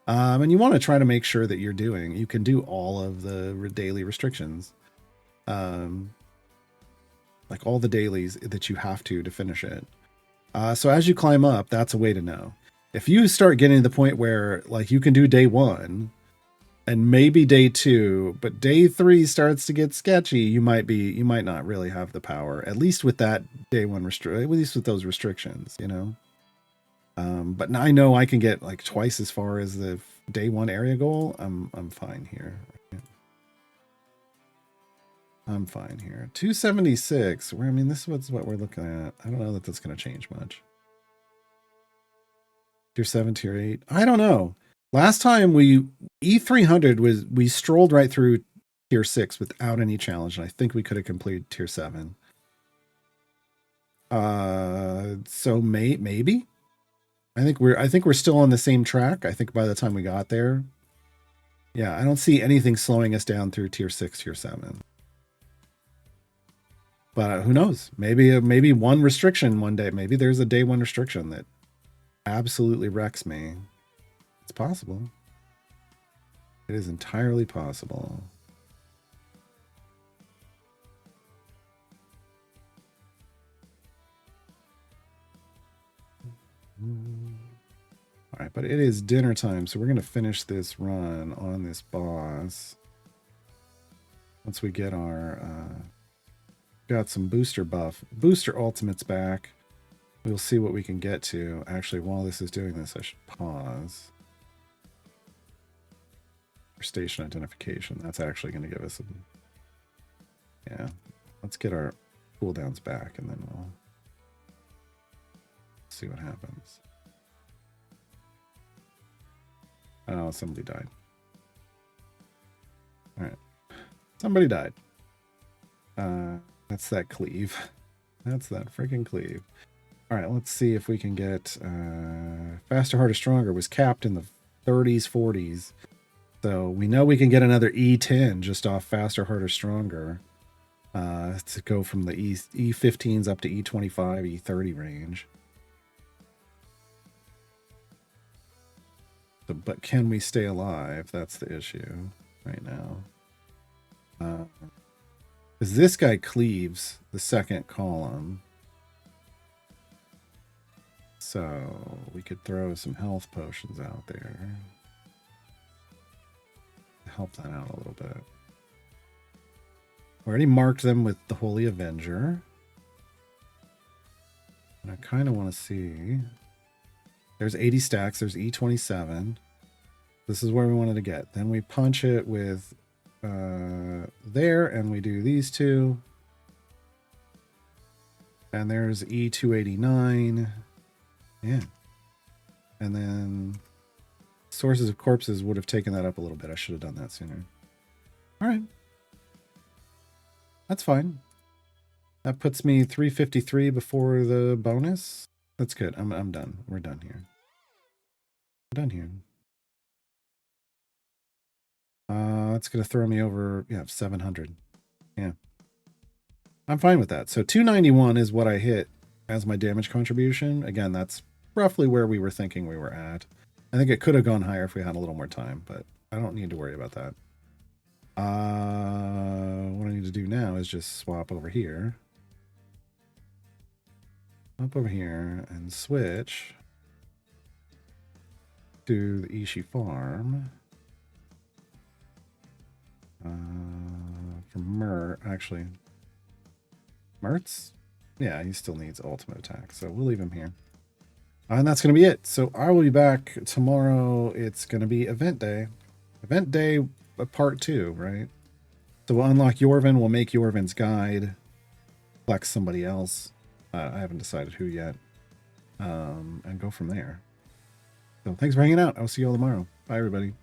And you want to try to make sure that you can do all of the daily restrictions, like all the dailies that you have to finish it. So as you climb up, that's a way to know. If you start getting to the point where like you can do day 1 and maybe day 2, but day 3 starts to get sketchy, you might not really have the power, at least with that day 1 at least with those restrictions, you know. But now I know I can get like twice as far as the day 1 area goal. I'm fine here. I'm fine here. 276. Where, I mean, this is what we're looking at. I don't know that that's going to change much. Tier 7, tier 8. I don't know. Last time E300 we strolled right through tier 6 without any challenge, and I think we could have completed tier 7. So maybe. I think we're still on the same track. I think by the time we got there, yeah, I don't see anything slowing us down through tier 6, tier 7. But who knows? Maybe one restriction one day. Maybe there's a day 1 restriction that absolutely wrecks me. It's possible. It is entirely possible. All right, but it is dinner time, so we're going to finish this run on this boss. Once we get our got some booster ultimates back, we'll see what we can get to. Actually, while this is doing this, I should pause. For station identification, that's actually going to give us yeah. Let's get our cooldowns back, and then we'll see what happens. Oh, somebody died. All right, somebody died. That's that cleave. That's that freaking cleave. All right, let's see if we can get faster, harder, stronger was capped in the 30s, 40s. So we know we can get another E10 just off faster, harder, stronger to go from the E15s up to E25, E30 range. So, but can we stay alive? That's the issue right now. Because this guy cleaves the second column. So we could throw some health potions out there to help that out a little bit. Already marked them with the Holy Avenger. And I kind of want to see. There's 80 stacks. There's E27. This is where we wanted to get. Then we punch it with there, and we do these two. And there's E289. Yeah. And then sources of corpses would have taken that up a little bit. I should have done that sooner. All right. That's fine. That puts me 353 before the bonus. That's good. I'm done. We're done here. I'm done here. It's going to throw me over, 700. I'm fine with that. So 291 is what I hit as my damage contribution. Again, that's roughly where we were thinking we were at. I think it could have gone higher if we had a little more time, but I don't need to worry about that. What I need to do now is just swap over here. Up over here and switch to the Ishi farm. For actually, Mertz? Yeah, he still needs ultimate attack, so we'll leave him here. And that's going to be it. So I will be back tomorrow. It's going to be event day. Event day part 2, right? So we'll unlock Yorvin. We'll make Yorvin's guide. Flex somebody else. I haven't decided who yet. And go from there. So thanks for hanging out. I'll see you all tomorrow. Bye, everybody.